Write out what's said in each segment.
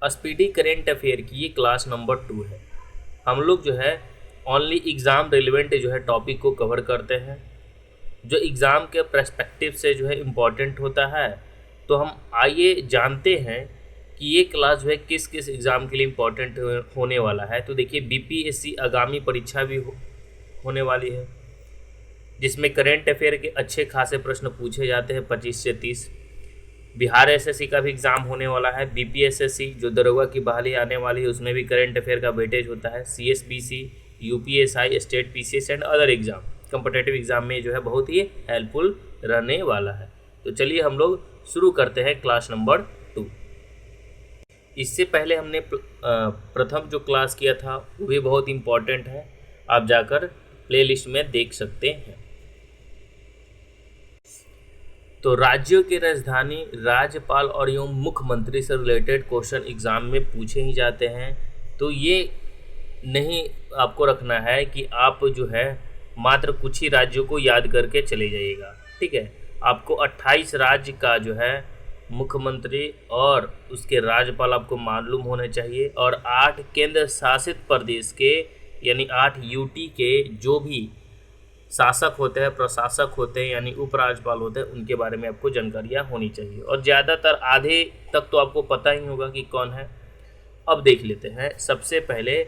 Speedy current affair की ये class number 2 है। हम लोग जो है ओनली एग्ज़ाम रिलेवेंट जो है टॉपिक को कवर करते हैं, जो एग्ज़ाम के पर्सपेक्टिव से जो है इम्पॉर्टेंट होता है। तो हम आइए जानते हैं कि ये क्लास जो है किस किस एग्ज़ाम के लिए इम्पॉर्टेंट होने वाला है। तो देखिए, बीपीएससी आगामी परीक्षा भी होने वाली है, जिसमें करेंट अफेयर के अच्छे खासे प्रश्न पूछे जाते हैं 25 से 30। बिहार एसएससी का भी एग्ज़ाम होने वाला है। बीपीएसएससी जो दरोगा की बहाली आने वाली है, उसमें भी करंट अफेयर का वेटेज होता है। CSBC, UPSI, state PCS and other exam, competitive exam में जो है बहुत ही हेल्पफुल रहने वाला है। तो चलिए हम लोग शुरू करते हैं क्लास नंबर 2। इससे पहले हमने प्रथम जो क्लास किया था वो भी बहुत इम्पॉर्टेंट है, आप जाकर प्लेलिस्ट में देख सकते हैं। तो राज्यों की राजधानी, राज्यपाल और एवं मुख्यमंत्री से रिलेटेड क्वेश्चन एग्ज़ाम में पूछे ही जाते हैं। तो ये नहीं आपको रखना है कि आप जो है मात्र कुछ ही राज्यों को याद करके चले जाइएगा, ठीक है। आपको 28 राज्य का जो है मुख्यमंत्री और उसके राज्यपाल आपको मालूम होने चाहिए, और 8 केंद्र शासित प्रदेश के यानी 8 यूटी के जो भी शासक होते हैं, प्रशासक होते हैं यानी उपराज्यपाल होते हैं, उनके बारे में आपको जानकारियाँ होनी चाहिए। और ज़्यादातर आधे तक तो आपको पता ही होगा कि कौन है। अब देख लेते हैं। सबसे पहले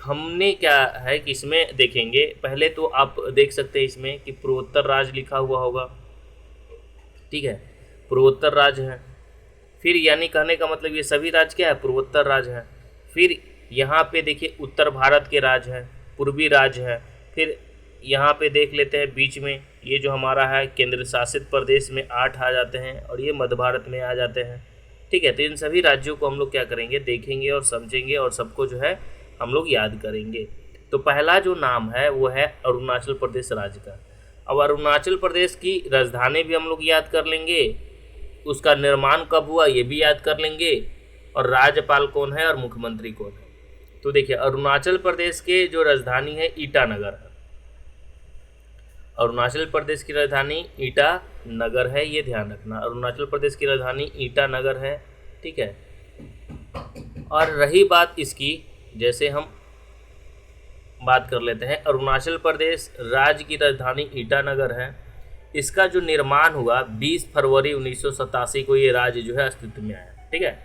हमने क्या है कि इसमें देखेंगे, पहले तो आप देख सकते हैं इसमें कि पूर्वोत्तर राज्य लिखा हुआ होगा, ठीक है, पूर्वोत्तर राज्य है। फिर यानी कहने का मतलब ये सभी राज्य क्या है, पूर्वोत्तर राज्य है। फिर यहाँ पे देखिए उत्तर भारत के राज्य है, पूर्वी राज्य है। फिर यहाँ पे देख लेते हैं बीच में ये जो हमारा है केंद्र शासित प्रदेश में 8 आ जाते हैं, और ये मध्य भारत में आ जाते हैं, ठीक है। तो इन सभी राज्यों को हम लोग क्या करेंगे, देखेंगे और समझेंगे, और सबको जो है हम लोग याद करेंगे। तो पहला जो नाम है वो है अरुणाचल प्रदेश राज्य का। अब अरुणाचल प्रदेश की राजधानी भी हम लोग याद कर लेंगे, उसका निर्माण कब हुआ ये भी याद कर लेंगे, और राज्यपाल कौन है और मुख्यमंत्री कौन है। तो देखिए, अरुणाचल प्रदेश के जो राजधानी है ईटानगर है। अरुणाचल प्रदेश की राजधानी ईटानगर है, ये ध्यान रखना। अरुणाचल प्रदेश की राजधानी ईटानगर है, ठीक है। और रही बात इसकी, जैसे हम बात कर लेते हैं, अरुणाचल प्रदेश राज्य की राजधानी ईटानगर है। इसका जो निर्माण हुआ 20 फरवरी 1987 को ये राज्य जो है अस्तित्व में आया, ठीक है।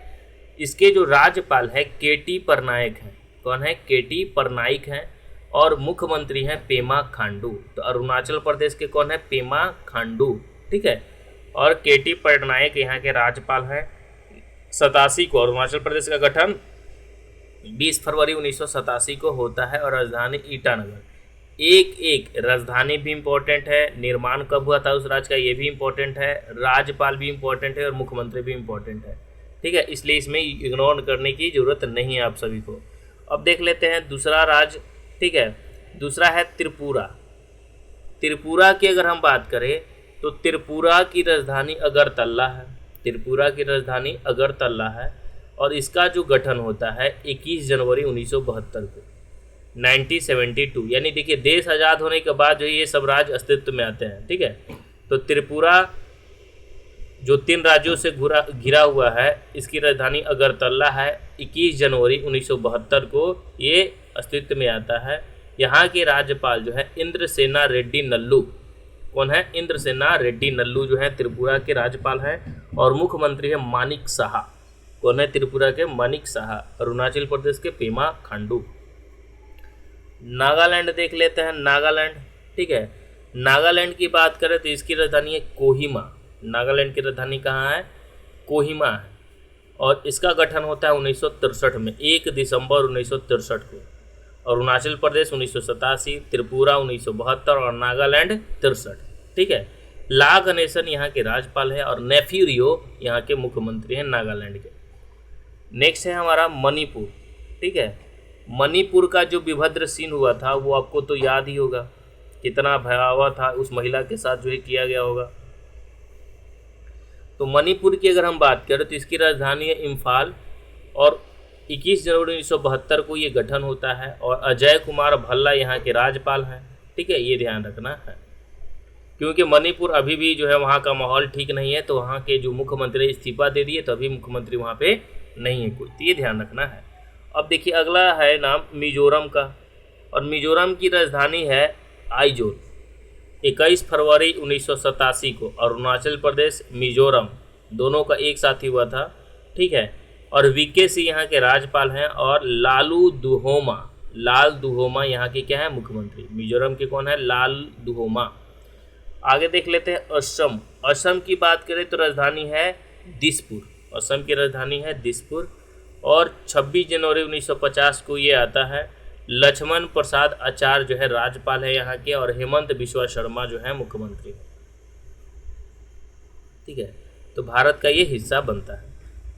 इसके जो राज्यपाल है केटी परनायक हैं। कौन है, केटी परनायक हैं। और मुख्यमंत्री हैं पेमा खांडू। तो अरुणाचल प्रदेश के कौन है, पेमा खांडू, ठीक है। और केटी पटनायक यहाँ के राज्यपाल हैं। 87 को अरुणाचल प्रदेश का गठन 20 फरवरी 1987 को होता है, और राजधानी ईटानगर। एक राजधानी भी इम्पोर्टेंट है, निर्माण कब हुआ था उस राज्य का ये भी इम्पोर्टेंट है, राज्यपाल भी इम्पोर्टेंट है, और मुख्यमंत्री भी इम्पोर्टेंट है, ठीक है। इसलिए इसमें इग्नोर करने की जरूरत नहीं है आप सभी को। अब देख लेते हैं दूसरा राज्य, ठीक है। दूसरा है त्रिपुरा। त्रिपुरा की अगर हम बात करें तो त्रिपुरा की राजधानी अगरतला है। त्रिपुरा की राजधानी अगरतला है, और इसका जो गठन होता है 21 जनवरी 1972 को, 1972। यानी देखिए, देश आज़ाद होने के बाद जो ये सब राज्य अस्तित्व में आते हैं, ठीक है। तो त्रिपुरा जो 3 राज्यों से घिरा हुआ है, इसकी राजधानी अगरतला है। 21 जनवरी 1972 को ये अस्तित्व में आता है। यहाँ के राज्यपाल जो है इंद्रसेना रेड्डी नल्लू। कौन है, इंद्रसेना रेड्डी नल्लू जो है त्रिपुरा के राज्यपाल हैं। और मुख्यमंत्री है मानिक साहा। कौन है, त्रिपुरा के मानिक साहा। अरुणाचल प्रदेश के पेमा खांडू। नागालैंड देख लेते हैं, नागालैंड, ठीक है। नागालैंड की बात करें तो इसकी राजधानी है कोहिमा। नागालैंड की राजधानी कहाँ है, कोहिमा है। और इसका गठन होता है 1963 में, 1 दिसंबर 1963 को। अरुणाचल प्रदेश 1987, त्रिपुरा 1972 और नागालैंड 63, ठीक है। ला गणेशन यहाँ के राज्यपाल है, और नेफ्यू रियो यहाँ के मुख्यमंत्री हैं नागालैंड के। नेक्स्ट है हमारा मणिपुर, ठीक है। मणिपुर का जो विभद्र सीन हुआ था वो आपको तो याद ही होगा, कितना भयावह था, उस महिला के साथ जो है किया गया होगा। तो मणिपुर की अगर हम बात करें तो इसकी राजधानी है इम्फाल, और 21 जनवरी 1972 को ये गठन होता है, और अजय कुमार भल्ला यहाँ के राज्यपाल हैं, ठीक है। ये ध्यान रखना है, क्योंकि मणिपुर अभी भी जो है वहाँ का माहौल ठीक नहीं है, तो वहाँ के जो मुख्यमंत्री इस्तीफा दे दिए, तो अभी मुख्यमंत्री वहाँ पे नहीं है कोई, तो ये ध्यान रखना है। अब देखिए अगला है नाम मिजोरम का, और मिजोरम की राजधानी है आइजोल। 21 फरवरी 1987 को अरुणाचल प्रदेश मिजोरम दोनों का एक साथ ही हुआ था, ठीक है। और वीके सिंह यहाँ के राज्यपाल हैं, और लाल दुहोमा यहाँ के क्या है, मुख्यमंत्री। मिजोरम के कौन है, लाल दुहोमा। आगे देख लेते हैं असम। असम की बात करें तो राजधानी है दिसपुर। असम की राजधानी है दिसपुर, और 26 जनवरी 1950 को ये आता है। लक्ष्मण प्रसाद आचार्य जो है राज्यपाल है यहाँ के, और हेमंत बिस्वा शर्मा जो है मुख्यमंत्री, ठीक है। तो भारत का ये हिस्सा बनता है।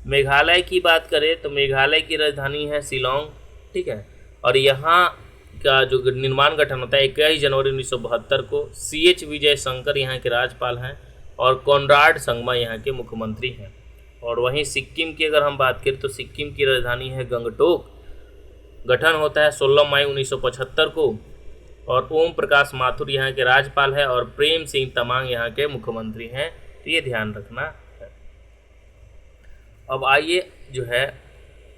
मेघालय की बात करें तो मेघालय की राजधानी है शिलोंग, ठीक है। और यहाँ का जो निर्माण गठन होता है 21 जनवरी 1972 को। CH विजय शंकर यहाँ के राज्यपाल हैं, और कॉनराड संगमा यहाँ के मुख्यमंत्री हैं। और वहीं सिक्किम की अगर हम बात करें तो सिक्किम की राजधानी है गंगटोक। गठन होता है 16 मई 1975 को, और ओम प्रकाश माथुर यहाँ के राज्यपाल है, और प्रेम सिंह तमांग यहाँ के मुख्यमंत्री हैं। तो ये ध्यान रखना है। अब आइए जो है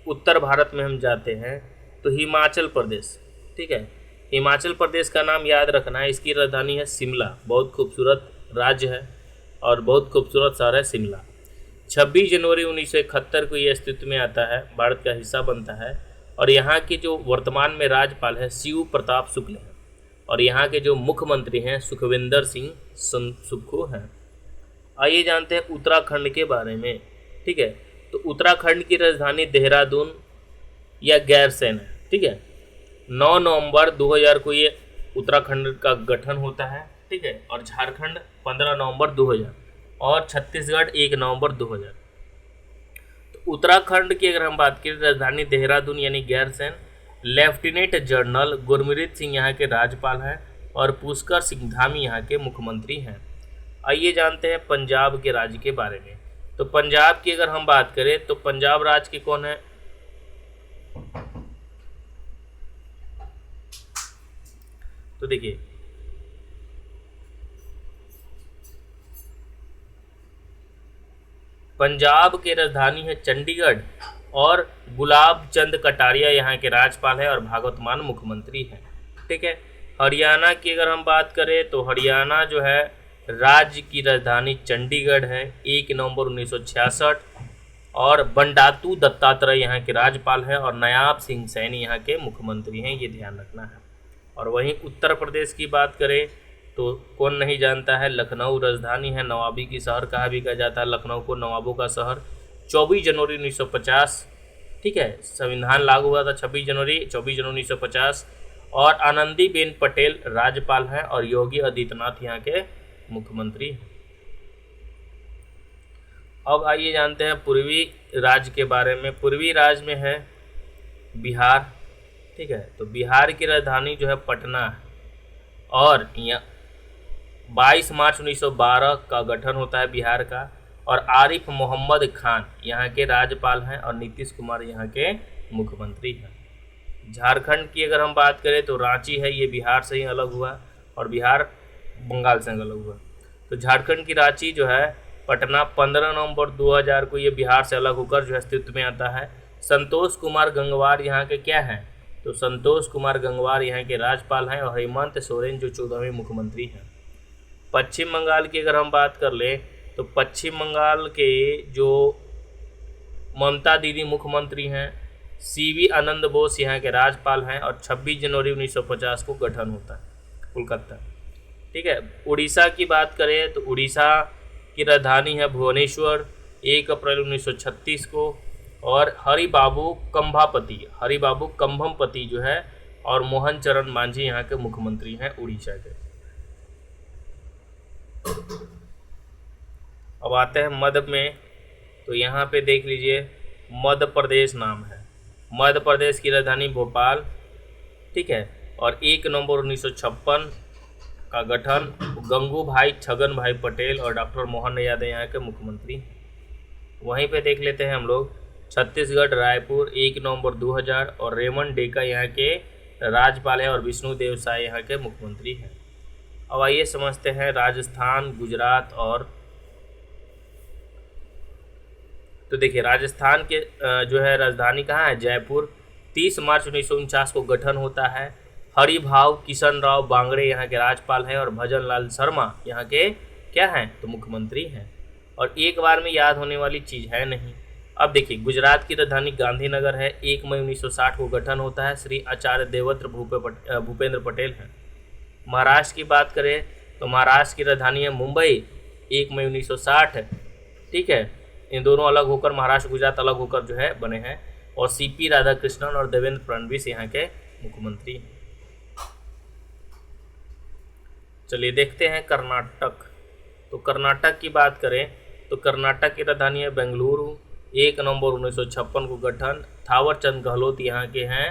उत्तर भारत में हम जाते हैं, तो हिमाचल प्रदेश, ठीक है। हिमाचल प्रदेश का नाम याद रखना है, इसकी राजधानी है शिमला। बहुत खूबसूरत राज्य है और बहुत खूबसूरत शहर है शिमला। 26 जनवरी 1971 को ये अस्तित्व में आता है, भारत का हिस्सा बनता है। और यहाँ के जो वर्तमान में राज्यपाल है शिव प्रताप शुक्ल हैं, और यहाँ के जो मुख्यमंत्री हैं सुखविंदर सिंह सुक्खू हैं। आइए जानते हैं उत्तराखंड के बारे में, ठीक है। तो उत्तराखंड की राजधानी देहरादून या गैरसैंण है, ठीक है। 9 नवंबर 2000 को ये उत्तराखंड का गठन होता है, ठीक है। और झारखंड 15 नवंबर 2000, और छत्तीसगढ़ 1 नवंबर 2000। तो उत्तराखंड की अगर हम बात करें राजधानी देहरादून यानी गैरसैंण। लेफ्टिनेंट जनरल गुरमीत सिंह यहाँ के राज्यपाल हैं, और पुष्कर सिंह धामी यहाँ के मुख्यमंत्री हैं। आइए जानते हैं पंजाब के राज्य के बारे में। तो पंजाब की अगर हम बात करें तो पंजाब राज्य के कौन है, तो देखिए पंजाब की राजधानी है चंडीगढ़, और गुलाब चंद कटारिया यहाँ के राज्यपाल है, और भागवत मान मुख्यमंत्री हैं, ठीक है। हरियाणा की अगर हम बात करें तो हरियाणा जो है राज्य की राजधानी चंडीगढ़ है, 1 नवंबर 1966, और बंडारू दत्तात्रेय यहाँ के राज्यपाल हैं, और नायाब सिंह सैनी यहाँ के मुख्यमंत्री हैं, ये ध्यान रखना है। और वहीं उत्तर प्रदेश की बात करें तो कौन नहीं जानता है, लखनऊ राजधानी है, नवाबी की शहर कहा भी कहा जाता है लखनऊ को, नवाबों का शहर। 24 जनवरी 1950, ठीक है, संविधान लागू हुआ था 24 जनवरी 1950, और आनंदीबेन पटेल राज्यपाल हैं, और योगी आदित्यनाथ यहाँ के मुख्यमंत्री। अब आइए जानते हैं पूर्वी राज्य के बारे में। पूर्वी राज्य में है बिहार, ठीक है। तो बिहार की राजधानी जो है पटना है, और यहाँ 22 मार्च 1912 का गठन होता है बिहार का, और आरिफ मोहम्मद खान यहाँ के राज्यपाल हैं, और नीतीश कुमार यहाँ के मुख्यमंत्री हैं। झारखंड की अगर हम बात करें तो रांची है, ये बिहार से ही अलग हुआ, और बिहार बंगाल से अलग हुआ। तो झारखंड की रांची जो है पटना 15 नवंबर 2000 को ये बिहार से अलग होकर जो अस्तित्व में आता है। संतोष कुमार गंगवार यहाँ के क्या हैं, तो संतोष कुमार गंगवार यहाँ के राज्यपाल हैं, और हेमंत सोरेन जो 14वें मुख्यमंत्री हैं। पश्चिम बंगाल की अगर हम बात कर लें तो पश्चिम बंगाल के जो ममता दीदी मुख्यमंत्री हैं, CV आनंद बोस यहाँ के राज्यपाल हैं, और 26 जनवरी 1950 को गठन होता है कोलकाता, ठीक है। उड़ीसा की बात करें तो उड़ीसा की राजधानी है भुवनेश्वर, 1 अप्रैल 1936 को, और हरिबाबू कंभमपति जो है, और मोहन चरण मांझी यहाँ के मुख्यमंत्री हैं उड़ीसा के। अब आते हैं मध्य में, तो यहाँ पे देख लीजिए मध्य प्रदेश नाम है। मध्य प्रदेश की राजधानी भोपाल, ठीक है। और 1 नवंबर 1956 का गठन, गंगू भाई छगन भाई पटेल और डॉक्टर मोहन यादव यहाँ के मुख्यमंत्री। वहीं पे देख लेते हैं हम लोग छत्तीसगढ़ रायपुर 1 नवंबर 2000, और रेमंड डेका यहाँ के राज्यपाल है, और विष्णु देव साय यहाँ के मुख्यमंत्री हैं। अब आइए समझते हैं राजस्थान, गुजरात और तो देखिए राजस्थान के जो है राजधानी कहाँ है, जयपुर। 30 मार्च 1949 को गठन होता है। हरिभाव किशन राव बांगड़े यहाँ के राज्यपाल हैं और भजन लाल शर्मा यहाँ के क्या हैं, तो मुख्यमंत्री हैं। और एक बार में याद होने वाली चीज़ है नहीं। अब देखिए गुजरात की राजधानी गांधीनगर है। 1 मई 1960 को गठन होता है। श्री आचार्य देवव्रत भूपेंद्र पटेल हैं। महाराष्ट्र की बात करें तो महाराष्ट्र की राजधानी है मुंबई। 1 मई 1960, ठीक है। इन दोनों अलग होकर महाराष्ट्र गुजरात अलग होकर जो है बने हैं। और सीपी राधाकृष्णन और देवेंद्र फडणवीस यहाँ के मुख्यमंत्री हैं। चलिए देखते हैं कर्नाटक। तो कर्नाटक की बात करें तो कर्नाटक की राजधानी है बेंगलुरु। 1 नवंबर 1956 को गठन। थावरचंद गहलोत यहाँ के हैं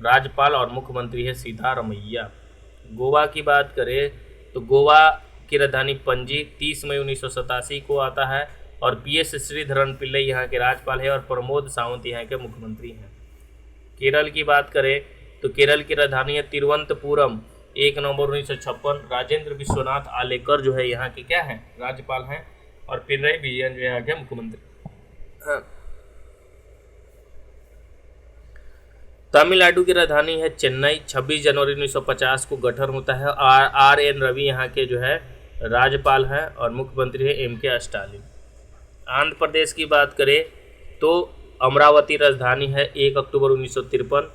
राज्यपाल और मुख्यमंत्री है सिद्धारमैया। गोवा की बात करें तो गोवा की राजधानी पणजी। 30 मई 1987 को आता है। और PS श्रीधरन पिल्लई यहाँ के राज्यपाल है और प्रमोद सावंत यहाँ के मुख्यमंत्री हैं। केरल की बात करें तो केरल की राजधानी है तिरुवनंतपुरम। 1 नवंबर 1956 राजेंद्र विश्वनाथ आलेकर जो है यहाँ के क्या हैं, राज्यपाल हैं। और पिनराई विजयन जो यहाँ के मुख्यमंत्री। तमिलनाडु की राजधानी है चेन्नई। 26 जनवरी 1950 को गठन होता है। RN रवि यहाँ के जो है राज्यपाल हैं और मुख्यमंत्री है MK स्टालिन। आंध्र प्रदेश की बात करें तो अमरावती राजधानी है। 1 अक्टूबर 1953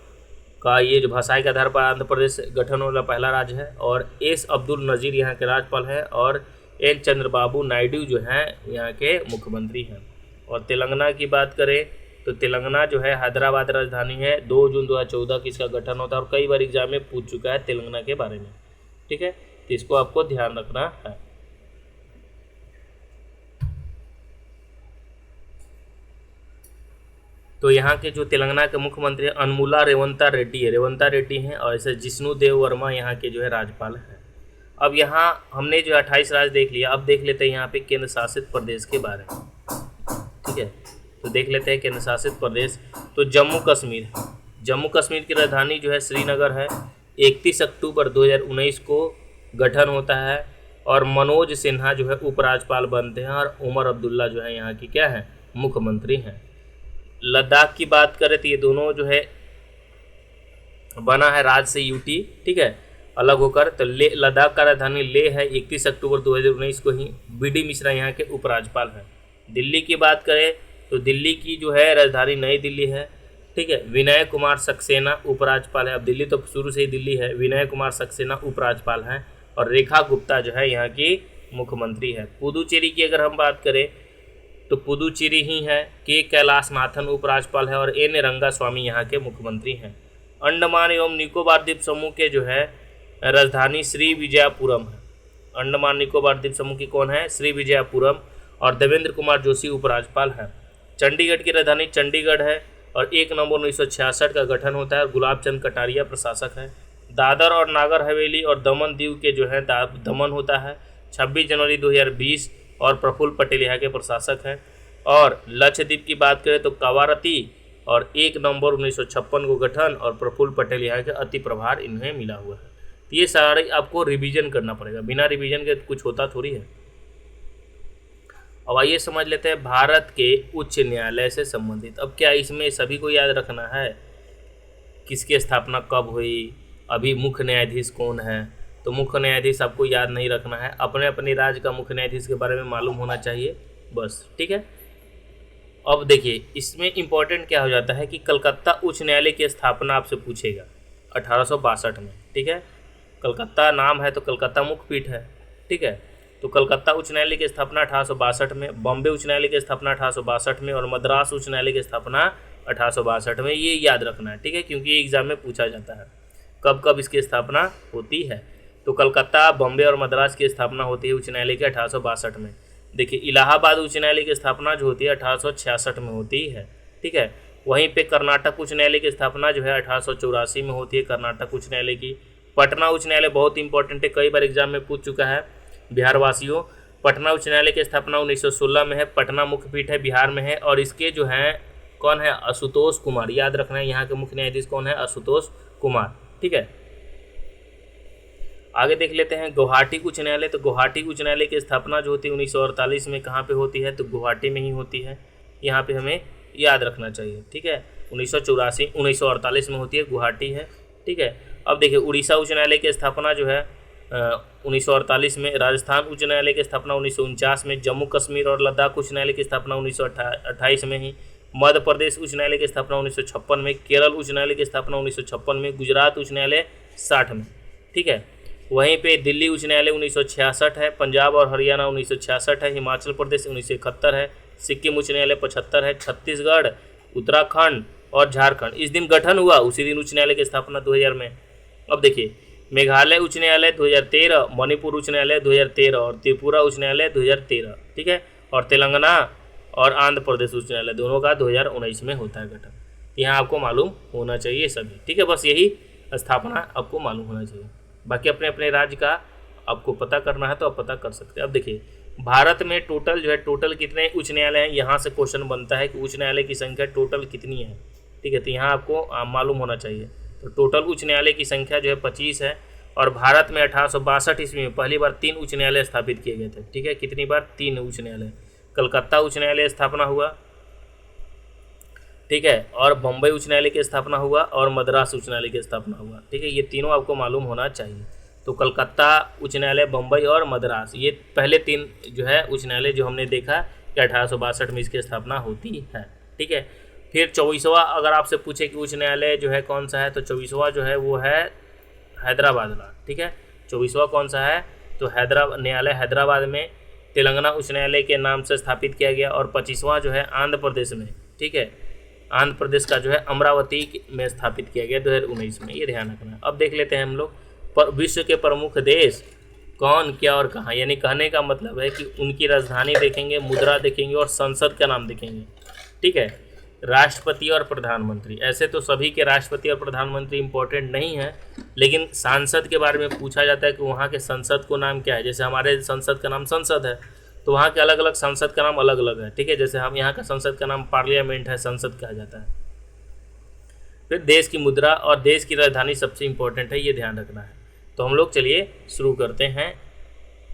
का ये जो भाषाई के आधार पर आंध्र प्रदेश गठन वाला पहला राज्य है। और S अब्दुल नज़ीर यहाँ के राज्यपाल हैं और N चंद्रबाबू नायडू जो हैं यहाँ के मुख्यमंत्री हैं। और तेलंगाना की बात करें तो तेलंगाना जो है हैदराबाद राजधानी है। 2 जून 2014 की इसका गठन होता है और कई बार एग्जाम में पूछ चुका है तेलंगाना के बारे में, ठीक है। तो इसको आपको ध्यान रखना है। तो यहाँ के जो तेलंगाना के मुख्यमंत्री हैं अनमुला रेवंता रेड्डी हैं और ऐसे जिष्णु देव वर्मा यहाँ के जो है राज्यपाल हैं। अब यहाँ हमने जो 28 राज्य देख लिया। अब देख लेते हैं यहाँ पे केंद्र शासित प्रदेश के बारे में, ठीक है। तो देख लेते हैं केंद्र शासित प्रदेश। तो जम्मू कश्मीर की राजधानी जो है श्रीनगर है। 31 अक्टूबर 2019 को गठन होता है और मनोज सिन्हा जो है उपराज्यपाल बनते हैं और उमर अब्दुल्ला जो है यहाँ की क्या है, मुख्यमंत्री हैं। लद्दाख की बात करें तो ये दोनों जो है बना है राज्य से यूटी, ठीक है, अलग होकर। तो लद्दाख का राजधानी लेह है। 31 अक्टूबर 2019 को ही BD मिश्रा यहाँ के उपराज्यपाल हैं। दिल्ली की बात करें तो दिल्ली की जो है राजधानी नई दिल्ली है, ठीक है। विनय कुमार सक्सेना उपराज्यपाल है। अब दिल्ली तो शुरू से ही दिल्ली है। विनय कुमार सक्सेना उपराज्यपाल हैं और रेखा गुप्ता जो है यहाँ की मुख्यमंत्री है। पुदुचेरी की अगर हम बात करें तो पुदुचेरी ही है। के कैलाशनाथन उपराज्यपाल है और N रंगास्वामी यहाँ के मुख्यमंत्री हैं। अंडमान एवं निकोबार द्वीप समूह के जो है राजधानी श्री विजयपुरम है। अंडमान निकोबार द्वीप समूह की कौन है, श्री विजयपुरम। और देवेंद्र कुमार जोशी उपराज्यपाल हैं। चंडीगढ़ की राजधानी चंडीगढ़ है और 1 नवंबर 1966 का गठन होता है और गुलाब चंद कटारिया प्रशासक है। दादर और नागर हवेली और दमन दीव के जो है दमन होता है 26 जनवरी 2020 और प्रफुल्ल पटेल यहाँ के प्रशासक हैं। और लक्षद्वीप की बात करें तो कवारती और 1 नवंबर 1956 को गठन और प्रफुल्ल पटेल यहाँ के अति प्रभार इन्हें मिला हुआ है। तो ये सारे आपको रिवीजन करना पड़ेगा, बिना रिवीजन के कुछ होता थोड़ी है। अब आइए समझ लेते हैं भारत के उच्च न्यायालय से संबंधित। अब क्या इसमें सभी को याद रखना है किसकी स्थापना कब हुई, अभी मुख्य न्यायाधीश कौन है? तो मुख्य न्यायाधीश आपको याद नहीं रखना है, अपने अपने राज्य का मुख्य न्यायाधीश के बारे में मालूम होना चाहिए बस, ठीक है। अब देखिए इसमें इम्पोर्टेंट क्या हो जाता है कि कलकत्ता उच्च न्यायालय की स्थापना आपसे पूछेगा 1862 में, ठीक है। कलकत्ता नाम है तो कलकत्ता मुख्य पीठ है, ठीक है। तो कलकत्ता उच्च न्यायालय की स्थापना 1862 में, बॉम्बे उच्च न्यायालय की स्थापना 1862 में और मद्रास उच्च न्यायालय की स्थापना 1862 में। ये याद रखना है, ठीक है, क्योंकि ये एग्जाम में पूछा जाता है कब कब इसकी स्थापना होती है। तो कलकत्ता, बॉम्बे और मद्रास की स्थापना होती है उच्च न्यायालय के 1862 में। देखिए इलाहाबाद उच्च न्यायालय की स्थापना जो होती है 1866 में होती है, ठीक है। वहीं पे कर्नाटक उच्च न्यायालय की स्थापना जो है 1884 में होती है, कर्नाटक उच्च न्यायालय की। पटना उच्च न्यायालय बहुत इंपॉर्टेंट है, कई बार एग्जाम में पूछ चुका है बिहार वासियों। पटना उच्च न्यायालय की स्थापना 1916 में है, पटना मुख्य पीठ है, बिहार में है। और इसके जो हैं कौन है, आशुतोष कुमार, याद रखना है यहाँ के मुख्य न्यायाधीश कौन है, आशुतोष कुमार, ठीक है। आगे देख लेते हैं गुवाहाटी उच्च न्यायालय। तो गुवाहाटी उच्च न्यायालय की स्थापना जो होती है 1948 में कहाँ पे होती है, तो गुवाहाटी में ही होती है। यहाँ पे हमें याद रखना चाहिए। ठीक है, 1948 में होती है, गुवाहाटी है। ठीक है, अब देखिए उड़ीसा उच्च न्यायालय की स्थापना जो है 1948 में, राजस्थान उच्च न्यायालय की स्थापना 1949 में, जम्मू कश्मीर और लद्दाख उच्च न्यायालय की स्थापना 1928 में ही, मध्य प्रदेश उच्च न्यायालय की स्थापना 1956 में, केरल उच्च न्यायालय की स्थापना 1956 में, गुजरात उच्च न्यायालय 60 में। ठीक है, वहीं पे दिल्ली उच्च न्यायालय 1966 है, पंजाब और हरियाणा 1966 है, हिमाचल प्रदेश 1971 है, सिक्किम उच्च न्यायालय 75 है, छत्तीसगढ़, उत्तराखंड और झारखंड इस दिन गठन हुआ, उसी दिन उच्च न्यायालय की स्थापना 2000 में। अब देखिए मेघालय उच्च न्यायालय 2013, मणिपुर उच्च न्यायालय 2013 और त्रिपुरा उच्च न्यायालय 2013। ठीक है, और तेलंगाना और आंध्र प्रदेश उच्च न्यायालय दोनों का 2019 में होता है गठन। यहाँ आपको मालूम होना चाहिए सभी। ठीक है, बस यही स्थापना आपको मालूम होना चाहिए। बाकी अपने अपने राज्य का आपको पता करना है तो आप पता कर सकते हैं। अब देखिए भारत में टोटल जो है, टोटल कितने उच्च न्यायालय हैं, यहाँ से क्वेश्चन बनता है कि उच्च न्यायालय की संख्या टोटल कितनी है। ठीक है, तो यहाँ आपको मालूम होना चाहिए। तो टोटल उच्च न्यायालय की संख्या जो है 25 है, और भारत में 1862 ईस्वी में पहली बार 3 उच्च न्यायालय स्थापित किए गए थे। ठीक है, कितनी बार? 3 उच्च न्यायालय। कलकत्ता उच्च न्यायालय स्थापना हुआ, ठीक है, और बम्बई उच्च न्यायालय की स्थापना हुआ, और मद्रास उच्च न्यायालय की स्थापना हुआ। ठीक है, ये तीनों आपको मालूम होना चाहिए। तो कलकत्ता उच्च न्यायालय, बम्बई और मद्रास, ये पहले 3 जो है उच्च न्यायालय जो हमने देखा कि 1862 में इसकी स्थापना होती है। ठीक है, फिर 24वां अगर आपसे पूछे कि उच्च न्यायालय जो है कौन सा है, तो 24वां जो है वो है हैदराबाद वाला। ठीक है, 24वां कौन सा है, तो न्यायालय हैदराबाद में तेलंगाना उच्च न्यायालय के नाम से स्थापित किया गया, और 25वां जो है आंध्र प्रदेश में। ठीक है, आंध्र प्रदेश का जो है अमरावती में स्थापित किया गया 2019 में, ये ध्यान रखना है। अब देख लेते हैं हम लोग विश्व के प्रमुख देश कौन, क्या और कहाँ, यानी कहने का मतलब है कि उनकी राजधानी देखेंगे, मुद्रा देखेंगे और संसद का नाम देखेंगे। ठीक है, राष्ट्रपति और प्रधानमंत्री, ऐसे तो सभी के राष्ट्रपति और प्रधानमंत्री इंपॉर्टेंट नहीं है, लेकिन सांसद के बारे में पूछा जाता है कि वहाँ के संसद को नाम क्या है। जैसे हमारे संसद का नाम संसद है, तो वहाँ के अलग अलग संसद का नाम अलग अलग है। ठीक है, जैसे हम यहाँ का संसद का नाम पार्लियामेंट है, संसद कहा जाता है। फिर देश की मुद्रा और देश की राजधानी सबसे इंपॉर्टेंट है, ये ध्यान रखना है। तो हम लोग चलिए शुरू करते हैं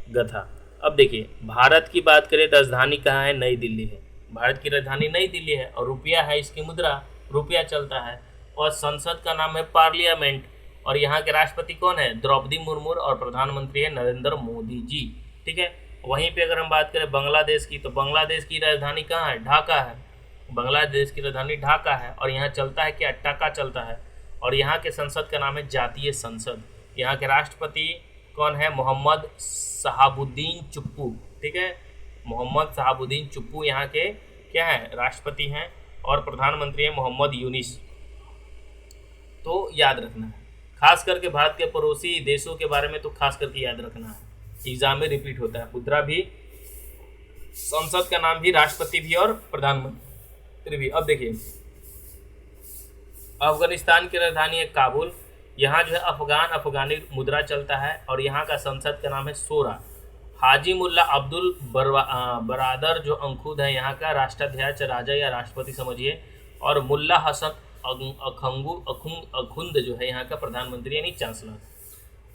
गथा। अब देखिए भारत की बात करें, राजधानी कहाँ है, नई दिल्ली है। भारत की राजधानी नई दिल्ली है, और रुपया है इसकी मुद्रा, रुपया चलता है, और संसद का नाम है पार्लियामेंट, और यहाँ के राष्ट्रपति कौन है, द्रौपदी मुर्मू, और प्रधानमंत्री है नरेंद्र मोदी जी। ठीक है, वहीं पे अगर हम बात करें बांग्लादेश की, तो बांग्लादेश की राजधानी कहाँ है, ढाका है। बांग्लादेश की राजधानी ढाका है, और यहाँ चलता है क्या, टाका चलता है, और यहाँ के संसद का नाम है जातीय संसद। यहाँ के राष्ट्रपति कौन है, मोहम्मद शहाबुद्दीन चुप्पू। ठीक है, मोहम्मद शहाबुद्दीन चुप्पू यहाँ के क्या है, राष्ट्रपति हैं, और प्रधानमंत्री हैं मोहम्मद यूनिस। तो याद रखना है, खास करके भारत के पड़ोसी देशों के बारे में तो खास करके याद रखना है, एग्जाम में रिपीट होता है। मुद्रा भी, संसद का नाम भी, राष्ट्रपति भी और प्रधानमंत्री भी। अब देखिए अफगानिस्तान की राजधानी है काबुल। यहाँ जो है अफगानी मुद्रा चलता है, और यहाँ का संसद का नाम है शोरा। हाजी मुल्ला अब्दुल बरादर जो अंखुद है यहाँ का राष्ट्राध्यक्ष, राजा या राष्ट्रपति समझिए, और मुल्ला हसन अखुंद जो है यहाँ का प्रधानमंत्री यानी चांसलर।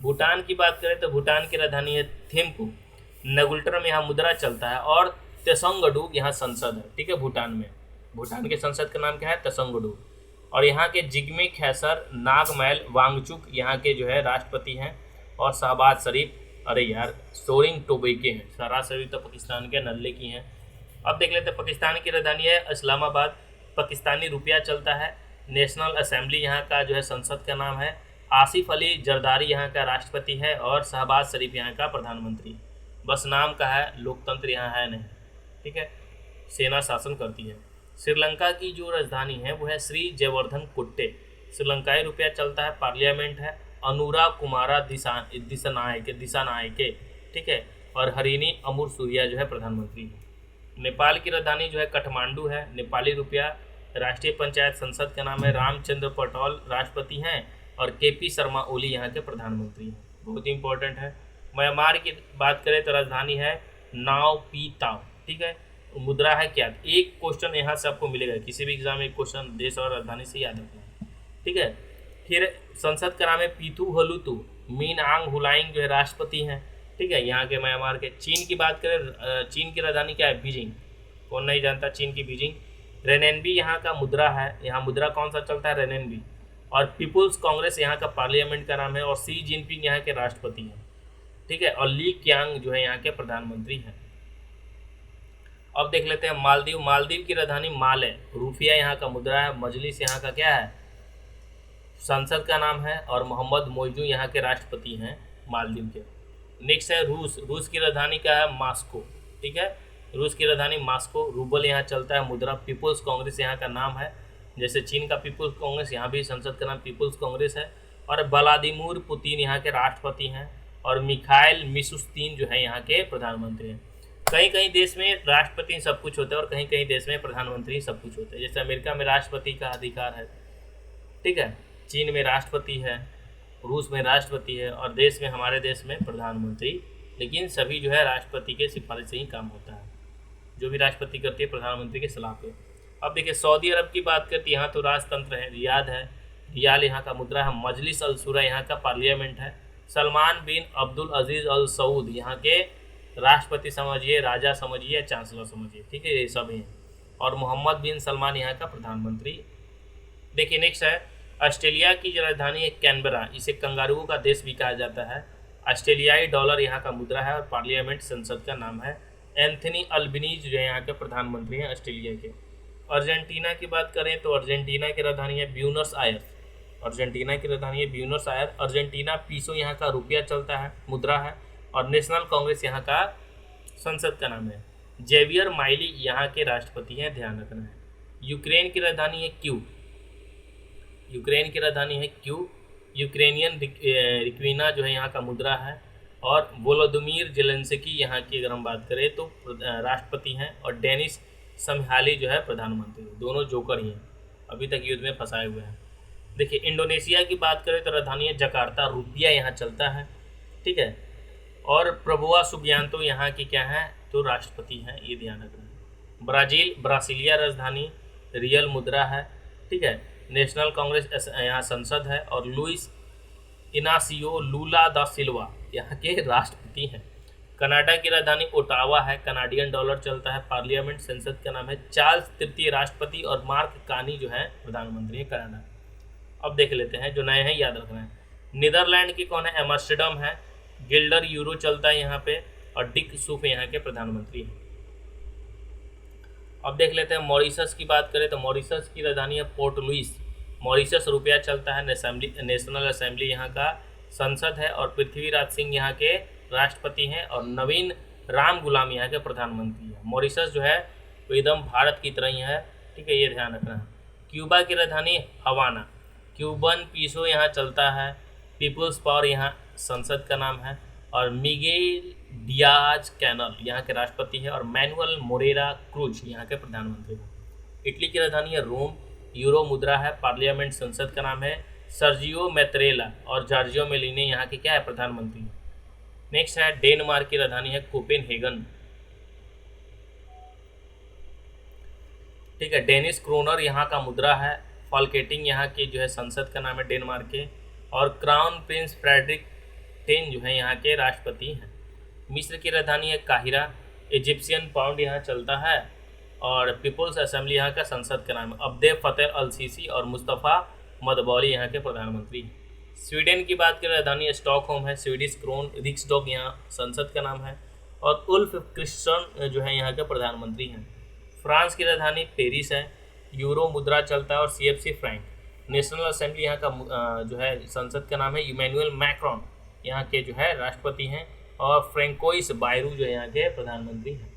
भूटान की बात करें तो भूटान की राजधानी है थिम्पू। नगुल्टर में यहाँ मुद्रा चलता है, और तेसंगडू यहाँ संसद है। ठीक है, भूटान में, भूटान के संसद का नाम क्या है, तेसंगडू। और यहाँ के जिग्मे खेसर नागमैल वांगचुक यहाँ के जो है राष्ट्रपति हैं, और शहबाज शरीफ, अरे यार सोरिंग टोबे के हैं, सरासरी तो पाकिस्तान के नल्ले की हैं। अब देख लेते हैं पाकिस्तान की राजधानी है इस्लामाबाद। पाकिस्तानी रुपया चलता है। नेशनल असेंबली यहाँ का जो है संसद का नाम है। आसिफ अली जरदारी यहाँ का राष्ट्रपति है, और शहबाज शरीफ यहाँ का प्रधानमंत्री। बस नाम का है, लोकतंत्र यहाँ है नहीं। ठीक है, सेना शासन करती है। श्रीलंका की जो राजधानी है वो है श्री जयवर्धन कुट्टे। श्रीलंकाई रुपया चलता है, पार्लियामेंट है, अनुरा कुमारा दिसानायके। ठीक है, और हरिनी अमूर सूर्या जो है प्रधानमंत्री है। नेपाल की राजधानी जो है काठमांडू है। नेपाली रुपया, राष्ट्रीय पंचायत संसद का नाम है, रामचंद्र पटौल राष्ट्रपति हैं, और केपी शर्मा ओली यहाँ के प्रधानमंत्री हैं। बहुत ही इंपॉर्टेंट है। म्यांमार की बात करें तो राजधानी है नाव पी ताव। ठीक है, मुद्रा है क्या, एक क्वेश्चन यहाँ से आपको मिलेगा, किसी भी एग्जाम में एक क्वेश्चन देश और राजधानी से याद रखना है। ठीक है, फिर संसद का नाम है पीथू हलुतु। मीन आंग हुलाइंग जो है राष्ट्रपति हैं। ठीक है, यहाँ के म्यांमार के। चीन की बात करें, चीन की राजधानी क्या है, बीजिंग। कौन नहीं जानता चीन की बीजिंग। रेनेनबी यहाँ का मुद्रा है, यहाँ मुद्रा कौन सा चलता है, रेनेनबी। और पीपुल्स कांग्रेस यहाँ का पार्लियामेंट का नाम है, और सी जिनपिंग यहाँ के राष्ट्रपति हैं, ठीक है। और ली क्यांग जो है यहाँ के प्रधानमंत्री हैं। अब देख लेते हैं मालदीव। मालदीव की राजधानी माल है, रूफिया यहाँ का मुद्रा है, मजलिस यहाँ का क्या है, संसद का नाम है, और मोहम्मद मोइजू यहाँ के राष्ट्रपति हैं मालदीव के। नेक्स्ट है रूस। रूस की राजधानी क्या है, मॉस्को, ठीक है। रूस की राजधानी मॉस्को, रूबल यहाँ चलता है, मुद्रा पीपुल्स कांग्रेस यहाँ का नाम है, जैसे चीन का पीपुल्स कांग्रेस, यहाँ भी संसद का नाम पीपुल्स कांग्रेस है। और व्लादिमीर पुतिन यहाँ के राष्ट्रपति हैं, और मिखाइल मिशुस्तीन जो है यहाँ के प्रधानमंत्री हैं। कहीं कहीं देश में राष्ट्रपति सब कुछ होता है, और कहीं कहीं देश में प्रधानमंत्री सब कुछ होता है। जैसे अमेरिका में राष्ट्रपति का अधिकार है, ठीक है, चीन में राष्ट्रपति है, रूस में राष्ट्रपति है, और देश में हमारे देश में प्रधानमंत्री। लेकिन सभी जो है राष्ट्रपति के सिफारिश से ही काम होता है, जो भी राष्ट्रपति करती है प्रधानमंत्री के सलाह पे। अब देखिए सऊदी अरब की बात करती है, यहाँ तो राजतंत्र है, रियाद है, रियाल यहाँ का मुद्रा है, मजलिस अल शूरा यहाँ का पार्लियामेंट है। सलमान बिन अब्दुल अजीज अल सऊद यहाँ के राष्ट्रपति समझिए, राजा समझिए, चांसलर समझिए, ठीक है, ये सब हैं। और मोहम्मद बिन सलमान यहाँ का प्रधानमंत्री। देखिए नेक्स्ट है ऑस्ट्रेलिया की राजधानी है कैनबरा, इसे कंगारुओं का देश भी कहा जाता है। ऑस्ट्रेलियाई डॉलर यहाँ का मुद्रा है, और पार्लियामेंट संसद का नाम है। एंथनी अल्बनीज जो है यहाँ के प्रधानमंत्री हैं ऑस्ट्रेलिया के। अर्जेंटीना की बात करें तो अर्जेंटीना की राजधानी है ब्यूनस आयर्स, अर्जेंटीना की राजधानी है ब्यूनस आयर्स। अर्जेंटीना पीसो यहाँ का रुपया चलता है, मुद्रा है, और नेशनल कांग्रेस यहाँ का संसद का नाम है। जेवियर माइली यहाँ के राष्ट्रपति हैं, ध्यान रखना है। यूक्रेन की राजधानी है क्यू, यूक्रेन की राजधानी है क्यू। यूक्रेनियन रिक्विना जो है यहाँ का मुद्रा है, और वोलोदिमीर जेलेंस्की यहाँ की अगर हम बात करें तो राष्ट्रपति हैं, और डेनिस समहाली जो है प्रधानमंत्री। दोनों जोकर ही हैं, अभी तक युद्ध में फंसाए हुए हैं। देखिए इंडोनेशिया की बात करें तो राजधानी है जकार्ता, रुपया यहाँ चलता है, ठीक है। और प्रभुआ सुबियांतो यहाँ की क्या है, तो राष्ट्रपति हैं, ये ध्यान रखना है। ब्राज़ील, ब्रासिलिया राजधानी, रियल मुद्रा है, ठीक है। नेशनल कांग्रेस यहाँ संसद है, और लुइस इनासियो लूला दा सिल्वा यहाँ के राष्ट्रपति हैं। कनाडा की राजधानी ओटावा है, कनाडियन डॉलर चलता है, पार्लियामेंट संसद का नाम है। चार्ल्स तृतीय राष्ट्रपति, और मार्क कानी जो है प्रधानमंत्री है कनाडा। अब देख लेते हैं जो नए हैं, याद रखना है। नीदरलैंड की कौन है, एम्स्टर्डम है, गिल्डर यूरो चलता है यहाँ पे, और डिक सूफ यहाँ के प्रधानमंत्री हैं। अब देख लेते हैं मॉरिशस की बात करें तो मॉरिशस की राजधानी है पोर्ट लुइस, मॉरिशस रुपया चलता है, नेशनल असेंबली यहाँ का संसद है, और पृथ्वीराज सिंह यहाँ के राष्ट्रपति हैं, और नवीन राम गुलाम यहाँ के प्रधानमंत्री हैं। मॉरिशस जो है वो एकदम भारत की तरह ही है, ठीक है, ये ध्यान रखना है। क्यूबा की राजधानी हवाना, क्यूबन पीसो यहाँ चलता है, पीपुल्स पावर यहाँ संसद का नाम है, और मिगेल डियाज कैनल यहाँ के राष्ट्रपति है, और मैनुअल मोरेरा क्रूज यहाँ के प्रधानमंत्री हैं। इटली की राजधानी है रोम, यूरो मुद्रा है, पार्लियामेंट संसद का नाम है। सर्जियो मैत्रेला और जॉर्जियो मेलिनी यहाँ के क्या है, प्रधानमंत्री। नेक्स्ट है डेनमार्क की राजधानी है कोपेनहेगन, ठीक है। डेनिस क्रोनर यहाँ का मुद्रा है, फॉल्केटिंग यहाँ की जो है संसद का नाम है डेनमार्क के, और क्राउन प्रिंस फ्रेडरिक 10 जो है यहाँ के राष्ट्रपति हैं। मिस्र की राजधानी है काहिरा, इजिप्शियन पाउंड यहाँ चलता है, और पीपुल्स असेंबली यहाँ का संसद का नाम है। अब्देल फतेह अल सीसी और मुस्तफ़ा मदबौली यहाँ के प्रधानमंत्री। स्वीडन की बात करें राजधानी स्टॉकहोम है, स्वीडिश क्रोन रिक्सडॉग यहाँ संसद का नाम है, और उल्फ क्रिस्टन जो है यहाँ के प्रधानमंत्री हैं। फ्रांस की राजधानी पेरिस है, यूरो मुद्रा चलता है, और CFC फ्रैंक। नेशनल असेंबली यहाँ का जो है संसद का नाम है। इमैनुअल मैक्रोन यहाँ के जो है राष्ट्रपति हैं, और फ्रेंकोइस बायरू जो है यहाँ के प्रधानमंत्री हैं।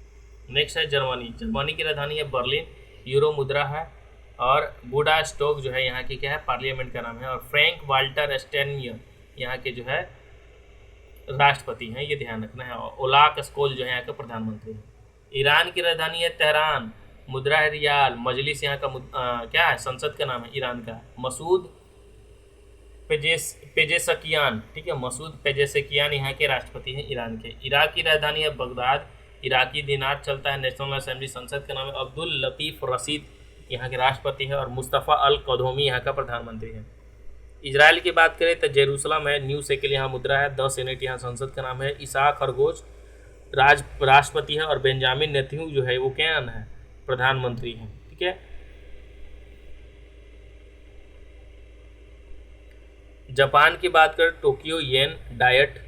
नेक्स्ट है जर्मनी, जर्मनी की राजधानी है बर्लिन, यूरो मुद्रा है, और बूडा स्टोक जो है यहाँ की क्या है, पार्लियामेंट का नाम है, और फ्रैंक वाल्टर स्टेनमियर यहाँ के जो है राष्ट्रपति हैं, ये ध्यान रखना है। और ओलाक स्कोल जो है यहाँ के प्रधानमंत्री हैं। ईरान की राजधानी है तेहरान, मुद्रा है रियाल, मजलिस यहाँ का क्या है, संसद का नाम है ईरान का। मसूद पेजेशकियान, ठीक है, मसूद पेजेशकियान यहाँ के राष्ट्रपति हैं ईरान के। इराक की राजधानी है बगदाद, इराकी दिनार चलता है, नेशनल असेंबली संसद का नाम है। अब्दुल लतीफ़ रशीद यहाँ के राष्ट्रपति हैं, और मुस्तफ़ा अल कदोमी यहाँ का प्रधानमंत्री है। इजराइल की बात करें तो जेरूसलम है, न्यू शेकेल यहाँ मुद्रा है, 10 सेनेट यहाँ संसद का नाम है। इसाक खरगोश राष्ट्रपति है, और बेंजामिन नेतन्याहू जो है वो क्या है, प्रधानमंत्री हैं, ठीक है। जापान की बात करें टोक्यो येन डायट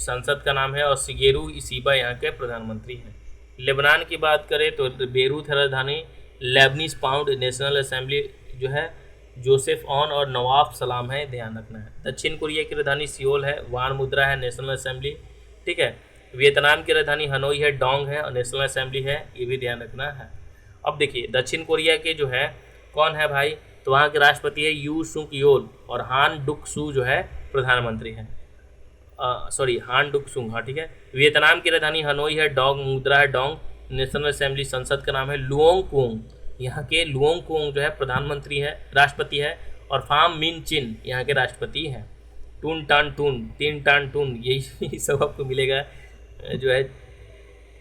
संसद का नाम है और शिगेरू इशिबा यहाँ के प्रधानमंत्री हैं। लेबनान की बात करें तो बेरूत है राजधानी। लेबनीज पाउंड नेशनल असेंबली जो है जोसेफ ऑन और नवाब सलाम है, ध्यान रखना है। दक्षिण कोरिया की राजधानी सियोल है। वान मुद्रा है नेशनल असेंबली, ठीक है। वियतनाम की राजधानी हनोई है, डोंग है और नेशनल असेंबली है, ये भी ध्यान रखना है। अब देखिए दक्षिण कोरिया के जो है कौन है भाई, तो वहाँ के राष्ट्रपति है यू सुक योल और हान डुक सू जो है प्रधानमंत्री हैं। सॉरी हान डुक सुंग, हाँ ठीक है। वियतनाम की राजधानी हनोई है। डोंग मुद्रा है डोंग। नेशनल असेंबली संसद का नाम है लुओंग कुओंग, यहाँ के लुओंग कुओंग जो है प्रधानमंत्री है, राष्ट्रपति है। और फाम मिन चिन यहाँ के राष्ट्रपति हैं। टून टान टून, तीन टान टून, यही सब आपको मिलेगा जो है।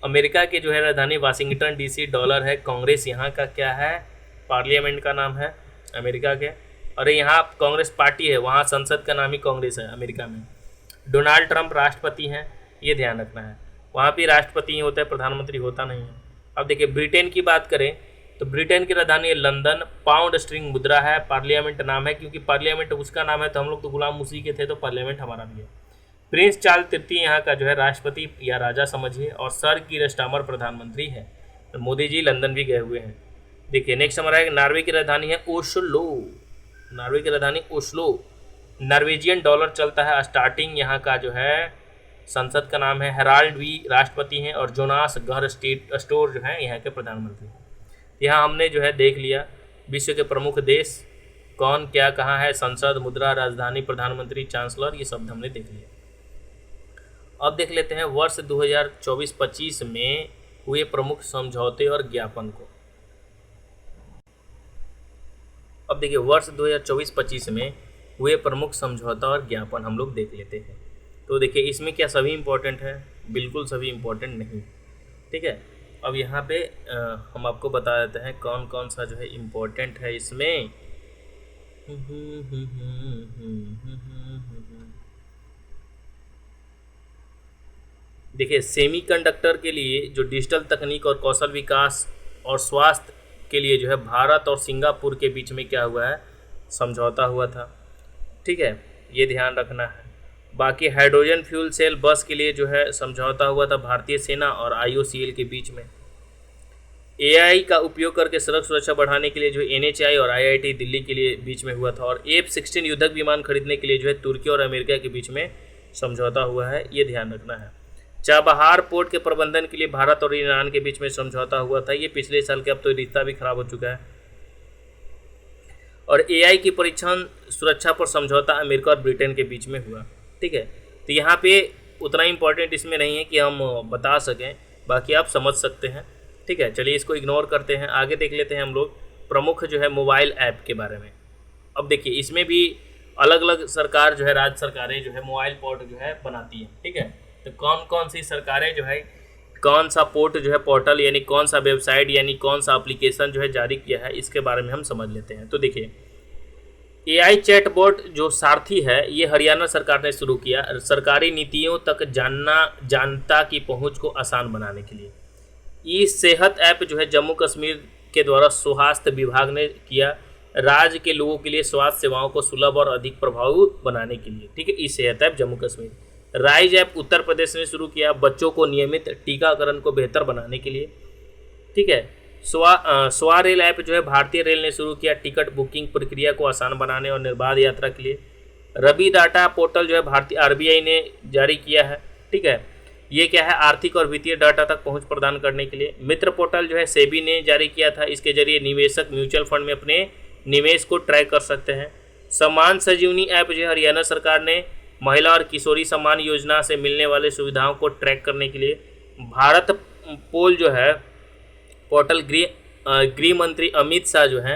अमेरिका की जो है राजधानी वाशिंगटन डीसी, डॉलर है। कांग्रेस यहाँ का क्या है, पार्लियामेंट का नाम है अमेरिका के। और यहाँ कांग्रेस पार्टी है, वहाँ संसद का नाम ही कांग्रेस है अमेरिका में। डोनाल्ड ट्रंप राष्ट्रपति हैं, ये ध्यान रखना है। वहाँ भी राष्ट्रपति ही होता है, प्रधानमंत्री होता नहीं है। अब देखिए ब्रिटेन की बात करें तो ब्रिटेन की राजधानी है लंदन। पाउंड स्ट्रिंग मुद्रा है। पार्लियामेंट नाम है, क्योंकि पार्लियामेंट उसका नाम है तो हम लोग तो गुलाम उसी के थे, तो पार्लियामेंट हमारा भी है। प्रिंस चार्ल्स तृतीय यहाँ का जो है राष्ट्रपति या राजा समझिए, और सर कीर स्टारमर प्रधानमंत्री है। तो मोदी जी लंदन भी गए हुए हैं। देखिए नेक्स्ट हमारा है नार्वे की राजधानी है ओस्लो। नार्वे की राजधानी ओस्लो। नॉर्वेजियन डॉलर चलता है। स्टार्टिंग यहाँ का जो है संसद का नाम है हेराल्ड वी राष्ट्रपति हैं, और जोनास घर स्टोर जो है यहाँ के प्रधानमंत्री हैं। यहाँ हमने जो है देख लिया विश्व के प्रमुख देश कौन क्या कहाँ है, संसद, मुद्रा, राजधानी, प्रधानमंत्री, चांसलर, ये शब्द हमने देख लिया। अब देख लेते हैं वर्ष 2024-25 में हुए प्रमुख समझौते और ज्ञापन को। अब देखिए वर्ष 2024-25 में हुए प्रमुख समझौता और ज्ञापन हम लोग देख लेते हैं। तो देखिए इसमें क्या सभी इम्पोर्टेंट है, बिल्कुल सभी इम्पोर्टेंट नहीं, ठीक है। अब यहाँ पे हम आपको बता देते हैं कौन कौन सा जो है इम्पोर्टेंट है इसमें। देखिए सेमीकंडक्टर के लिए जो डिजिटल तकनीक और कौशल विकास और स्वास्थ्य के लिए जो है भारत और सिंगापुर के बीच में क्या हुआ है, समझौता हुआ था, ठीक है, ये ध्यान रखना है। बाकी हाइड्रोजन फ्यूल सेल बस के लिए जो है समझौता हुआ था भारतीय सेना और IOCL के बीच में। AI का उपयोग करके सड़क सुरक्षा बढ़ाने के लिए जो NHAI और IIT दिल्ली के लिए बीच में हुआ था। और F-16 युद्धक विमान खरीदने के लिए जो है तुर्की और अमेरिका के बीच में समझौता हुआ है, ये ध्यान रखना है। चाबहार पोर्ट के प्रबंधन के लिए भारत और ईरान के बीच में समझौता हुआ था, ये पिछले साल के, अब तो रिश्ता भी खराब हो चुका है। और AI की परीक्षण सुरक्षा पर समझौता अमेरिका और ब्रिटेन के बीच में हुआ, ठीक है। तो यहाँ पे उतना इम्पोर्टेंट इसमें नहीं है कि हम बता सकें, बाकी आप समझ सकते हैं, ठीक है। चलिए इसको इग्नोर करते हैं, आगे देख लेते हैं हम लोग प्रमुख जो है मोबाइल ऐप के बारे में। अब देखिए इसमें भी अलग अलग सरकार जो है, राज्य सरकारें जो है मोबाइल पोर्ट जो है बनाती है, ठीक है। तो कौन कौन सी सरकारें जो है कौन सा पोर्ट जो है पोर्टल यानी कौन सा वेबसाइट यानी कौन सा एप्लीकेशन जो है जारी किया है, इसके बारे में हम समझ लेते हैं। तो देखिए AI चैटबॉट जो सारथी है, ये हरियाणा सरकार ने शुरू किया सरकारी नीतियों तक जनता की पहुंच को आसान बनाने के लिए। ई सेहत ऐप जो है जम्मू कश्मीर के द्वारा स्वास्थ्य विभाग ने किया राज्य के लोगों के लिए स्वास्थ्य सेवाओं को सुलभ और अधिक प्रभावी बनाने के लिए, ठीक है। E Sehat app Jammu Kashmir. Rise app Uttar Pradesh ने शुरू किया बच्चों को नियमित टीकाकरण को बेहतर बनाने के लिए, ठीक है। स्वा रेल ऐप जो है भारतीय रेल ने शुरू किया टिकट बुकिंग प्रक्रिया को आसान बनाने और निर्बाध यात्रा के लिए। रबी डाटा पोर्टल जो है भारतीय RBI ने जारी किया है, ठीक है। ये क्या है, आर्थिक और वित्तीय डाटा तक पहुंच प्रदान करने के लिए। मित्र पोर्टल जो है सेबी ने जारी किया था, इसके जरिए निवेशक म्यूचुअल फंड में अपने निवेश को ट्रैक कर सकते हैं। सम्मान संजीवनी ऐप जो है हरियाणा सरकार ने महिला और किशोरी सम्मान योजना से मिलने वाले सुविधाओं को ट्रैक करने के लिए। भारत पोल जो है पोर्टल गृह मंत्री अमित शाह जो है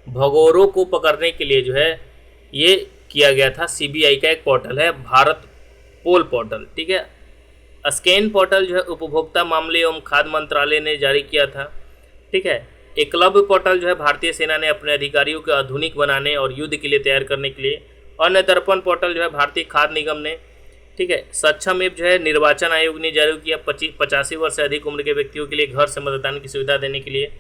भगोरों को पकड़ने के लिए जो है ये किया गया था। CBI का एक पोर्टल है भारत पोल पोर्टल, ठीक है। स्कैन पोर्टल जो है उपभोक्ता मामले एवं खाद्य मंत्रालय ने जारी किया था, ठीक है। एकलव्य पोर्टल जो है भारतीय सेना ने अपने अधिकारियों को आधुनिक बनाने और युद्ध के लिए तैयार करने के लिए। अन्य दर्पण पोर्टल जो है भारतीय खाद्य निगम ने, ठीक है। सक्षम ऐप जो है निर्वाचन आयोग ने जारी किया 85 वर्ष से अधिक उम्र के व्यक्तियों के लिए घर से मतदान की सुविधा देने के लिए।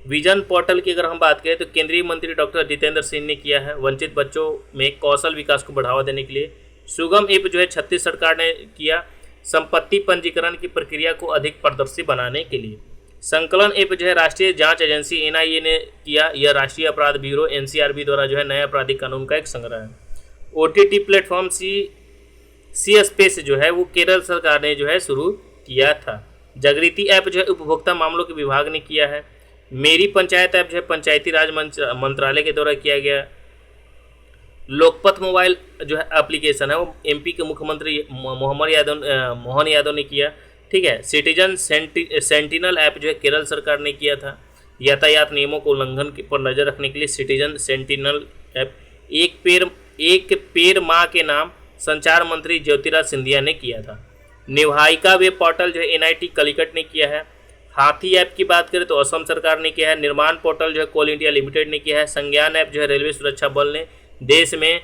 विजन पोर्टल की अगर हम बात करें तो केंद्रीय मंत्री डॉक्टर जितेंद्र सिंह ने किया है, वंचित बच्चों में कौशल विकास को बढ़ावा देने के लिए। सुगम ऐप जो है छत्तीस सरकार ने किया, संपत्ति पंजीकरण की प्रक्रिया को अधिक पारदर्शी बनाने के लिए। संकलन ऐप जो है राष्ट्रीय जांच एजेंसी एनआईए ने किया, यह राष्ट्रीय अपराध ब्यूरो एनसीआरबी द्वारा जो है नए आपराधिक कानून का एक संग्रह है। ओटीटी प्लेटफॉर्म सी स्पेस जो है वो केरल सरकार ने जो है शुरू किया था। जागृति ऐप जो है उपभोक्ता मामलों के विभाग ने किया है। मेरी पंचायत ऐप जो है पंचायती राज मंत्रालय के द्वारा किया गया। लोकपथ मोबाइल जो है एप्लीकेशन है वो एमपी के मुख्यमंत्री मोहन यादव ने किया। ठीक है। सिटीजन सेंटिनल ऐप जो है केरल सरकार ने किया था। यातायात नियमों को उल्लंघन पर नजर रखने के लिए सिटीजन सेंटिनल ऐप। एक पेड़ माँ के नाम संचार मंत्री ज्योतिराज सिंधिया ने किया था। निवाहिका वेब पोर्टल जो है एनआईटी कलिकट ने किया है। हाथी ऐप की बात करें तो असम सरकार ने किया है। निर्माण पोर्टल जो है कोल इंडिया लिमिटेड ने किया है। संज्ञान ऐप जो है रेलवे सुरक्षा बल ने देश में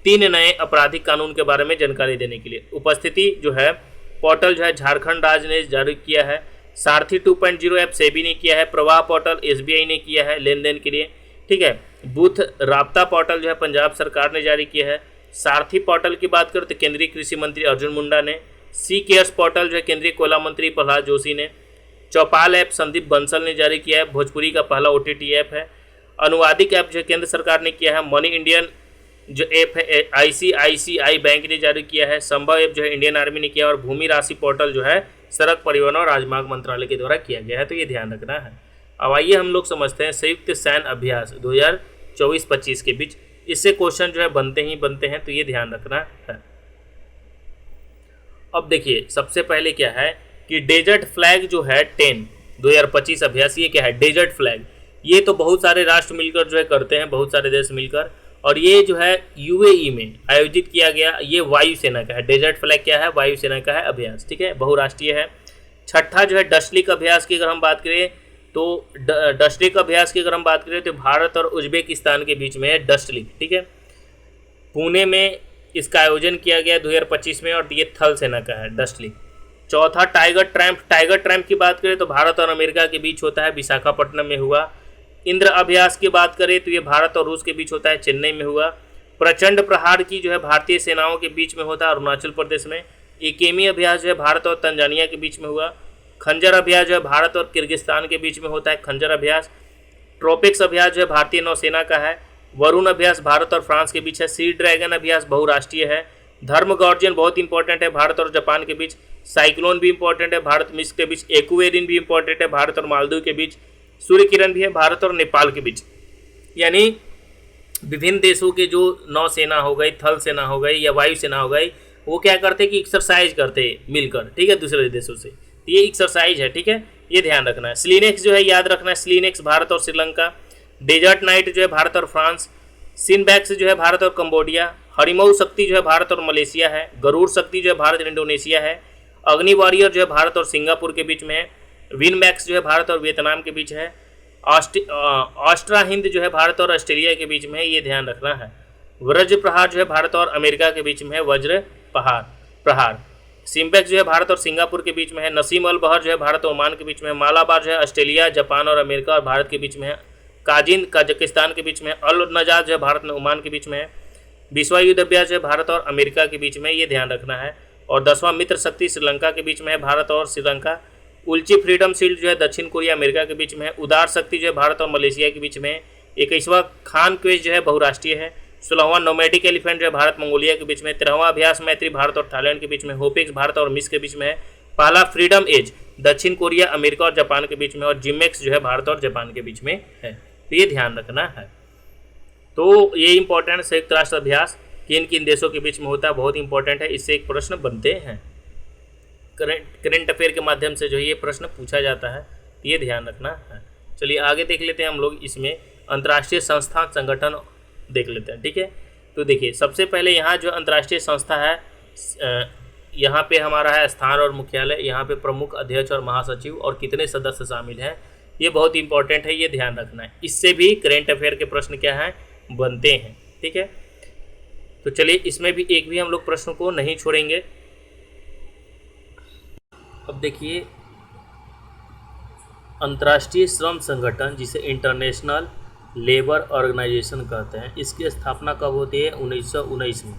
3 नए आपराधिक कानून के बारे में जानकारी देने के लिए। उपस्थिति जो है पोर्टल जो है झारखंड राज्य ने जारी किया है। सारथी 2.0 ऐप सेबी ने किया है। प्रवाह पोर्टल एसबीआई ने किया है लेन देन के लिए। ठीक है। बूथ राब्ता पोर्टल जो है पंजाब सरकार ने जारी किया है। सारथी पोर्टल की बात करें तो केंद्रीय कृषि मंत्री अर्जुन मुंडा ने। सी केयर्स पोर्टल जो है केंद्रीय कोयला मंत्री प्रहलाद जोशी ने। चौपाल ऐप संदीप बंसल ने जारी किया है, भोजपुरी का पहला ओटीटी ऐप है। अनुवादिक ऐप जो है केंद्र सरकार ने किया है। मनी इंडियन जो ऐप है आईसीआईसीआई बैंक ने जारी किया है। संभव ऐप जो है इंडियन आर्मी ने किया और भूमि राशि पोर्टल जो है सड़क परिवहन और राजमार्ग मंत्रालय के द्वारा किया गया है, तो ये ध्यान रखना है। अब आइए हम लोग समझते हैं संयुक्त सैन्य अभ्यास 2024-25 के बीच, इससे क्वेश्चन जो है बनते हैं, तो ये ध्यान रखना है। अब देखिए सबसे पहले क्या है कि डेजर्ट फ्लैग जो है 10 2025 अभ्यास, ये क्या है डेजर्ट फ्लैग, ये तो बहुत सारे राष्ट्र मिलकर जो है करते हैं, बहुत सारे देश मिलकर, और ये जो है यूएई में आयोजित किया गया, ये वायुसेना का है। डेजर्ट फ्लैग क्या है, वायुसेना का है अभ्यास। ठीक है, बहुराष्ट्रीय है। छठा जो है डस्टलिक अभ्यास की अगर हम बात करें तो डस्टलिक अभ्यास की अगर हम बात करें तो भारत और उज्बेकिस्तान के बीच में है डस्टलिक। ठीक है, पुणे में इसका आयोजन किया गया 2025 में और ये थल सेना का है डस्टलिक। चौथा टाइगर ट्रैम्प की बात करें तो भारत और अमेरिका के बीच होता है, विशाखापट्टनम में हुआ। इंद्र अभ्यास की बात करें तो ये भारत और रूस के बीच होता है, चेन्नई में हुआ। प्रचंड प्रहार की जो है भारतीय सेनाओं के बीच में होता है, अरुणाचल प्रदेश में। इकेमी अभ्यास जो है भारत और तंजानिया के बीच में हुआ। खंजर अभ्यास जो है भारत और किर्गिस्तान के बीच में होता है, खंजर अभ्यास। ट्रोपिक्स अभ्यास जो है भारतीय नौसेना का है। वरुण अभ्यास भारत और फ्रांस के बीच है। सी ड्रैगन अभ्यास बहुराष्ट्रीय है। धर्म गार्जियन बहुत इंपॉर्टेंट है, भारत और जापान के बीच। साइक्लोन भी इंपॉर्टेंट है, भारत मिस्र के बीच। एक्वेरिन भी इंपॉर्टेंट है, भारत और मालदीव के बीच। सूर्य किरण भी है, भारत और नेपाल के बीच। यानी विभिन्न देशों के जो नौसेना हो गई, थल सेना हो गई या वायुसेना हो गई, वो क्या करते कि एक्सरसाइज करते मिलकर, ठीक है, दूसरे देशों से। तो ये एक्सरसाइज है, ठीक है, ये ध्यान रखना है। स्लीनेक्स जो है याद रखना है, स्लीनेक्स भारत और श्रीलंका। डेजर्ट नाइट जो है भारत और फ्रांस। सिनबैक्स जो है भारत और कंबोडिया। हरिमऊ शक्ति जो है भारत और मलेशिया है। गरुड़ शक्ति जो है भारत और इंडोनेशिया है। अग्नि वॉरियर जो है भारत और सिंगापुर के बीच में है। विनमैक्स जो है भारत और वियतनाम के बीच है। ऑस्ट्रा हिंद जो है भारत और ऑस्ट्रेलिया के बीच में है, ये ध्यान रखना है। वज्र प्रहार जो है भारत और अमेरिका के बीच में है, वज्र प्रहार। सिम्बैक्स जो है भारत और सिंगापुर के बीच में है। नसीम अल बहर जो है भारत और ओमान के बीच में है। मालाबार जो है ऑस्ट्रेलिया, जापान और अमेरिका और भारत के बीच में है। काजिन कजाकिस्तान के बीच में है। अल नजाद जो है भारत और ओमान के बीच में है। विश्व युद्ध अभ्यास जो है भारत और अमेरिका के बीच में, ये ध्यान रखना है। और 10वां मित्र शक्ति श्रीलंका के बीच में है, भारत और श्रीलंका। उल्ची फ्रीडम शील्ड जो है दक्षिण कोरिया अमेरिका के बीच में है। उदार शक्ति जो है भारत और मलेशिया के बीच में है। 21वां खान क्वेस्ट जो है बहुराष्ट्रीय है। 16वां नोमैटिक एलिफेंट जो है भारत मंगोलिया के बीच में। 13वां अभ्यास मैत्री भारत और थाईलैंड के बीच में। होपिक्स भारत और मिस्र के बीच में है। पहला फ्रीडम एज दक्षिण कोरिया अमेरिका और जापान के बीच में। और जिमेक्स जो है भारत और जापान के बीच में है, तो ये ध्यान रखना है। तो ये इंपॉर्टेंट संयुक्त राष्ट्र अभ्यास किन किन देशों के बीच में होता है, बहुत इंपॉर्टेंट है, इससे एक प्रश्न बनते हैं। करंट अफेयर के माध्यम से जो ये प्रश्न पूछा जाता है, ये ध्यान रखना है। चलिए आगे देख लेते हैं हम लोग, इसमें अंतर्राष्ट्रीय संस्थान संगठन देख लेते हैं। ठीक है, तो देखिए सबसे पहले यहाँ जो अंतर्राष्ट्रीय संस्था है, यहाँ पे हमारा है स्थान और मुख्यालय, यहाँ पे प्रमुख, अध्यक्ष और महासचिव और कितने सदस्य शामिल हैं, ये बहुत इंपॉर्टेंट है, ये ध्यान रखना है। इससे भी करंट अफेयर के प्रश्न क्या हैं, बनते हैं। ठीक है, तो चलिए इसमें भी एक भी हम लोग प्रश्न को नहीं छोड़ेंगे। अब देखिए अंतर्राष्ट्रीय श्रम संगठन, जिसे इंटरनेशनल लेबर ऑर्गेनाइजेशन कहते हैं, इसकी स्थापना कब होती है? 1919 में।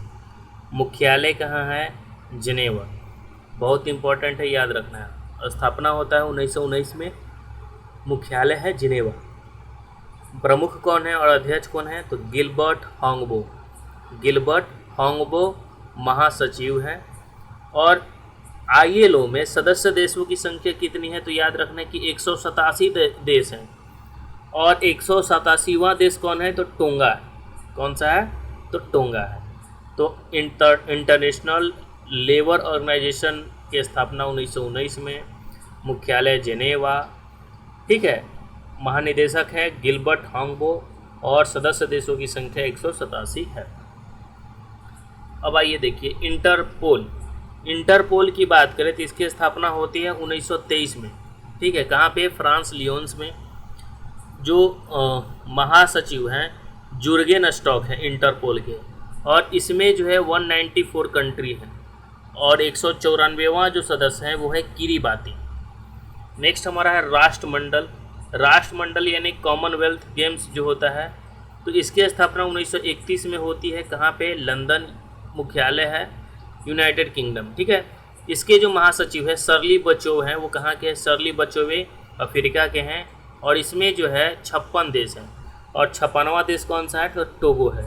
मुख्यालय कहाँ है? जिनेवा। बहुत इंपॉर्टेंट है, याद रखना है। स्थापना होता है 1919 में, मुख्यालय है जिनेवा। प्रमुख कौन है और अध्यक्ष कौन है? तो गिलबर्ट होंगबो। गिलबर्ट होंगबो महासचिव है। और ILO में सदस्य देशों की संख्या कितनी है? तो याद रखना है कि 187 देश हैं। और 187वां देश कौन है? तो टोंगा है। कौन सा है? तो टोंगा है। तो इंटरनेशनल लेबर ऑर्गेनाइजेशन की स्थापना 1919 में, मुख्यालय जेनेवा, ठीक है। महानिदेशक है गिलबर्ट होंगबो और सदस्य देशों की संख्या 187 है। अब आइए देखिए इंटरपोल। इंटरपोल की बात करें तो इसकी स्थापना होती है 1923 में, ठीक है। कहाँ पे? फ्रांस लियोन्स में। जो महासचिव हैं जुर्गेन स्टॉक हैं इंटरपोल के, और इसमें जो है 194 कंट्री है और 194वां जो सदस्य है वो है किरीबाती। नेक्स्ट हमारा है राष्ट्रमंडल। राष्ट्रमंडल यानी कॉमनवेल्थ गेम्स जो होता है, तो इसकी स्थापना 1931 में होती है। कहाँ पे? लंदन। मुख्यालय है यूनाइटेड किंगडम, ठीक है। इसके जो महासचिव है शर्ली बचोव हैं, वो कहाँ के हैं? शर्ली बचोवे अफ्रीका के हैं। और इसमें जो है 56 देश हैं और 56वां देश कौन सा है? तो टोगो है।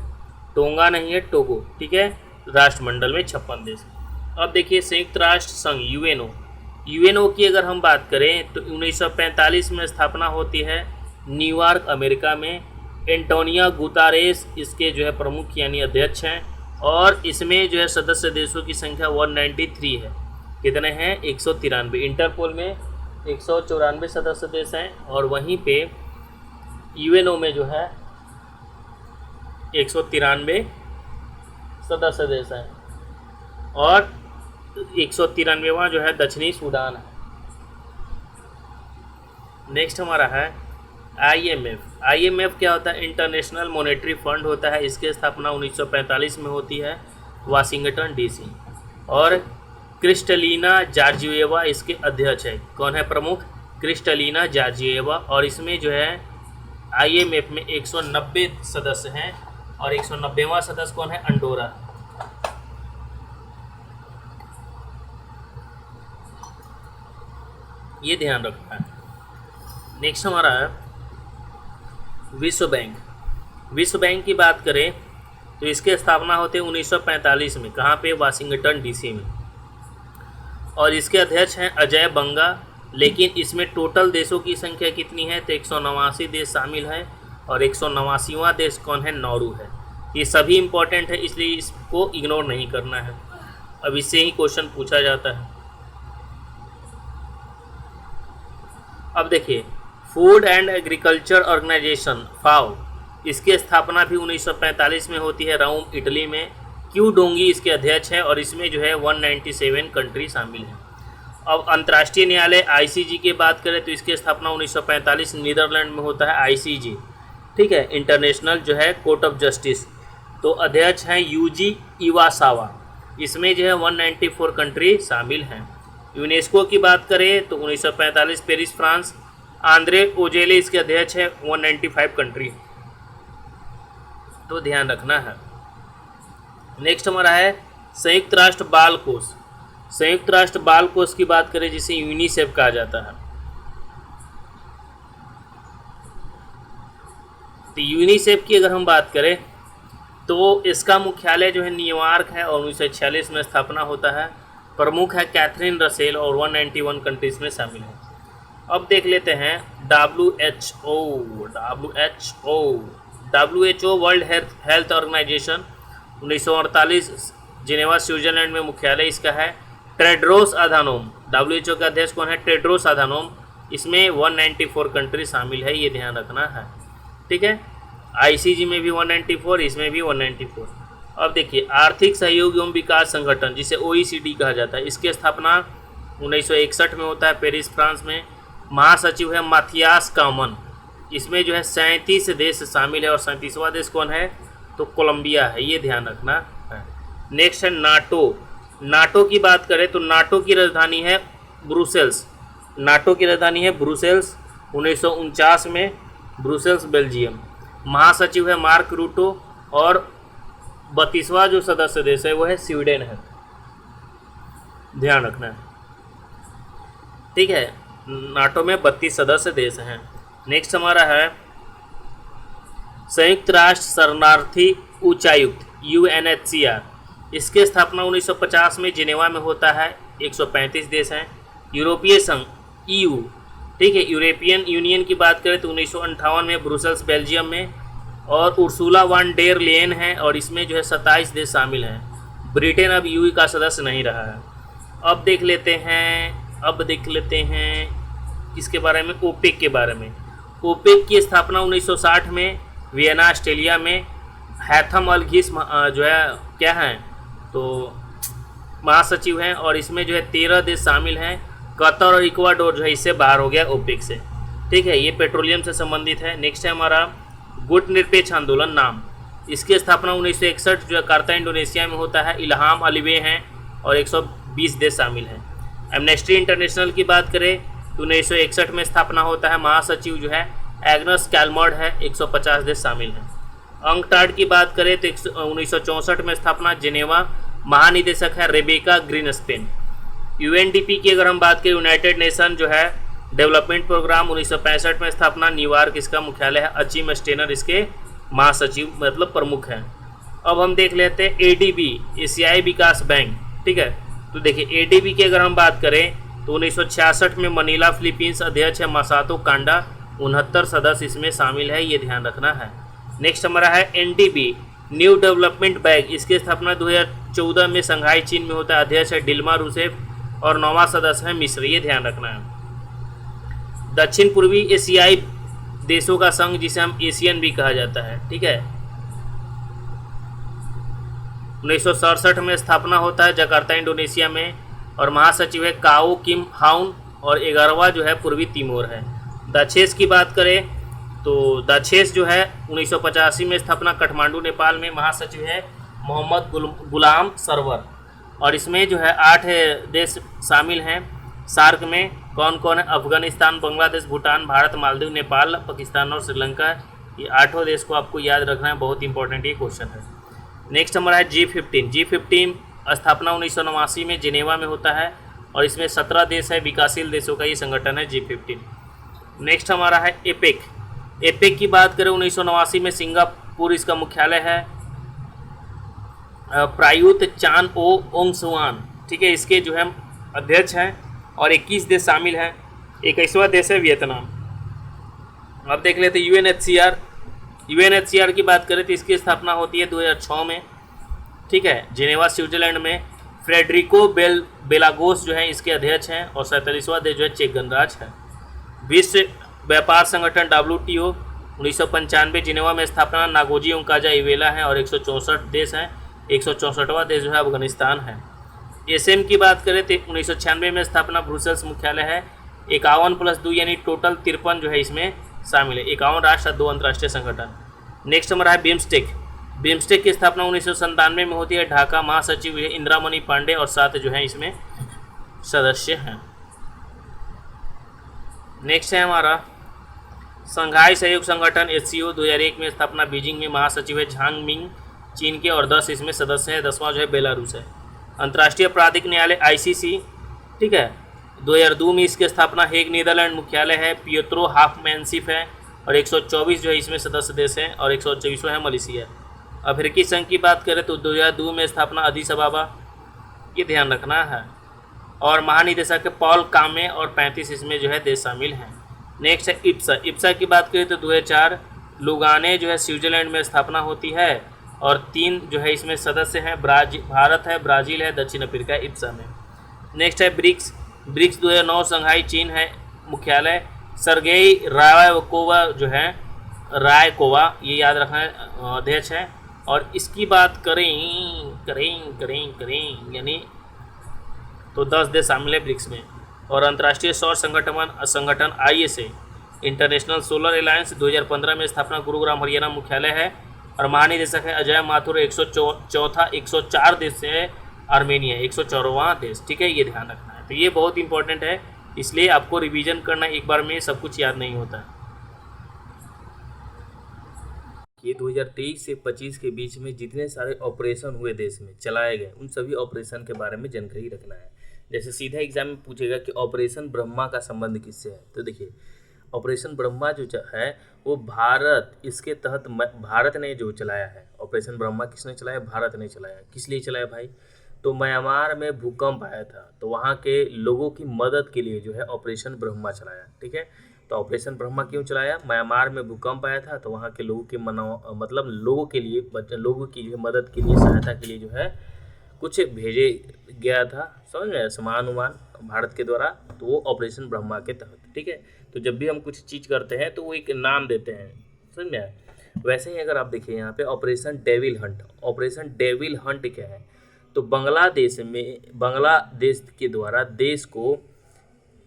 टोंगा नहीं है, टोगो, ठीक है। राष्ट्रमंडल में 56 देश। अब देखिए संयुक्त राष्ट्र संघ यूएनओ की अगर हम बात करें तो 1945 में स्थापना होती है न्यूयॉर्क अमेरिका में। एंटोनियो गुतारेस इसके जो है प्रमुख यानी अध्यक्ष हैं और इसमें जो है सदस्य देशों की संख्या 193 है। कितने हैं? 193। इंटरपोल में 194 सदस्य देश हैं और वहीं पे यूएनओ में जो है 193 सदस्य देश हैं और 193वां जो है दक्षिणी सूडान है। नेक्स्ट हमारा है IMF क्या होता है? इंटरनेशनल मॉनेटरी फंड होता है। इसकी स्थापना 1945 में होती है वाशिंगटन DC। और क्रिस्टलीना जॉर्जिएवा इसके अध्यक्ष है। कौन है प्रमुख? Kristalina Georgieva. और इसमें जो है IMF में 190 सदस्य हैं और 190वां सदस्य कौन है? अंडोरा। ये ध्यान रखना है। नेक्स्ट हमारा है विश्व बैंक। विश्व बैंक की बात करें तो इसकी स्थापना होती है 1945 में। कहाँ पे? वाशिंगटन DC में। और इसके अध्यक्ष हैं अजय बंगा। लेकिन इसमें टोटल देशों की संख्या कितनी है? तो 189 देश शामिल है और 189वां देश कौन है? नौरू है। ये सभी इंपॉर्टेंट है, इसलिए इसको इग्नोर नहीं करना है। अब इससे ही क्वेश्चन पूछा जाता है। अब देखिए food and agriculture organization FAO, इसकी स्थापना भी 1945 में होती है रोम इटली में। क्यू डोंगी इसके अध्यक्ष है और इसमें जो है 197 कंट्री शामिल हैं। अब अंतर्राष्ट्रीय न्यायालय ICJ की बात करें तो इसकी स्थापना 1945 नीदरलैंड में होता है ICJ, ठीक है, इंटरनेशनल जो है कोर्ट ऑफ जस्टिस। तो अध्यक्ष हैं यूजी इवासावा। इसमें जो है 194 कंट्री शामिल हैं। यूनेस्को की बात करें तो 1945 पेरिस फ्रांस। आंद्रे ओजेले इसके अध्यक्ष है। 195 कंट्री, तो ध्यान रखना है। नेक्स्ट हमारा है संयुक्त राष्ट्र बाल कोष। संयुक्त राष्ट्र बाल कोष की बात करें जिसे यूनिसेफ कहा जाता है। तो यूनिसेफ की अगर हम बात करें तो इसका मुख्यालय जो है न्यूयॉर्क है और 1946 में स्थापना होता है। प्रमुख है कैथरीन रसेल और 191 कंट्रीज में शामिल है। अब देख लेते हैं WHO world health organization 1948 Geneva Switzerland में मुख्यालय इसका है। टेड्रोस अधानोम, WHO का अध्यक्ष कौन है? Tedros Adhanom. इसमें 194 कंट्री शामिल है, ये ध्यान रखना है, ठीक है। ICJ में भी 194, इसमें भी 194। अब देखिए आर्थिक सहयोग एवं विकास संगठन जिसे OECD कहा जाता है, इसकी स्थापना 1961 में होता है पेरिस फ्रांस में। महासचिव है माथियास कामन। इसमें जो है 37 देश शामिल है और 37वां देश कौन है? तो कोलंबिया है, ये ध्यान रखना है। नेक्स्ट है नाटो की बात करें तो नाटो की राजधानी है ब्रुसेल्स। नाटो की राजधानी है ब्रुसेल्स 1949 में ब्रुसेल्स बेल्जियम। महासचिव है मार्क रूटो और 32वां जो सदस्य देश है वो है स्वीडन है, ध्यान रखना है, ठीक है। नाटो में 32 सदस्य देश हैं। नेक्स्ट हमारा है संयुक्त राष्ट्र शरणार्थी उच्चायुक्त UNHCR। इसकी स्थापना 1950 में जिनेवा में होता है। 135 देश हैं। यूरोपीय संघ EU, ठीक है। यूरोपियन यूनियन की बात करें तो 1958 में ब्रुसेल्स बेल्जियम में, और उर्सुला वान डेर लेयन है और इसमें जो है 27 देश शामिल हैं। ब्रिटेन अब EU का सदस्य नहीं रहा है। अब देख लेते हैं किसके बारे में, ओपेक के बारे में। ओपेक की स्थापना 1960 में वियना ऑस्ट्रेलिया में हैथम अल घिस जो है क्या है तो महासचिव हैं, और इसमें जो है 13 देश शामिल हैं। कतर और इक्वाडोर जो है इससे बाहर हो गया ओपेक से, ठीक है। ये पेट्रोलियम से संबंधित है। नेक्स्ट है हमारा गुटनिरपेक्ष आंदोलन नाम। इसकी स्थापना 1961 जो जकार्ता इंडोनेशिया में होता है। इल्हाम अलीवे हैं और 120 देश शामिल हैं। एमनेस्टी इंटरनेशनल की बात करें तो 1961 में स्थापना होता है। महासचिव जो है एग्नस कैलमर्ड है। 150 देश शामिल हैं। अंकटाड की बात करें तो 1964 में स्थापना जिनेवा। महानिदेशक है रेबेका ग्रीनस्पेन। UNDP की अगर हम बात करें, यूनाइटेड नेशन जो है डेवलपमेंट प्रोग्राम, 1965 में स्थापना। न्यूयॉर्क इसका मुख्यालय है। अचीम स्टेनर इसके महासचिव मतलब प्रमुख हैं। अब हम देख लेते हैं ADB, एशियाई विकास बैंक, ठीक है। तो देखिए ADB की अगर हम बात करें तो 1966 में मनीला फिलीपींस अध्यक्ष है मासातो कांडा। 69 सदस्य इसमें शामिल है, ये ध्यान रखना है। नेक्स्ट हमारा है NDB, न्यू डेवलपमेंट बैंक। इसकी स्थापना 2014 में संघाई चीन में होता है। अध्यक्ष है डिल्मा रूसेफ और 9वां सदस्य है मिस्र, ये ध्यान रखना है। दक्षिण पूर्वी एशियाई देशों का संघ जिसे हम एशियन भी कहा जाता है, ठीक है। 1967 में स्थापना होता है जकार्ता इंडोनेशिया में, और महासचिव है काओ किम हाउन, और 11वां जो है पूर्वी तिमोर है। दाछेस की बात करें तो दाछेस जो है 1985 में स्थापना काठमांडू नेपाल में। महासचिव है मोहम्मद गुलाम सरवर, और इसमें जो है 8 देश शामिल हैं। सार्क में कौन कौन है, अफगानिस्तान, बांग्लादेश, भूटान, भारत, मालदीव, नेपाल, पाकिस्तान और श्रीलंका। ये 8 देश को आपको याद रखना है, बहुत इंपॉर्टेंट ये क्वेश्चन है। नेक्स्ट हमारा है G15 स्थापना 1989 में जिनेवा में होता है, और इसमें 17 देश है। विकासशील देशों का ये संगठन है G15। नेक्स्ट हमारा है एपेक की बात करें 1989 में सिंगापुर इसका मुख्यालय है। प्रायुत चान ओ ओंगसुआन, ठीक है, इसके जो है अध्यक्ष हैं, और 21 देश शामिल हैं। 21वां देश है वियतनाम। अब देख लेते हैं UNHCR की बात करें तो इसकी स्थापना होती है 2006 में, ठीक है, जिनेवा स्विट्जरलैंड में। फ्रेडरिको बेलागोस जो है इसके अध्यक्ष हैं, और 47वां देश जो है चेक गणराज्य है। विश्व व्यापार संगठन WTO 1995 जिनेवा में स्थापना। नागोजी ओंकाजा इवेला है, और 164 देश हैं। 164वां देश जो है अफगानिस्तान है। SM की बात करें तो 1996 में स्थापना। ब्रुसेल्स मुख्यालय है। 51 + 2 यानी टोटल 53 जो है इसमें शामिल है। 51 राष्ट्र, 2 अंतर्राष्ट्रीय संगठन। नेक्स्ट हमारा है बिम्स्टेक की स्थापना 1997 में होती है। ढाका। महासचिव है इंदिरामणि पांडे, और 7 जो है इसमें सदस्य हैं। नेक्स्ट है हमारा संघाई सहयोग संगठन SCO 2001 में स्थापना। बीजिंग में महासचिव है झांग मिंग चीन के, और 10 इसमें सदस्य हैं। 10वां जो है बेलारूस है। अंतर्राष्ट्रीय आपराधिक न्यायालय ICC, ठीक है, 2002 में इसकी स्थापना। हेग नीदरलैंड मुख्यालय है। पियोत्रो हाफमैनशिप है, और 124 जो है इसमें सदस्य देश हैं, और 124वां है मलेशिया। अफ्रीकी संघ की बात करें तो 2002 में स्थापना अदीस अबाबा, ये ध्यान रखना है। और महानिदेशक है पॉल कामे, और 35 इसमें जो है देश शामिल हैं। नेक्स्ट है इप्सा की बात करें तो 2004 लुगाने जो है स्विट्जरलैंड में स्थापना होती है, और 3 जो है इसमें सदस्य हैं। भारत है, ब्राज़ील है, दक्षिण अफ्रीका है इप्सा में। नेक्स्ट है ब्रिक्स 2009 संघाई चीन है मुख्यालय। सरगेई रायकोवा जो है ये याद रखना है, अध्यक्ष है। और इसकी बात करें यानी तो 10 देश शामिल है ब्रिक्स में। और अंतर्राष्ट्रीय सौर संगठन ISA इंटरनेशनल सोलर अलायंस 2015 में स्थापना। गुरुग्राम हरियाणा मुख्यालय है, और महानिदेशक है अजय माथुर। 104 देश से है आर्मेनिया, 104वां देश, ठीक है, ये ध्यान रखना है। तो ये बहुत इंपॉर्टेंट है इसलिए आपको रिवीजन करना एक बार में सब कुछ याद नहीं होता। ये 2023 से 25 के बीच में जितने सारे ऑपरेशन हुए देश में चलाए गए, उन सभी ऑपरेशन के बारे में जानकारी रखना है। जैसे सीधा एग्जाम में पूछेगा कि ऑपरेशन ब्रह्मा का संबंध किससे है, तो देखिए ऑपरेशन ब्रह्मा जो है वो भारत, इसके तहत भारत ने जो चलाया है। ऑपरेशन ब्रह्मा किसने चलाया? भारत ने चलाया। किस लिए चलाया भाई? तो म्यांमार में भूकंप आया था, तो वहाँ के लोगों की मदद के लिए जो है ऑपरेशन ब्रह्मा चलाया। ठीक है, तो ऑपरेशन ब्रह्मा क्यों चलाया? म्यांमार में भूकंप आया था, तो वहाँ के लोगों के मतलब लोगों के लिए, लोगों की जो मदद के लिए, सहायता के लिए जो है कुछ भेजे गया था, समझ में, सामान उमान भारत के द्वारा, तो वो ऑपरेशन ब्रह्मा के तहत। ठीक है, तो जब भी हम कुछ चीज़ करते हैं तो वो एक नाम देते हैं, समझ में आया। वैसे ही अगर आप देखिए यहाँ पे operation devil Hunt, operation devil Hunt क्या है? तो बांग्लादेश के द्वारा देश को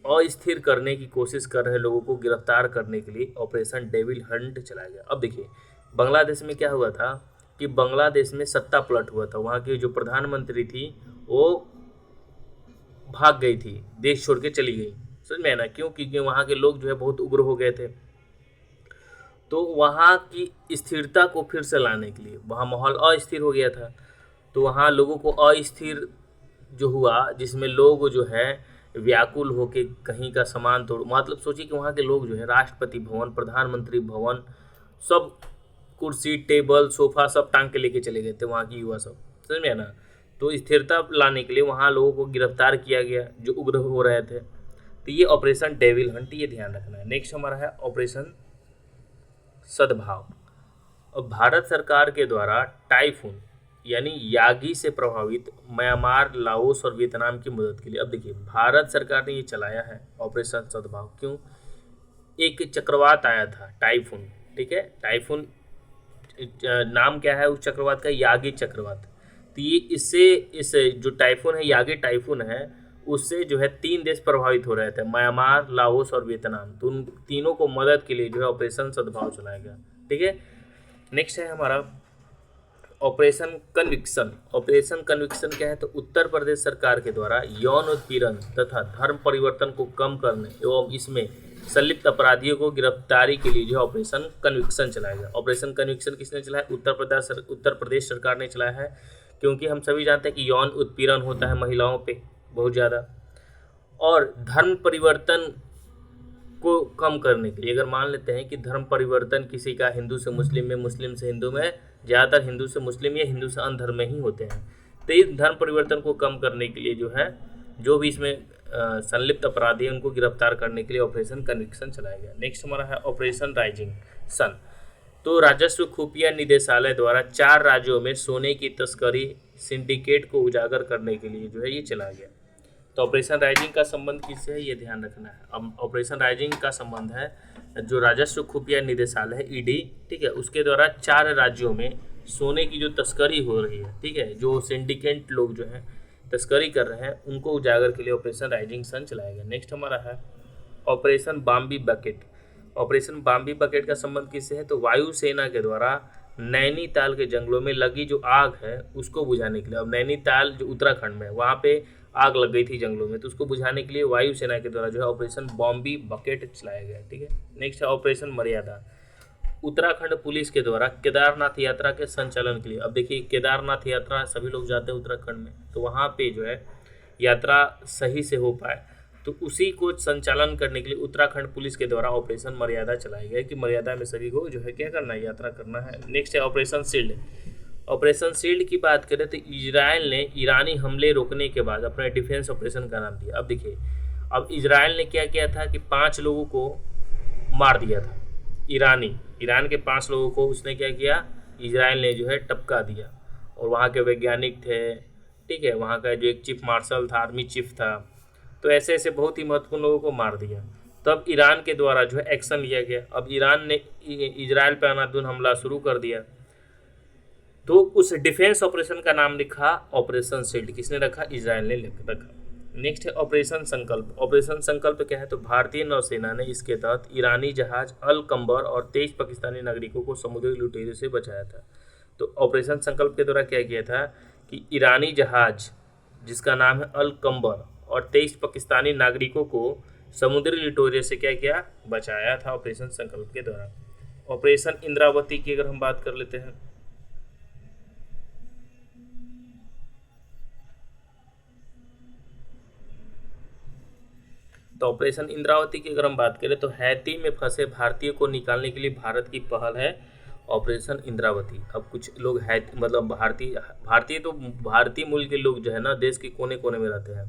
अस्थिर करने की कोशिश कर रहे लोगों को गिरफ्तार करने के लिए ऑपरेशन डेविल हंट चलाया गया। अब देखिए बांग्लादेश में क्या हुआ था कि बांग्लादेश में सत्ता पलट हुआ था, वहाँ की जो प्रधानमंत्री थी वो भाग गई थी, देश छोड़ के चली गई, समझ में है ना। क्यों? क्योंकि वहाँ के लोग जो है बहुत उग्र हो गए थे। तो वहाँ की स्थिरता को फिर से लाने के लिए, वहाँ माहौल अस्थिर हो गया था, तो वहाँ लोगों को अस्थिर जो हुआ, जिसमें लोग जो है व्याकुल होके कहीं का सामान तोड़, मतलब सोचिए कि वहाँ के लोग जो है राष्ट्रपति भवन, प्रधानमंत्री भवन, सब कुर्सी टेबल सोफा सब टांग के लेके चले गए थे वहाँ की युवा सब, समझ में है ना। तो स्थिरता लाने के लिए वहाँ लोगों को गिरफ्तार किया गया जो उग्र हो रहे थे। तो ये ऑपरेशन डेविल हंट, ये ध्यान रखना है। नेक्स्ट हमारा है ऑपरेशन सद्भाव। अब भारत सरकार के द्वारा टाइफून यानी यागी से प्रभावित म्यांमार, लाओस और वियतनाम की मदद के लिए, अब देखिए भारत सरकार ने ये चलाया है ऑपरेशन सद्भाव। क्यों? एक चक्रवात आया था टाइफून, ठीक है, टाइफून नाम क्या है उस चक्रवात का? यागी चक्रवात। तो ये इस जो टाइफून है, यागी टाइफून है, उससे जो है 3 देश प्रभावित हो रहे थे, म्यांमार, लाओस और वियतनाम। तो उन तीनों को मदद के लिए जो है ऑपरेशन सद्भाव चलाया गया। ठीक है, नेक्स्ट है हमारा ऑपरेशन कन्विक्शन। ऑपरेशन कन्विक्शन क्या है? तो उत्तर प्रदेश सरकार के द्वारा यौन उत्पीड़न तथा धर्म परिवर्तन को कम करने एवं इसमें संलिप्त अपराधियों को गिरफ्तारी के लिए जो है ऑपरेशन कन्विक्शन चलाया गया। ऑपरेशन कन्विक्शन किसने चलाया? उत्तर प्रदेश सरकार ने चलाया है, क्योंकि हम सभी जानते हैं कि यौन उत्पीड़न होता है महिलाओं पे बहुत ज़्यादा, और धर्म परिवर्तन को कम करने के लिए, अगर मान लेते हैं कि धर्म परिवर्तन किसी का हिंदू से मुस्लिम में, मुस्लिम से हिंदू में, ज़्यादातर हिंदू से मुस्लिम या हिंदू से अन्य धर्म में ही होते हैं, तो इस धर्म परिवर्तन को कम करने के लिए जो है जो भी इसमें संलिप्त अपराधी हैं उनको गिरफ्तार करने के लिए ऑपरेशन कन्विक्शन चलाया गया। नेक्स्ट हमारा है ऑपरेशन राइजिंग सन। तो राजस्व खुफिया निदेशालय द्वारा 4 राज्यों में सोने की तस्करी सिंडिकेट को उजागर करने के लिए जो है ये चलाया गया। तो ऑपरेशन राइजिंग का संबंध किससे है ये ध्यान रखना है। अब ऑपरेशन राइजिंग का संबंध है जो राजस्व खुफिया निदेशालय है, ईडी, ठीक है, उसके द्वारा 4 राज्यों में सोने की जो तस्करी हो रही है, ठीक है, जो सिंडिकेट लोग जो हैं तस्करी कर रहे हैं उनको उजागर के लिए ऑपरेशन राइजिंग सन चलाया गया। नेक्स्ट हमारा है operation Bambi bucket. Operation Bambi bucket का संबंध किससे है? तो वायुसेना के द्वारा नैनीताल के जंगलों में लगी जो आग है उसको बुझाने के लिए, अब नैनीताल जो उत्तराखंड में है वहाँ पे आग लग गई थी जंगलों में, तो उसको बुझाने के लिए वायुसेना के द्वारा जो है ऑपरेशन बॉम्बी बकेट चलाया गया। ठीक है, नेक्स्ट है ऑपरेशन मर्यादा। उत्तराखंड पुलिस के द्वारा केदारनाथ यात्रा के संचालन के लिए, अब देखिए केदारनाथ यात्रा सभी लोग जाते हैं उत्तराखंड में, तो वहाँ पे जो है यात्रा सही से हो पाए, तो उसी को संचालन करने के लिए उत्तराखंड पुलिस के द्वारा ऑपरेशन मर्यादा चलाया गया कि मर्यादा में सभी को जो है क्या करना है, यात्रा करना है। नेक्स्ट है ऑपरेशन शील्ड। ऑपरेशन शील्ड की बात करें तो इजराइल ने ईरानी हमले रोकने के बाद अपने डिफेंस ऑपरेशन का नाम दिया। अब देखिए अब इजराइल ने क्या किया था कि 5 लोगों को मार दिया था, ईरान के 5 लोगों को उसने क्या किया, इजराइल ने जो है टपका दिया, और वहाँ के वैज्ञानिक थे, ठीक है, वहाँ का जो एक चीफ मार्शल था, आर्मी चीफ था, तो ऐसे ऐसे बहुत ही महत्वपूर्ण लोगों को मार दिया। तब ईरान के द्वारा जो है एक्शन लिया गया। अब ईरान ने इजराइल पर अंधाधुंध हमला शुरू कर दिया, तो उस डिफेंस ऑपरेशन का नाम लिखा ऑपरेशन शील्ड। किसने रखा? इजराइल ने रखा। नेक्स्ट है ऑपरेशन संकल्प। ऑपरेशन संकल्प क्या है? तो भारतीय नौसेना ने इसके तहत ईरानी जहाज अल कंबर और 23 पाकिस्तानी नागरिकों को समुद्री लुटेरों से बचाया था। तो ऑपरेशन संकल्प के द्वारा क्या किया था कि ईरानी जहाज जिसका नाम है अल कंबर और 23 पाकिस्तानी नागरिकों को समुद्री लुटेरे से क्या किया, बचाया था ऑपरेशन संकल्प के दौरान। ऑपरेशन इंद्रावती की अगर हम बात कर लेते हैं, तो ऑपरेशन इंद्रावती की अगर हम बात करें तो हैती में फंसे भारतीय को निकालने के लिए भारत की पहल है ऑपरेशन इंद्रावती। अब कुछ लोग है मतलब भारतीय मूल के लोग जो है ना देश के कोने कोने में रहते हैं,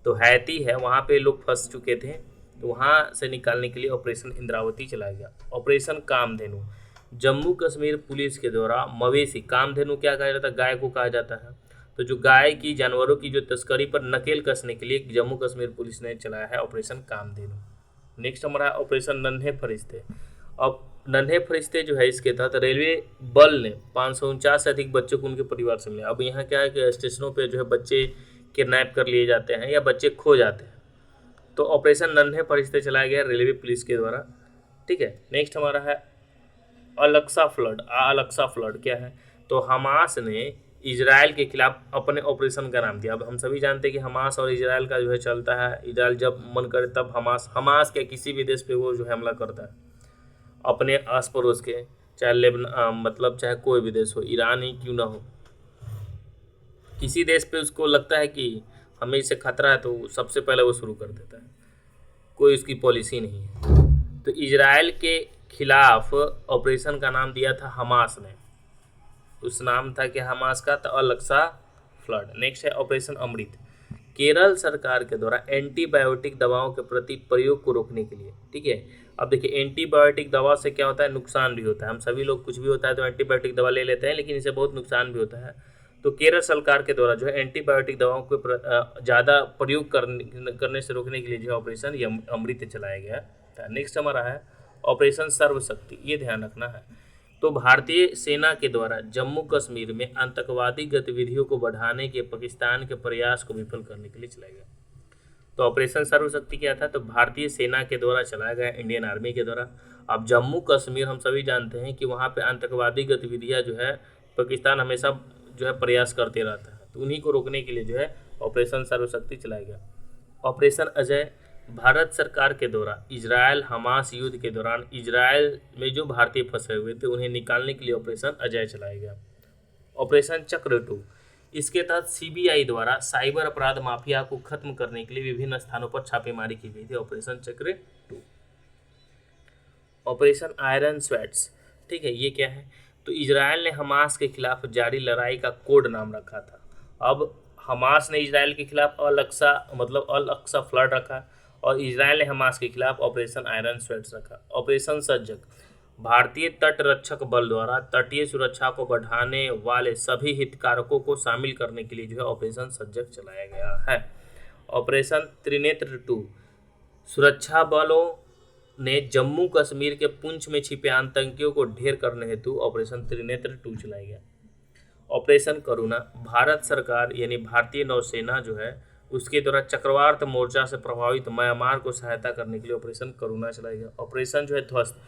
तो हैती है वहाँ पे लोग फंस चुके थे, तो वहाँ से निकालने के लिए ऑपरेशन इंद्रावती चलाया गया। ऑपरेशन कामधेनु, जम्मू कश्मीर पुलिस के द्वारा मवेशी, कामधेनु क्या कहा जाता है, गाय को कहा जाता है, तो जो गाय की जानवरों की जो तस्करी पर नकेल कसने के लिए जम्मू कश्मीर पुलिस ने चलाया है ऑपरेशन कामधेनु। नेक्स्ट हमारा ऑपरेशन नन्हे फरिश्ते। अब नन्हे फरिश्ते जो है इसके तहत रेलवे बल ने 549 से अधिक बच्चों को उनके परिवार से मिले। अब यहाँ क्या है कि स्टेशनों पे जो है बच्चे किडनैप कर लिए जाते हैं या बच्चे खो जाते हैं, तो ऑपरेशन नन्हे फरिश्ते चलाया गया रेलवे पुलिस के द्वारा। ठीक है, नेक्स्ट हमारा है अलक्सा फ्लड। अलक्सा फ्लड क्या है, तो हमास ने इजराइल के खिलाफ अपने ऑपरेशन का नाम दिया। अब हम सभी जानते हैं कि हमास और इजराइल का जो है चलता है, इजराइल जब मन करे तब हमास के किसी भी देश पे वो जो है हमला करता है, अपने आस पड़ोस के, चाहे मतलब चाहे कोई भी देश हो, ईरान ही क्यों ना हो, किसी देश पे उसको लगता है कि हमें इससे खतरा है तो सबसे पहले वो शुरू कर देता है, कोई उसकी पॉलिसी नहीं है। तो इजराइल के खिलाफ ऑपरेशन का नाम दिया था हमास ने, उस नाम था कि हमास का, तो अलक्सा फ्लड। नेक्स्ट है ऑपरेशन अमृत। केरल सरकार के द्वारा एंटीबायोटिक दवाओं के प्रति प्रयोग को रोकने के लिए। ठीक है, अब देखिए एंटीबायोटिक दवा से क्या होता है, नुकसान भी होता है। हम सभी लोग कुछ भी होता है तो एंटीबायोटिक दवा ले लेते हैं, लेकिन इससे बहुत नुकसान भी होता है। तो केरल सरकार के द्वारा जो है एंटीबायोटिक दवाओं को ज़्यादा प्रयोग करने से रोकने के लिए जो ऑपरेशन अमृत चलाया गया। नेक्स्ट हमारा है ऑपरेशन सर्वशक्ति, ये ध्यान रखना है। तो भारतीय सेना के द्वारा जम्मू कश्मीर में आतंकवादी गतिविधियों को बढ़ाने के पाकिस्तान के प्रयास को विफल करने के लिए चलाया गया। तो ऑपरेशन सर्वशक्ति क्या था, तो भारतीय सेना के द्वारा चलाया गया, इंडियन आर्मी के द्वारा। अब जम्मू कश्मीर हम सभी जानते हैं कि वहाँ पे आतंकवादी गतिविधियाँ जो है पाकिस्तान हमेशा जो है प्रयास करते रहता है, तो उन्हीं को रोकने के लिए जो है ऑपरेशन सर्वशक्ति चलाया गया। ऑपरेशन अजय, भारत सरकार के द्वारा इजराइल हमास युद्ध के दौरान इजराइल में जो भारतीय फंसे हुए थे उन्हें निकालने के लिए ऑपरेशन अजय चलाया गया। ऑपरेशन चक्र 2, इसके तहत सीबीआई द्वारा साइबर अपराध माफिया को खत्म करने के लिए विभिन्न स्थानों पर छापेमारी की गई थी। ऑपरेशन चक्र 2। ऑपरेशन आयरन स्वेट्स, ठीक है, ये क्या है, तो इजराइल ने हमास के खिलाफ जारी लड़ाई का कोड नाम रखा था। अब हमास ने इजराइल के खिलाफ अल अक्सा फ्लड रखा और इजराइल ने हमास के खिलाफ ऑपरेशन आयरन स्वेट्स रखा। ऑपरेशन सज्जक, भारतीय तट रक्षक बल द्वारा तटीय सुरक्षा को बढ़ाने वाले सभी हितधारकों को शामिल करने के लिए जो है ऑपरेशन सज्जक चलाया गया है। ऑपरेशन त्रिनेत्र 2, सुरक्षा बलों ने जम्मू कश्मीर के पुंछ में छिपे आतंकियों को ढेर करने हेतु ऑपरेशन त्रिनेत्र 2 चलाया गया। ऑपरेशन करुणा, भारत सरकार यानी भारतीय नौसेना जो है उसके द्वारा चक्रवात मोर्चा से प्रभावित म्यांमार को सहायता करने के लिए ऑपरेशन करुणा चलाया गया। ऑपरेशन जो है ध्वस्त,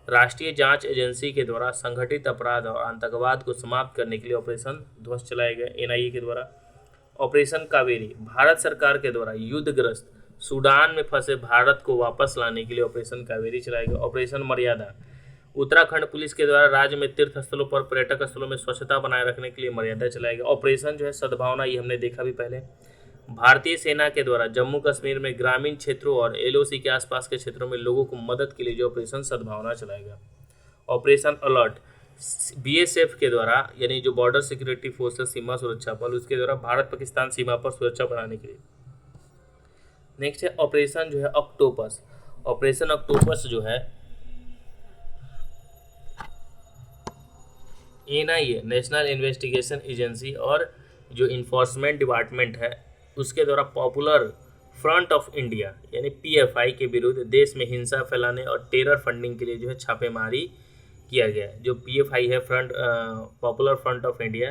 राष्ट्रीय जांच एजेंसी के द्वारा संगठित अपराध और आतंकवाद को समाप्त करने के लिए ऑपरेशन ध्वस्त चलाया गया एनआईए के द्वारा। ऑपरेशन कावेरी, भारत सरकार के द्वारा युद्धग्रस्त सूडान में फंसे भारत को वापस लाने के लिए ऑपरेशन कावेरी चलाया गया। ऑपरेशन मर्यादा, उत्तराखंड पुलिस के द्वारा राज्य में तीर्थ स्थलों पर पर्यटक स्थलों में स्वच्छता बनाए रखने के लिए मर्यादा चलाया गया। ऑपरेशन जो है सद्भावना, ये हमने देखा भी पहले, भारतीय सेना के द्वारा जम्मू कश्मीर में ग्रामीण क्षेत्रों और एलओसी के आसपास के क्षेत्रों में लोगों को मदद के लिए जो ऑपरेशन सद्भावना चलाया गया। ऑपरेशन अलर्ट, बीएसएफ के द्वारा यानी जो बॉर्डर सिक्योरिटी फोर्सेस सीमा सुरक्षा बल उसके द्वारा भारत पाकिस्तान सीमा पर सुरक्षा बढ़ाने के लिए। नेक्स्ट है ऑपरेशन जो है ऑक्टोपस। ऑपरेशन ऑक्टोपस जो है एनआईए नेशनल इन्वेस्टिगेशन एजेंसी और जो इन्फोर्समेंट डिपार्टमेंट है उसके द्वारा पॉपुलर फ्रंट ऑफ इंडिया यानी पीएफआई के विरुद्ध देश में हिंसा फैलाने और टेरर फंडिंग के लिए जो है छापेमारी किया गया है। जो पीएफआई है पॉपुलर फ्रंट ऑफ इंडिया,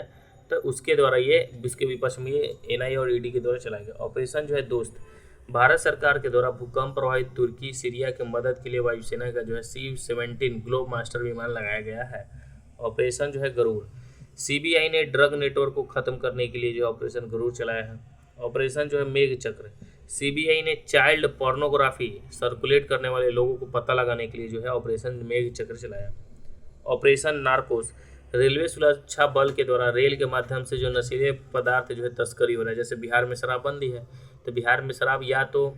तो उसके द्वारा ये इसके विपक्ष में ये एनआईए और ईडी के द्वारा चलाया गया। ऑपरेशन जो है दोस्त, भारत सरकार के द्वारा भूकंप प्रभावित तुर्की सीरिया की मदद के लिए वायुसेना का जो है C-17 ग्लोब मास्टर विमान लगाया गया है। ऑपरेशन जो है गरुड़, सीबीआई ने ड्रग नेटवर्क को खत्म करने के लिए जो ऑपरेशन गरुड़ चलाया है। ऑपरेशन जो है मेघ चक्र, सीबीआई ने चाइल्ड पोर्नोग्राफी सर्कुलेट करने वाले लोगों को पता लगाने के लिए जो है ऑपरेशन मेघ चक्र चलाया। ऑपरेशन नार्कोस, रेलवे सुरक्षा बल के द्वारा रेल के माध्यम से जो नशीले पदार्थ जो है तस्करी हो रहा है। जैसे बिहार में शराबबंदी है, तो बिहार में शराब या तो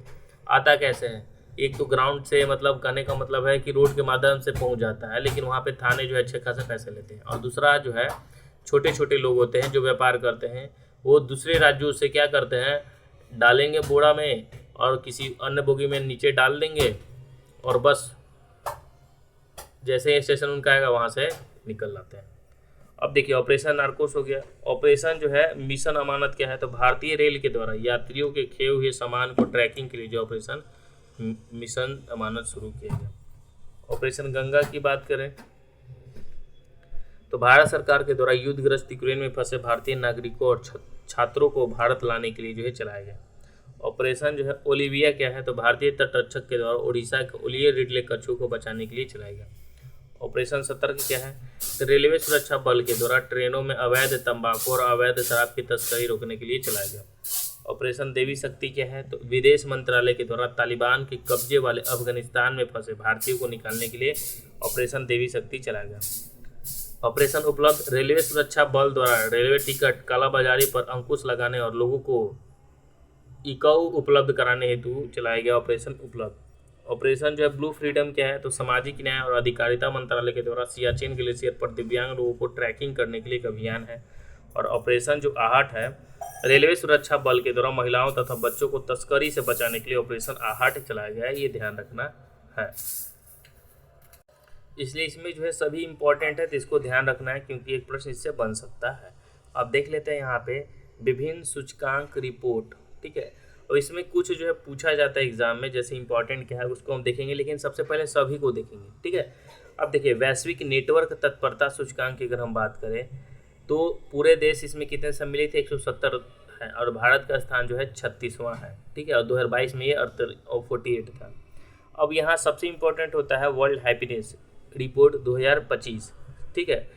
आता कैसे है, एक तो ग्राउंड से, मतलब कहने का मतलब है कि रोड के माध्यम से पहुंच जाता है, लेकिन वहाँ पे थाने जो है अच्छे खासे पैसे लेते हैं। और दूसरा जो है छोटे छोटे लोग होते हैं जो व्यापार करते हैं, वो दूसरे राज्यों से क्या करते हैं, डालेंगे बोरा में और किसी अन्य बोगी में नीचे डाल देंगे और बस जैसे स्टेशन उनका आएगा वहाँ से निकल जाते हैं। अब देखिए ऑपरेशन नार्कोस हो गया। ऑपरेशन जो है मिशन अमानत क्या है, तो भारतीय रेल के द्वारा यात्रियों के खोए हुए सामान को ट्रैकिंग के लिए जो ऑपरेशन मिशन अमानत शुरू किया गया। ऑपरेशन गंगा की बात करें तो भारत सरकार के द्वारा युद्धग्रस्त यूक्रेन में फंसे भारतीय नागरिकों और छात्रों को भारत लाने के लिए जो है चलाया गया। ऑपरेशन जो है ओलिविया क्या है, तो भारतीय तटरक्षक के द्वारा उड़ीसा के ओलिए रिडले कछुओं को बचाने के लिए चलाया गया। ऑपरेशन सतर्क क्या है, तो रेलवे सुरक्षा बल के द्वारा ट्रेनों में अवैध तंबाकू और अवैध शराब की तस्करी रोकने के लिए चलाया गया। ऑपरेशन देवी शक्ति क्या है, तो विदेश मंत्रालय के द्वारा तालिबान के कब्जे वाले अफगानिस्तान में फंसे भारतीयों को निकालने के लिए ऑपरेशन देवी शक्ति चलाया गया। ऑपरेशन उपलब्ध, रेलवे सुरक्षा बल द्वारा रेलवे टिकट कालाबाजारी पर अंकुश लगाने और लोगों को इकाऊ उपलब्ध कराने हेतु चलाया गया ऑपरेशन उपलब्ध। ऑपरेशन जो है ब्लू फ्रीडम क्या है, तो सामाजिक न्याय और अधिकारिता मंत्रालय के द्वारा सियाचिन ग्लेशियर पर दिव्यांग लोगों को ट्रैकिंग करने के लिए एक अभियान है। और ऑपरेशन जो आहट है, रेलवे सुरक्षा बल के द्वारा महिलाओं तथा बच्चों को तस्करी से बचाने के लिए ऑपरेशन आहट चलाया गया है, ये ध्यान रखना है। इसलिए इसमें जो है सभी इंपॉर्टेंट है, तो इसको ध्यान रखना है क्योंकि एक प्रश्न इससे बन सकता है। अब देख लेते हैं यहाँ पे विभिन्न सूचकांक रिपोर्ट, ठीक है, और इसमें कुछ जो है पूछा जाता है एग्जाम में, जैसे इंपॉर्टेंट क्या है उसको हम देखेंगे, लेकिन सबसे पहले सभी को देखेंगे, ठीक है। अब देखिए वैश्विक नेटवर्क तत्परता सूचकांक की अगर हम बात करें तो पूरे देश इसमें कितने सम्मिलित है, 170 है, और भारत का स्थान जो है 36वां है, ठीक है, और 2022 में ये 48 था। अब यहाँ सबसे इम्पोर्टेंट होता है वर्ल्ड हैप्पीनेस रिपोर्ट 2025, ठीक है,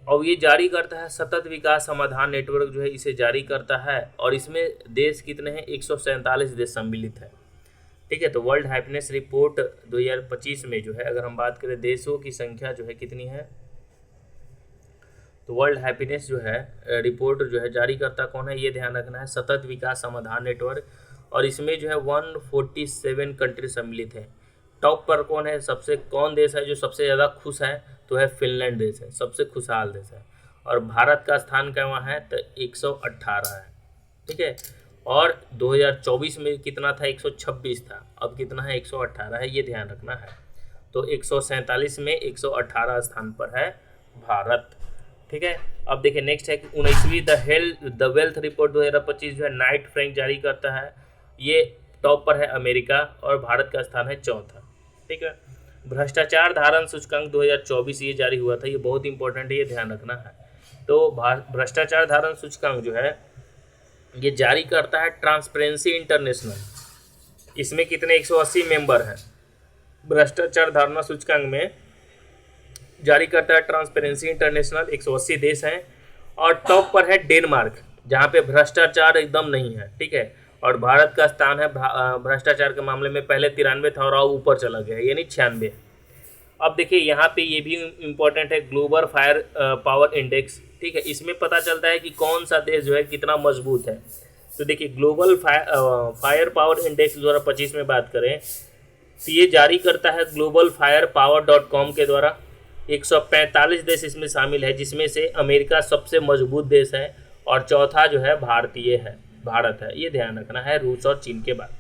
और ये जारी करता है सतत विकास समाधान नेटवर्क जो है इसे जारी करता है, और इसमें देश कितने हैं, 147 देश सम्मिलित है, ठीक है। तो वर्ल्ड हैप्पीनेस रिपोर्ट 2025 में जो है अगर हम बात करें देशों की संख्या जो है कितनी है, तो वर्ल्ड हैप्पीनेस जो है रिपोर्ट जो है जारी करता कौन है, ये ध्यान रखना है, सतत विकास समाधान नेटवर्क, और इसमें जो है 147 कंट्री सम्मिलित है। टॉप पर कौन है, कौन देश है जो सबसे ज़्यादा खुश है, तो है फिनलैंड देश है, सबसे खुशहाल देश है, और भारत का स्थान क्या वहाँ है, तो 118 है, ठीक है। और 2024 में कितना था, 126 था, अब कितना है, 118 है, ये ध्यान रखना है। तो 147 में 118 स्थान पर है भारत, ठीक है। अब देखिए नेक्स्ट है कि 19वीं द वेल्थ रिपोर्ट 2025 जो है नाइट फ्रैंक जारी करता है, ये टॉप पर है अमेरिका, और भारत का स्थान है 4था, ठीक है। भ्रष्टाचार धारण सूचकांक 2024 ये जारी हुआ था, ये बहुत इंपॉर्टेंट है, ये ध्यान रखना है। तो भ्रष्टाचार धारण सूचकांक जो है ये जारी करता है ट्रांसपेरेंसी इंटरनेशनल, इसमें कितने 180 मेंबर हैं भ्रष्टाचार धारणा सूचकांक में, जारी करता है ट्रांसपेरेंसी इंटरनेशनल, 180 देश हैं, और टॉप पर है डेनमार्क जहाँ पे भ्रष्टाचार एकदम नहीं है, ठीक है, और भारत का स्थान है भ्रष्टाचार के मामले में पहले 93 था और अब ऊपर चला गया है, यानी 96। अब देखिए यहाँ पे ये भी इम्पोर्टेंट है ग्लोबल फायर पावर इंडेक्स, ठीक है, इसमें पता चलता है कि कौन सा देश जो है कितना मजबूत है। तो देखिए ग्लोबल फायर पावर इंडेक्स 2025 में बात करें तो ये जारी करता है ग्लोबल फायर पावर.com के द्वारा, 145 देश इसमें शामिल है, जिसमें से अमेरिका सबसे मजबूत देश है, और चौथा जो है भारत है, ये ध्यान रखना है, रूस और चीन के बाद।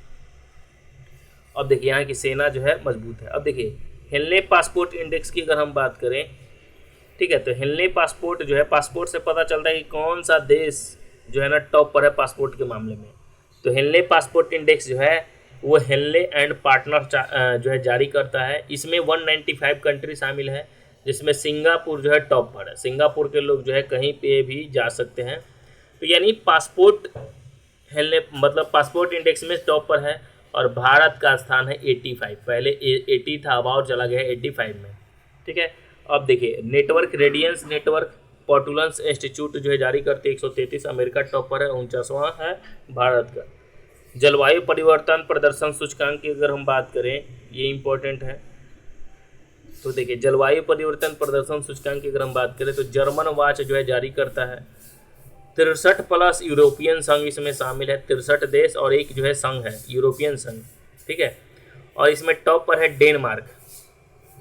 अब देखिए यहाँ की सेना जो है मजबूत है। अब देखिए हेनले पासपोर्ट इंडेक्स की अगर हम बात करें, ठीक है, तो हेनले पासपोर्ट जो है, पासपोर्ट से पता चलता है कि कौन सा देश जो है ना टॉप पर है पासपोर्ट के मामले में। तो हेनले पासपोर्ट इंडेक्स जो है वो हेनले एंड पार्टनर जो है जारी करता है, इसमें 195 कंट्री शामिल है, जिसमें सिंगापुर जो है टॉप पर है, सिंगापुर के लोग जो है कहीं पे भी जा सकते हैं। तो यानी पासपोर्ट मतलब पासपोर्ट इंडेक्स में टॉप पर है, और भारत का स्थान है 85, पहले 80 था अब और चला गया 85 में, ठीक है। अब देखिए नेटवर्क रेडियंस नेटवर्क पोर्टुलेंस इंस्टीट्यूट जो है जारी करते 133, अमेरिका टॉप पर है, 49वां है भारत का। जलवायु परिवर्तन प्रदर्शन सूचकांक की अगर हम बात करें, ये इंपॉर्टेंट है। तो देखिए जलवायु परिवर्तन प्रदर्शन सूचकांक की अगर हम बात करें तो जर्मन वाच जो है जारी करता है। 63 प्लस यूरोपियन संघ इसमें शामिल है, 63 देश और एक जो है संघ है यूरोपियन संघ, ठीक है। और इसमें टॉप पर है डेनमार्क,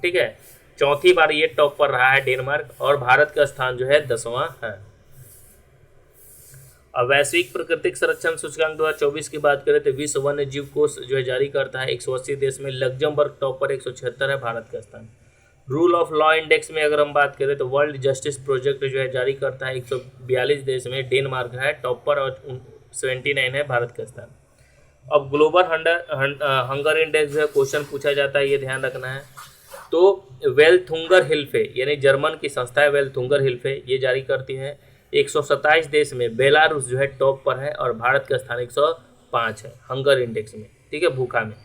ठीक है, चौथी बार ये टॉप पर रहा है डेनमार्क, और भारत का स्थान जो है 10वां है। अब वैश्विक प्राकृतिक संरक्षण सूचकांक 2024 की बात करें तो विश्व वन्य जीव कोष जो है जारी करता है 180 देश में, लग्जमबर्ग टॉप पर 176 है भारत का स्थान। रूल ऑफ लॉ इंडेक्स में अगर हम बात करें तो वर्ल्ड जस्टिस प्रोजेक्ट जो है जारी करता है 142 देश में, डेनमार्क है टॉप पर और 79 है भारत का स्थान। अब ग्लोबल हंगर इंडेक्स जो है क्वेश्चन पूछा जाता है, ये ध्यान रखना है। तो वेल्थुंगर हिल्फे यानी जर्मन की संस्था है वेल्थुंगर हिल्फे, ये जारी करती है 127 देश में, बेलारूस जो है टॉप पर है और भारत का स्थान 105 है हंगर इंडेक्स में, ठीक है, भूखा में।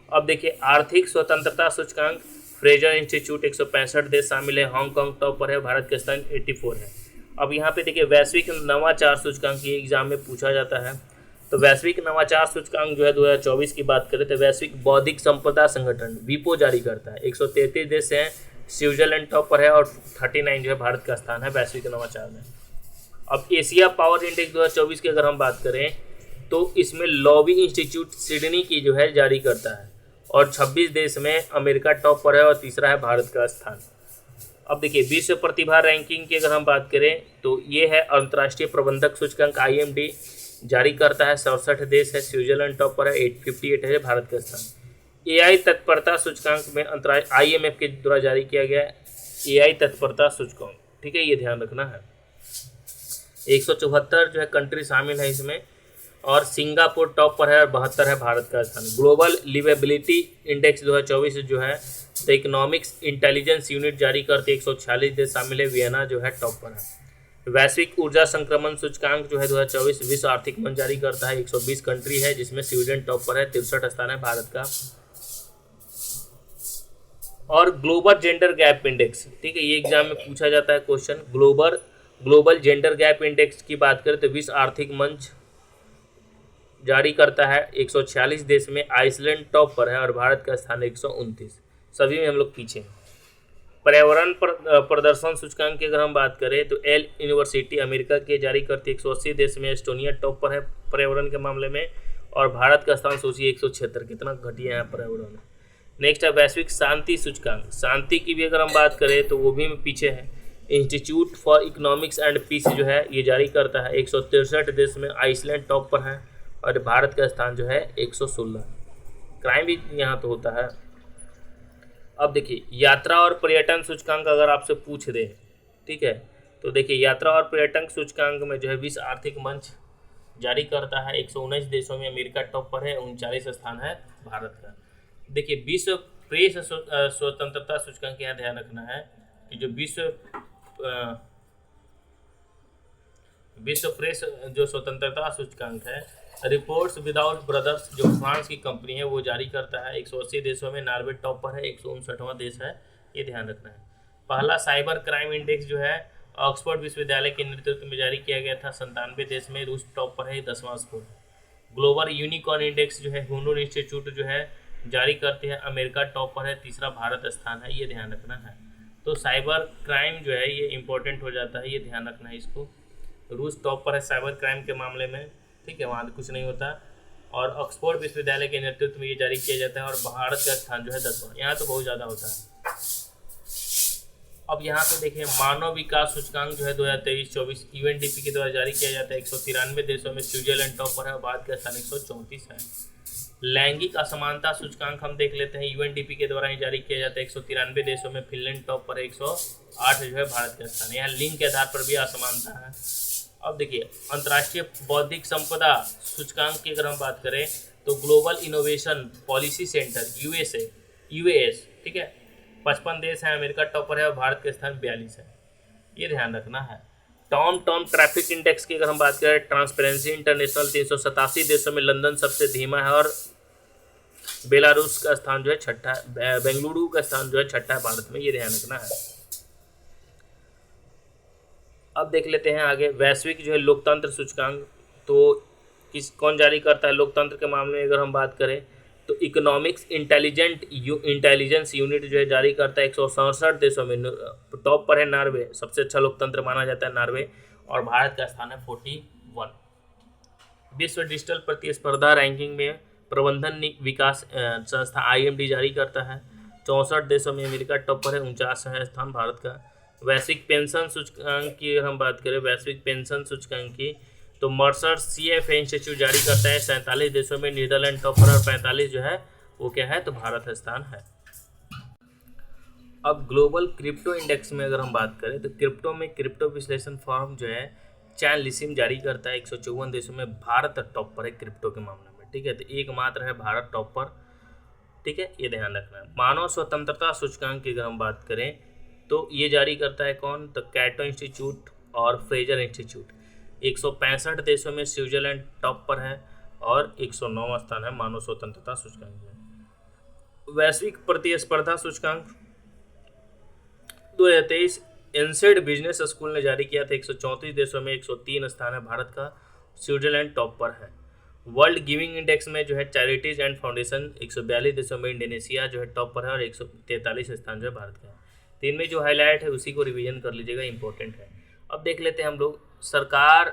अब देखिए आर्थिक स्वतंत्रता सूचकांक, फ्रेजर इंस्टीट्यूट 165 देश शामिल है, हांगकांग टॉप पर है, भारत का स्थान 84 है। अब यहाँ पे देखिए वैश्विक नवाचार सूचकांक ये एग्जाम में पूछा जाता है। तो वैश्विक नवाचार सूचकांक जो है 2024 की बात करें तो वैश्विक बौद्धिक संपदा संगठन वीपो जारी करता है, 133 देश हैं, स्विट्जरलैंड टॉप पर है और 39 जो है भारत का स्थान है वैश्विक नवाचार में। अब एशिया पावर इंडेक्स 2024 की अगर हम बात करें तो इसमें लॉबी इंस्टीट्यूट सिडनी की जो है जारी करता है और 26 देश में अमेरिका टॉप पर है और तीसरा है भारत का स्थान। अब देखिए विश्व प्रतिभा रैंकिंग की अगर हम बात करें तो ये है अंतर्राष्ट्रीय प्रबंधक सूचकांक IMD जारी करता है, 67 देश है, स्विट्जरलैंड टॉप पर है, 858 है भारत का स्थान। AI तत्परता सूचकांक में अंतर्राष्ट्रीय IMF के द्वारा जारी किया गया है AI तत्परता सूचकांक, ठीक है, ये ध्यान रखना है। 174 जो है कंट्री शामिल है इसमें और सिंगापुर टॉप पर है और 72 है भारत का स्थान। ग्लोबल लिवेबिलिटी इंडेक्स 2024 जो है द इकोनॉमिक्स इंटेलिजेंस यूनिट जारी करते 146 देश शामिल है, वियना जो है टॉप पर है। वैश्विक ऊर्जा संक्रमण सूचकांक जो है 2024 विश्व आर्थिक मंच जारी करता है, 120 कंट्री है जिसमें स्वीडन टॉप पर है, 63 स्थान है भारत का। और ग्लोबल जेंडर गैप इंडेक्स, ठीक है, ये एग्जाम में पूछा जाता है question. Global gender gap index की बात करें तो विश्व आर्थिक मंच जारी करता है 146 देश में, आइसलैंड टॉप पर है और भारत का स्थान 129, सभी में हम लोग पीछे हैं। पर्यावरण प्रदर्शन सूचकांक की अगर हम बात करें तो एल यूनिवर्सिटी अमेरिका के जारी करती है 180 देश में, एस्टोनिया टॉप पर है पर्यावरण के मामले में और भारत का स्थान सोचिए 176, कितना घटिया है पर्यावरण। नेक्स्ट है वैश्विक शांति सूचकांक, शांति की भी अगर हम बात करें तो वो भी पीछे है, institute for economics and peace जो है ये जारी करता है 163 देश में, आइसलैंड टॉप पर है और भारत का स्थान जो है 116। क्राइम भी यहाँ तो होता है। अब देखिए यात्रा और पर्यटन सूचकांक अगर आपसे पूछ दे, ठीक है, तो देखिए यात्रा और पर्यटन सूचकांक में जो है विश्व आर्थिक मंच जारी करता है 119 देशों में, अमेरिका टॉप पर है, 39 स्थान है भारत का। देखिए विश्व प्रेस स्वतंत्रता सूचकांक यहाँ ध्यान रखना है कि जो विश्व प्रेस जो स्वतंत्रता सूचकांक है, रिपोर्ट्स विदाउट ब्रदर्स जो फ्रांस की कंपनी है वो जारी करता है 180 देशों में, नॉर्वे टॉप पर है, 159वां देश है, ये ध्यान रखना है। पहला साइबर क्राइम इंडेक्स जो है ऑक्सफोर्ड विश्वविद्यालय के नेतृत्व में जारी किया गया था, 97 देश में, रूस टॉप पर है, 10वां स्कोर। ग्लोबल यूनिकॉर्न इंडेक्स जो है हुनर इंस्टीट्यूट जो है जारी करते हैं, अमेरिका टॉप पर है, तीसरा भारत स्थान है, ये ध्यान रखना है। तो साइबर क्राइम जो है ये इंपॉर्टेंट हो जाता है, ये ध्यान रखना है इसको। रूस टॉप पर है साइबर क्राइम के मामले में, ठीक है, वहाँ कुछ नहीं होता। और ऑक्सफोर्ड विश्वविद्यालय के नेतृत्व में ये जारी किया जाता है और भारत का स्थान जो है 10वां, यहाँ तो बहुत ज़्यादा होता है। अब यहाँ पे देखिए मानव विकास सूचकांक जो है 2023-24 UNDP के द्वारा जारी किया जाता है 193 देशों में, स्विट्जरलैंड टॉप पर है और भारत का स्थान 134 है। लैंगिक असमानता सूचकांक हम देख लेते हैं, UNDP के द्वारा ही जारी किया जाता है 193 देशों में, फिनलैंड टॉप पर है, 108 जो है भारत का स्थान। यहाँ लिंग के आधार पर भी असमानता है। अब देखिए अंतर्राष्ट्रीय बौद्धिक संपदा सूचकांक की अगर हम बात करें तो global innovation policy centre UAS, ठीक है, 55 देश हैं, अमेरिका टॉप पर है और भारत का स्थान 42 है, ये ध्यान रखना है। टॉम ट्रैफिक इंडेक्स की अगर हम बात करें, ट्रांसपेरेंसी इंटरनेशनल 387 देशों में, लंदन सबसे धीमा है और बेलारूस का स्थान जो है छठा है, बेंगलुरु का स्थान जो है छठा है भारत में, ये ध्यान रखना है। अब देख लेते हैं आगे वैश्विक जो है लोकतंत्र सूचकांक। तो कौन जारी करता है? लोकतंत्र के मामले में अगर हम बात करें तो इकोनॉमिक्स इंटेलिजेंस यूनिट जो है जारी करता है 167 देशों में। टॉप पर है नॉर्वे, सबसे अच्छा लोकतंत्र माना जाता है नॉर्वे, और भारत का स्थान है 41। विश्व डिजिटल प्रतिस्पर्धा रैंकिंग में प्रबंधन विकास संस्था IMD जारी करता है। 64 देशों में अमेरिका टॉप पर है, 49 है स्थान भारत का। वैश्विक पेंशन सूचकांक की अगर हम बात करें, वैश्विक पेंशन सूचकांक की, तो मर्सर CFA इंस्टीट्यूट जारी करता है 47 देशों में, नीदरलैंड टॉप पर और 45 जो है वो क्या है, तो भारत स्थान है। अब ग्लोबल क्रिप्टो इंडेक्स में अगर हम बात करें तो क्रिप्टो में क्रिप्टो विश्लेषण फर्म जो है चैनलिसिम जारी करता है 154 देशों में, भारत टॉप पर है क्रिप्टो के मामले में, ठीक है। तो एकमात्र है भारत टॉप पर, ठीक है, ये ध्यान रखना है। मानव स्वतंत्रता सूचकांक की अगर हम बात करें तो ये जारी करता है कौन, तो कैटो इंस्टीट्यूट और फ्रेजर इंस्टीट्यूट। 165 देशों में स्विट्जरलैंड टॉप पर है और 109वां स्थान है मानव स्वतंत्रता सूचकांक में। वैश्विक प्रतिस्पर्धा सूचकांक 2023 इनसेड बिजनेस स्कूल ने जारी किया था, 134 देशों में 103 स्थान है भारत का, स्विट्जरलैंड टॉप पर है। वर्ल्ड गिविंग इंडेक्स में जो है चैरिटीज एंड फाउंडेशन 142 देशों में इंडोनेशिया जो है टॉप पर है और 143 स्थान जो है भारत का है। तो इनमें जो हाईलाइट है उसी को रिवीजन कर लीजिएगा, इंपॉर्टेंट है। अब देख लेते हैं हम लोग सरकार,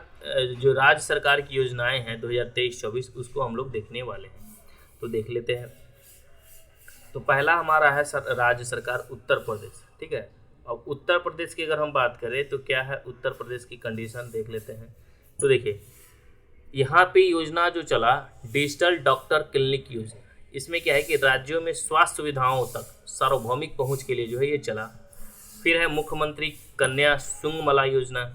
जो राज्य सरकार की योजनाएं हैं 2023-24 उसको हम लोग देखने वाले हैं, तो देख लेते हैं। तो पहला हमारा है राज्य सरकार उत्तर प्रदेश, ठीक है। अब उत्तर प्रदेश की अगर हम बात करें तो क्या है उत्तर प्रदेश की कंडीशन देख लेते हैं। तो देखिए यहाँ पे योजना जो चला डिजिटल डॉक्टर क्लिनिक योजना, इसमें क्या है कि राज्यों में स्वास्थ्य सुविधाओं तक सार्वभौमिक पहुंच के लिए जो है ये चला। फिर है मुख्यमंत्री कन्या सुगमला योजना,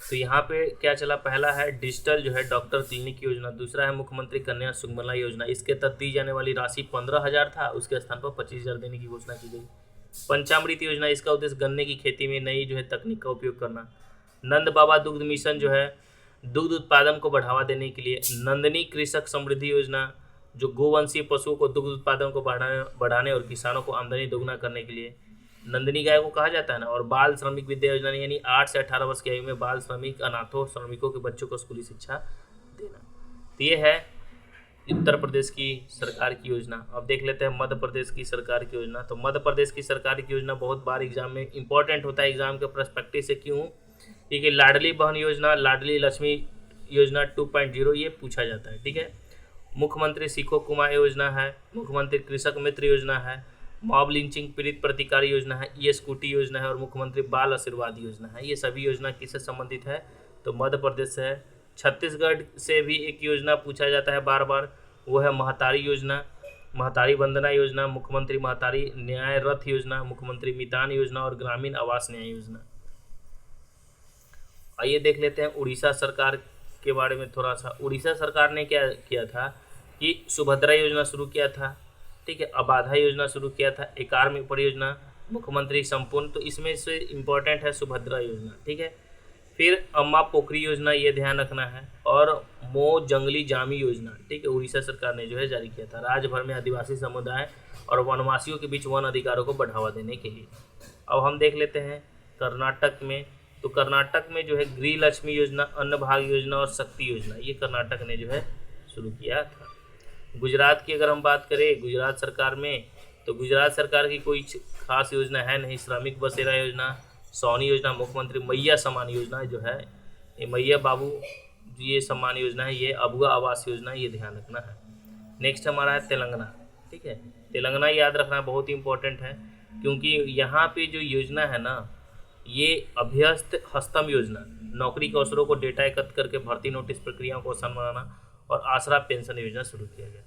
तो यहाँ पे क्या चला, पहला है डिजिटल जो है डॉक्टर क्लिनिक योजना, दूसरा है मुख्यमंत्री कन्या सुगमला योजना। इसके तहत दी जाने वाली राशि 15,000 था, उसके स्थान पर 25,000 देने की घोषणा की गई। पंचामृत योजना, इसका उद्देश्य गन्ने की खेती में नई जो है तकनीक का उपयोग करना। नंद बाबा दुग्ध मिशन जो है दुग्ध उत्पादन को बढ़ावा देने के लिए। नंदनी कृषक समृद्धि योजना जो गोवंशीय पशुओं को दुग्ध उत्पादन को बढ़ाने और किसानों को आमदनी दोगुना करने के लिए नंदनी गाय को कहा जाता है ना। और बाल श्रमिक विद्या योजना यानी 8 से 18 वर्ष की आयु में बाल श्रमिक अनाथों श्रमिकों के बच्चों को स्कूली शिक्षा देना। तो ये है उत्तर प्रदेश की सरकार की योजना। अब देख लेते हैं मध्य प्रदेश की सरकार की योजना। तो मध्य प्रदेश की सरकार की योजना बहुत बार एग्जाम में इंपॉर्टेंट होता है, एग्जाम के पर्सपेक्टिव से। क्यों? क्योंकि लाडली बहन योजना, लाडली लक्ष्मी योजना 2.0 ये पूछा जाता है, ठीक है। मुख्यमंत्री सीखो कुमार योजना है, मुख्यमंत्री कृषक मित्र योजना है, मॉब लिंचिंग पीड़ित प्रतिकार योजना है, ये स्कूटी योजना है और मुख्यमंत्री बाल आशीर्वाद योजना है। ये सभी योजना किससे संबंधित है? तो मध्य प्रदेश से है। छत्तीसगढ़ से भी एक योजना पूछा जाता है बार बार, वो है महतारी योजना, महतारी वंदना योजना, मुख्यमंत्री महतारी न्याय रथ योजना, मुख्यमंत्री मितान योजना और ग्रामीण आवास न्याय योजना। आइए देख लेते हैं उड़ीसा सरकार के बारे में थोड़ा सा। उड़ीसा सरकार ने क्या किया था कि सुभद्रा योजना शुरू किया था, ठीक है, अबाधा योजना शुरू किया था, एकार्म परियोजना, मुख्यमंत्री संपूर्ण, तो इसमें से इम्पोर्टेंट है सुभद्रा योजना, ठीक है। फिर अम्मा पोखरी योजना, ये ध्यान रखना है, और मो जंगली जामी योजना, ठीक है, उड़ीसा सरकार ने जो है जारी किया था राज्य भर में आदिवासी समुदाय और वनवासियों के बीच वन अधिकारों को बढ़ावा देने के लिए। अब हम देख लेते हैं कर्नाटक में। तो कर्नाटक में जो है गृह लक्ष्मी योजना, अन्न भाग योजना और शक्ति योजना, ये कर्नाटक ने जो है शुरू किया था। गुजरात की अगर हम बात करें गुजरात सरकार में, तो गुजरात सरकार की कोई खास योजना है नहीं। श्रमिक बसेरा योजना, सोनी योजना, मुख्यमंत्री मैया सम्मान योजना जो है, ये मैया बाबू ये सम्मान योजना है, ये अबुआ आवास योजना, ये ध्यान रखना है। नेक्स्ट हमारा है तेलंगाना, ठीक है। तेलंगाना याद रखना बहुत ही इंपॉर्टेंट है, क्योंकि यहाँ पे जो योजना है ना, ये अभ्यस्त हस्तम योजना, नौकरी के अवसरों को डेटा एकत्र करके भर्ती नोटिस प्रक्रियाओं को आसान बनाना, और आसरा पेंशन योजना शुरू किया गया।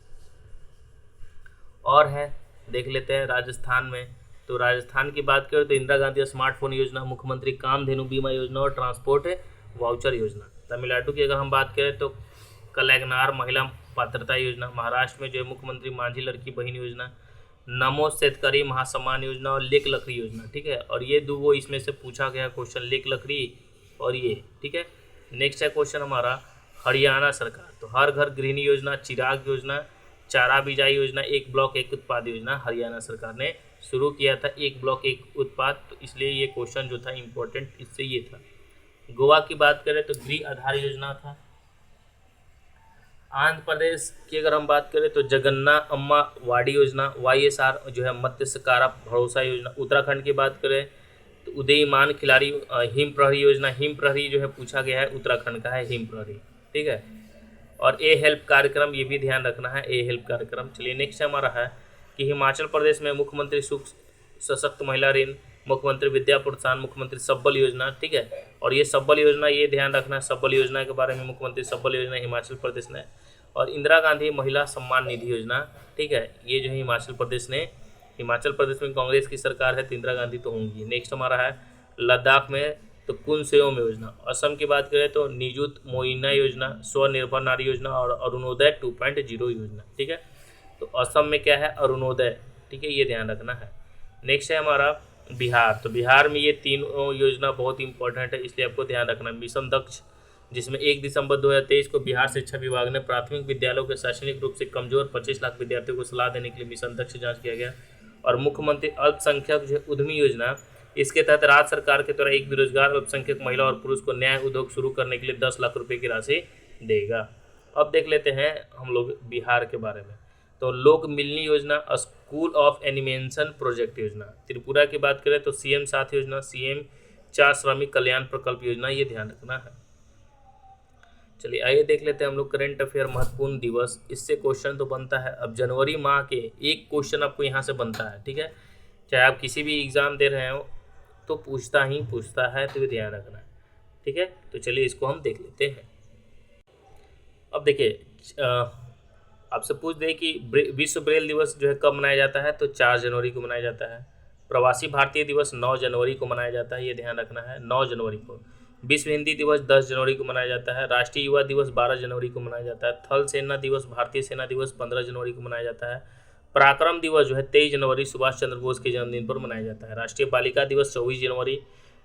और है देख लेते हैं राजस्थान में। तो राजस्थान की बात करें तो इंदिरा गांधी स्मार्टफोन योजना, मुख्यमंत्री कामधेनु बीमा योजना और ट्रांसपोर्ट वाउचर योजना। तमिलनाडु की अगर हम बात करें तो कलैगनार महिला पात्रता योजना। महाराष्ट्र में जो है मुख्यमंत्री माझी लड़की बहन योजना, नमो शेतकरी महासम्मान योजना और लेक लकड़ी योजना, ठीक है। और ये दो इसमें से पूछा गया क्वेश्चन, लेक लकड़ी और ये, ठीक है। नेक्स्ट है क्वेश्चन हमारा हरियाणा सरकार। तो हर घर गृहिणी योजना, चिराग योजना, चारा बिजाई योजना, एक ब्लॉक एक उत्पाद योजना हरियाणा सरकार ने शुरू किया था, एक ब्लॉक एक उत्पाद। तो इसलिए ये क्वेश्चन जो था इम्पोर्टेंट इससे ये था। गोवा की बात करें तो गृह आधार योजना था, आंध्र प्रदेश की अगर हम बात करें तो जगन्ना अम्मा वाड़ी योजना, YSR जो है मत्स्यकारा भरोसा योजना। उत्तराखंड की बात करें तो उदयमान खिलाड़ी हिम प्रहरी योजना। हिम प्रहरी जो है पूछा गया है, उत्तराखंड का है हिम प्रहरी, ठीक है। और ए हेल्प कार्यक्रम, ये भी ध्यान रखना है, ए हेल्प कार्यक्रम। चलिए नेक्स्ट हमारा है कि हिमाचल प्रदेश में मुख्यमंत्री सशक्त महिला ऋण, मुख्यमंत्री विद्या प्रोत्साहन, मुख्यमंत्री सब्बल योजना, ठीक है। और ये सब्बल योजना, ये ध्यान रखना है, सब्बल योजना के बारे में, मुख्यमंत्री सब्बल योजना हिमाचल प्रदेश ने। और इंदिरा गांधी महिला सम्मान निधि योजना, ठीक है, ये जो है हिमाचल प्रदेश ने, हिमाचल प्रदेश में कांग्रेस की सरकार है तो इंदिरा गांधी तो होंगी। नेक्स्ट हमारा है लद्दाख में तो कुनसेओम योजना। असम की बात करें तो निजुत मोइना योजना, स्वनिर्भर नारी योजना और अरुणोदय 2.0 योजना, ठीक है। तो असम में क्या है, अरुणोदय, ठीक है, ये ध्यान रखना है। नेक्स्ट है हमारा बिहार। तो बिहार में ये तीनों योजना बहुत इंपॉर्टेंट है, इसलिए आपको ध्यान रखना। मिशन दक्ष, जिसमें 1 दिसंबर 2023 को बिहार शिक्षा विभाग ने प्राथमिक विद्यालयों के शैक्षणिक रूप से कमजोर 25 लाख विद्यार्थियों को सलाह देने के लिए मिशन दक्ष जांच किया गया। और मुख्यमंत्री अल्पसंख्यक जो उद्यमी योजना, इसके तहत राज्य सरकार के द्वारा एक बेरोजगार अल्पसंख्यक महिला और पुरुष को न्याय उद्योग शुरू करने के लिए 10 लाख रुपए की राशि देगा। अब देख लेते हैं हम लोग बिहार के बारे में। तो लोक मिलनी योजना, स्कूल ऑफ एनिमेशन प्रोजेक्ट योजना। त्रिपुरा की बात करें तो CM 7 योजना, CM 4 श्रमिक कल्याण प्रकल्प योजना, ये ध्यान रखना है। चलिए आइए देख लेते हैं हम लोग करंट अफेयर महत्वपूर्ण दिवस। इससे क्वेश्चन तो बनता है। अब जनवरी माह के एक क्वेश्चन आपको यहाँ से बनता है, ठीक है, चाहे आप किसी भी एग्ज़ाम दे रहे हो तो पूछता है, तो ये ध्यान रखना है, ठीक है। तो चलिए इसको हम देख लेते हैं। अब देखिए आपसे पूछ दे कि विश्व ब्रेल दिवस जो है कब मनाया जाता है, तो 4 जनवरी को मनाया जाता है। प्रवासी भारतीय दिवस 9 जनवरी को मनाया जाता है, ये ध्यान रखना है, 9 जनवरी को। विश्व हिंदी दिवस 10 जनवरी को मनाया जाता है। राष्ट्रीय युवा दिवस 12 जनवरी को मनाया जाता है। थल सेना दिवस, भारतीय सेना दिवस 15 जनवरी को मनाया जाता है। पराक्रम दिवस जो है 23 जनवरी सुभाष चंद्र बोस के जन्मदिन पर मनाया जाता है। राष्ट्रीय बालिका दिवस 24 जनवरी,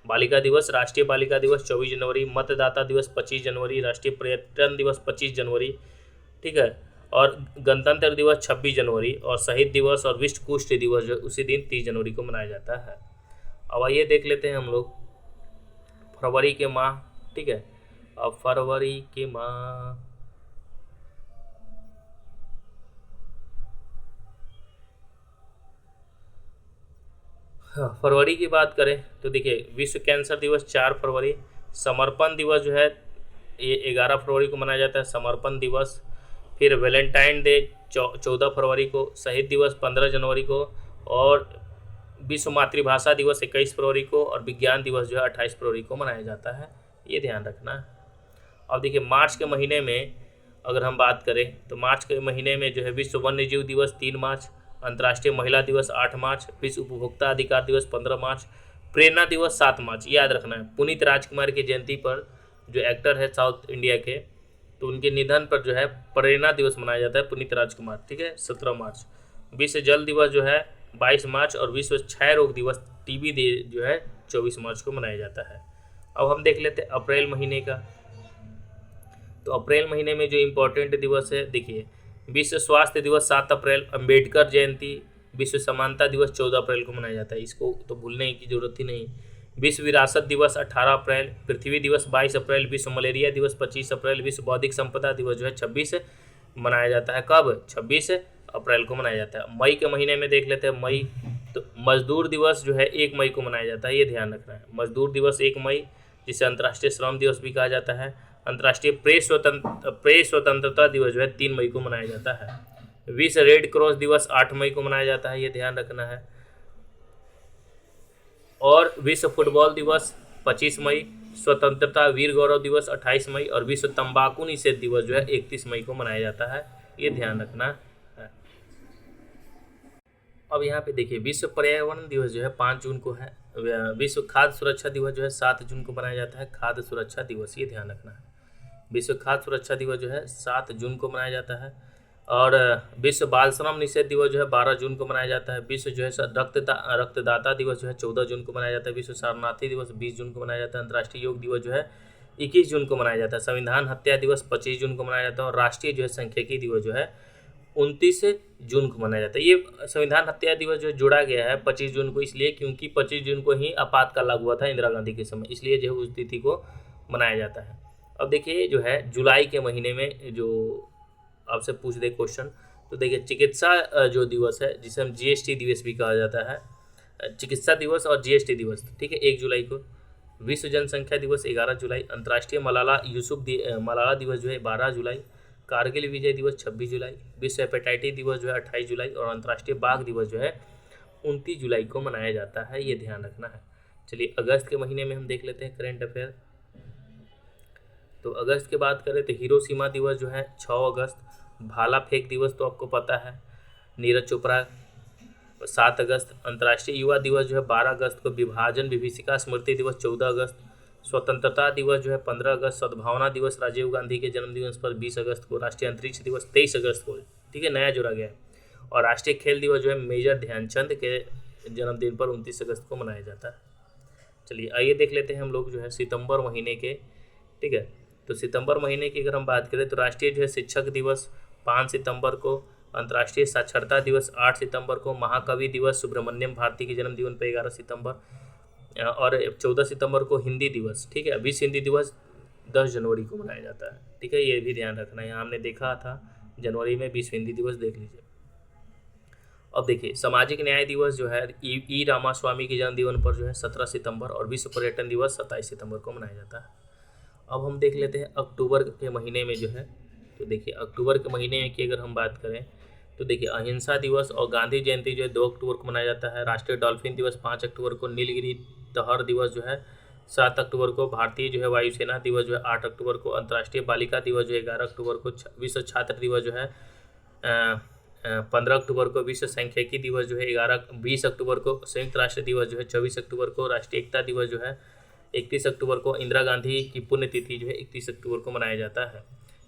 बालिका दिवस, राष्ट्रीय बालिका दिवस 24 जनवरी। मतदाता दिवस 25 जनवरी। राष्ट्रीय पर्यटन दिवस 25 जनवरी, ठीक है। और गणतंत्र दिवस 26 जनवरी। और शहीद दिवस और विश्व कुष्ठ दिवस जो उसी दिन 30 जनवरी को मनाया जाता है। अब आइए देख लेते हैं हम लोग फरवरी के माह, ठीक है। अब फरवरी के माह, फरवरी की बात करें तो देखिए विश्व कैंसर दिवस 4 फरवरी। समर्पण दिवस जो है ये 11 फरवरी को मनाया जाता है, समर्पण दिवस। फिर वैलेंटाइन डे 14 फरवरी को। शहीद दिवस 15 जनवरी को। और विश्व मातृभाषा दिवस 21 फरवरी को। और विज्ञान दिवस जो है 28 फरवरी को मनाया जाता है, ये ध्यान रखना है। अब देखिए मार्च के महीने में अगर हम बात करें तो मार्च के महीने में जो है विश्व वन्य जीव दिवस 3 मार्च। अंतर्राष्ट्रीय महिला दिवस 8 मार्च। विश्व उपभोक्ता अधिकार दिवस 15 मार्च। प्रेरणा दिवस 7 मार्च, याद रखना है। पुनीत राजकुमार की जयंती पर, जो एक्टर है साउथ इंडिया के, तो उनके निधन पर जो है प्रेरणा दिवस मनाया जाता है, पुनीत राजकुमार, ठीक है, 17 मार्च। विश्व जल दिवस जो है 22 मार्च। और विश्व क्षय रोग दिवस TB जो है 24 मार्च को मनाया जाता है। अब हम देख लेते हैं अप्रैल महीने का। तो अप्रैल महीने में जो इम्पोर्टेंट दिवस है, देखिए विश्व स्वास्थ्य दिवस 7 अप्रैल। अम्बेडकर जयंती, विश्व समानता दिवस 14 अप्रैल को मनाया जाता है, इसको तो भूलने की जरूरत ही नहीं। विश्व विरासत दिवस 18 अप्रैल। पृथ्वी दिवस 22 अप्रैल। विश्व मलेरिया दिवस 25 अप्रैल। विश्व बौद्धिक संपदा दिवस जो है 26 मनाया जाता है। कब? 26 अप्रैल को मनाया जाता है। मई के महीने में देख लेते हैं मई। तो मजदूर दिवस जो है 1 मई को मनाया जाता है, ये ध्यान रखना है। मजदूर दिवस 1 मई, जिसे अंतर्राष्ट्रीय श्रम दिवस भी कहा जाता है। अंतर्राष्ट्रीय प्रेस स्वतंत्रता दिवस जो है 3 मई को मनाया जाता है। विश्व रेड क्रॉस दिवस 8 मई को मनाया जाता है, ये ध्यान रखना है। और विश्व फुटबॉल दिवस 25 मई। स्वतंत्रता वीर गौरव दिवस 28 मई। और विश्व तंबाकू निषेध दिवस जो है 31 मई को मनाया जाता है, ये ध्यान रखना है। अब यहाँ पे देखिए विश्व पर्यावरण दिवस जो है 5 जून को है। विश्व खाद्य सुरक्षा दिवस जो है 7 जून को मनाया जाता है, खाद्य सुरक्षा दिवस, ये ध्यान रखना है। विश्व खाद्य सुरक्षा दिवस जो है 7 जून को मनाया जाता है। और विश्व बाल श्रम निषेध दिवस जो है 12 जून को मनाया जाता है। विश्व जो है रक्तदाता दिवस जो है 14 जून को मनाया जाता है। विश्व शरणार्थी दिवस 20 जून को मनाया जाता है। अंतर्राष्ट्रीय योग दिवस जो है 21 जून को मनाया जाता है। संविधान हत्या दिवस 25 जून को मनाया जाता है। और राष्ट्रीय जो है सांख्यिकी दिवस जो है 29 जून को मनाया जाता है। ये संविधान हत्या दिवस जो जुड़ा गया है 25 जून को, इसलिए क्योंकि 25 जून को ही आपातकाल लागू हुआ था इंदिरा गांधी के समय, इसलिए जो है उस तिथि को मनाया जाता है। अब देखिए जो है जुलाई के महीने में जो आपसे पूछ दे क्वेश्चन, तो देखिए चिकित्सा जो दिवस है जिसे हम जीएसटी दिवस भी कहा जाता है, चिकित्सा दिवस और जीएसटी दिवस, ठीक है, 1 जुलाई को। विश्व जनसंख्या दिवस 11 जुलाई, अंतर्राष्ट्रीय मलाला दिवस जो है 12 जुलाई, कारगिल विजय दिवस 26 जुलाई, विश्व हेपेटाइटिस दिवस जो है 28 जुलाई, और अंतर्राष्ट्रीय बाघ दिवस जो है 29 जुलाई को मनाया जाता है, ये ध्यान रखना है। चलिए अगस्त के महीने में हम देख लेते हैं करंट अफेयर। तो अगस्त की बात करें तो हिरोशिमा दिवस जो है 6 अगस्त, भाला फेंक दिवस तो आपको पता है, नीरज चोपड़ा 7 अगस्त, अंतर्राष्ट्रीय युवा दिवस जो है 12 अगस्त को, विभाजन विभीषिका स्मृति दिवस 14 अगस्त, स्वतंत्रता दिवस जो है 15 अगस्त, सद्भावना दिवस राजीव गांधी के जन्मदिवस पर 20 अगस्त को, राष्ट्रीय अंतरिक्ष दिवस 23 अगस्त को, ठीक है, नया जोड़ा गया है, और राष्ट्रीय खेल दिवस जो है मेजर ध्यानचंद के जन्मदिन पर 29 अगस्त को मनाया जाता है। चलिए आइए देख लेते हैं हम लोग जो है सितंबर महीने के, ठीक है। तो सितंबर महीने की अगर हम बात करें तो राष्ट्रीय जो है शिक्षक दिवस 5 सितंबर को, अंतर्राष्ट्रीय साक्षरता दिवस 8 सितंबर को, महाकवि दिवस सुब्रमण्यम भारती के जन्मदिन पर 11 सितंबर, और 14 सितंबर को हिंदी दिवस, ठीक है। विश्व हिंदी दिवस 10 जनवरी को मनाया जाता है, ठीक है, ये भी ध्यान रखना है। यहाँ हमने देखा था जनवरी में विश्व हिंदी दिवस, देख लीजिए। अब देखिए सामाजिक न्याय दिवस जो है ई रामास्वामी के जन्मदिन पर जो है 17 सितंबर, और विश्व पर्यटन दिवस 27 सितंबर को मनाया जाता है। अब हम देख लेते हैं अक्टूबर के महीने में जो है, तो देखिए अक्टूबर के महीने की अगर हम बात करें तो देखिए अहिंसा दिवस और गांधी जयंती जो है 2 अक्टूबर को मनाया जाता है, राष्ट्रीय डॉल्फिन दिवस 5 अक्टूबर को, नीलगिरी तहर दिवस जो है 7 अक्टूबर को, भारतीय जो है वायुसेना दिवस जो है 8 अक्टूबर को, अंतर्राष्ट्रीय बालिका दिवस जो है 11 अक्टूबर को, विश्व छात्र दिवस जो है 15 अक्टूबर को, विश्व सांख्यिकी दिवस जो है 20 अक्टूबर को, संयुक्त राष्ट्र दिवस जो है 24 अक्टूबर को, राष्ट्रीय एकता दिवस जो है 31 अक्टूबर को, इंदिरा गांधी की पुण्यतिथि जो है 31 अक्टूबर को मनाया जाता है।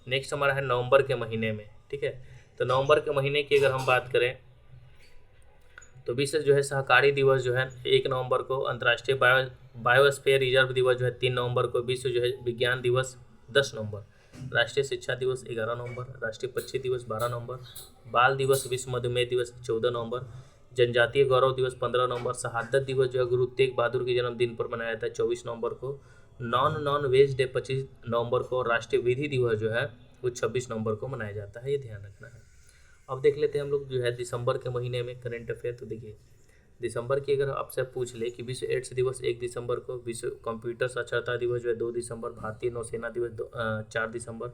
नेक्स्ट हमारा है नवंबर के महीने में, ठीक है। तो नवंबर के महीने की अगर हम बात करें तो विश्व जो है सहकारी दिवस जो है 1 नवंबर को, अंतर्राष्ट्रीय बायोस्फीयर रिजर्व दिवस जो है 3 नवंबर को, विश्व जो है विज्ञान दिवस 10 नवंबर, राष्ट्रीय शिक्षा दिवस 11 नवंबर, राष्ट्रीय पक्षी दिवस 12 नवंबर, बाल दिवस विश्व मधुमेह दिवस 14 नवंबर, जनजातीय गौरव दिवस 15 नवंबर, शहादत दिवस जो है गुरु तेग बहादुर के जन्मदिन पर मनाया जाता है 24 नवंबर को, नॉन वेज डे 25 नवंबर को, और राष्ट्रीय विधि दिवस जो है वो 26 नवंबर को मनाया जाता है, ये ध्यान रखना है। अब देख लेते हैं हम लोग जो है दिसंबर के महीने में करंट अफेयर। तो देखिए दिसंबर की अगर आपसे पूछ ले कि विश्व एड्स दिवस 1 दिसंबर को, विश्व कंप्यूटर साक्षरता दिवस जो है 2 दिसंबर, भारतीय नौसेना दिवस 4 दिसंबर,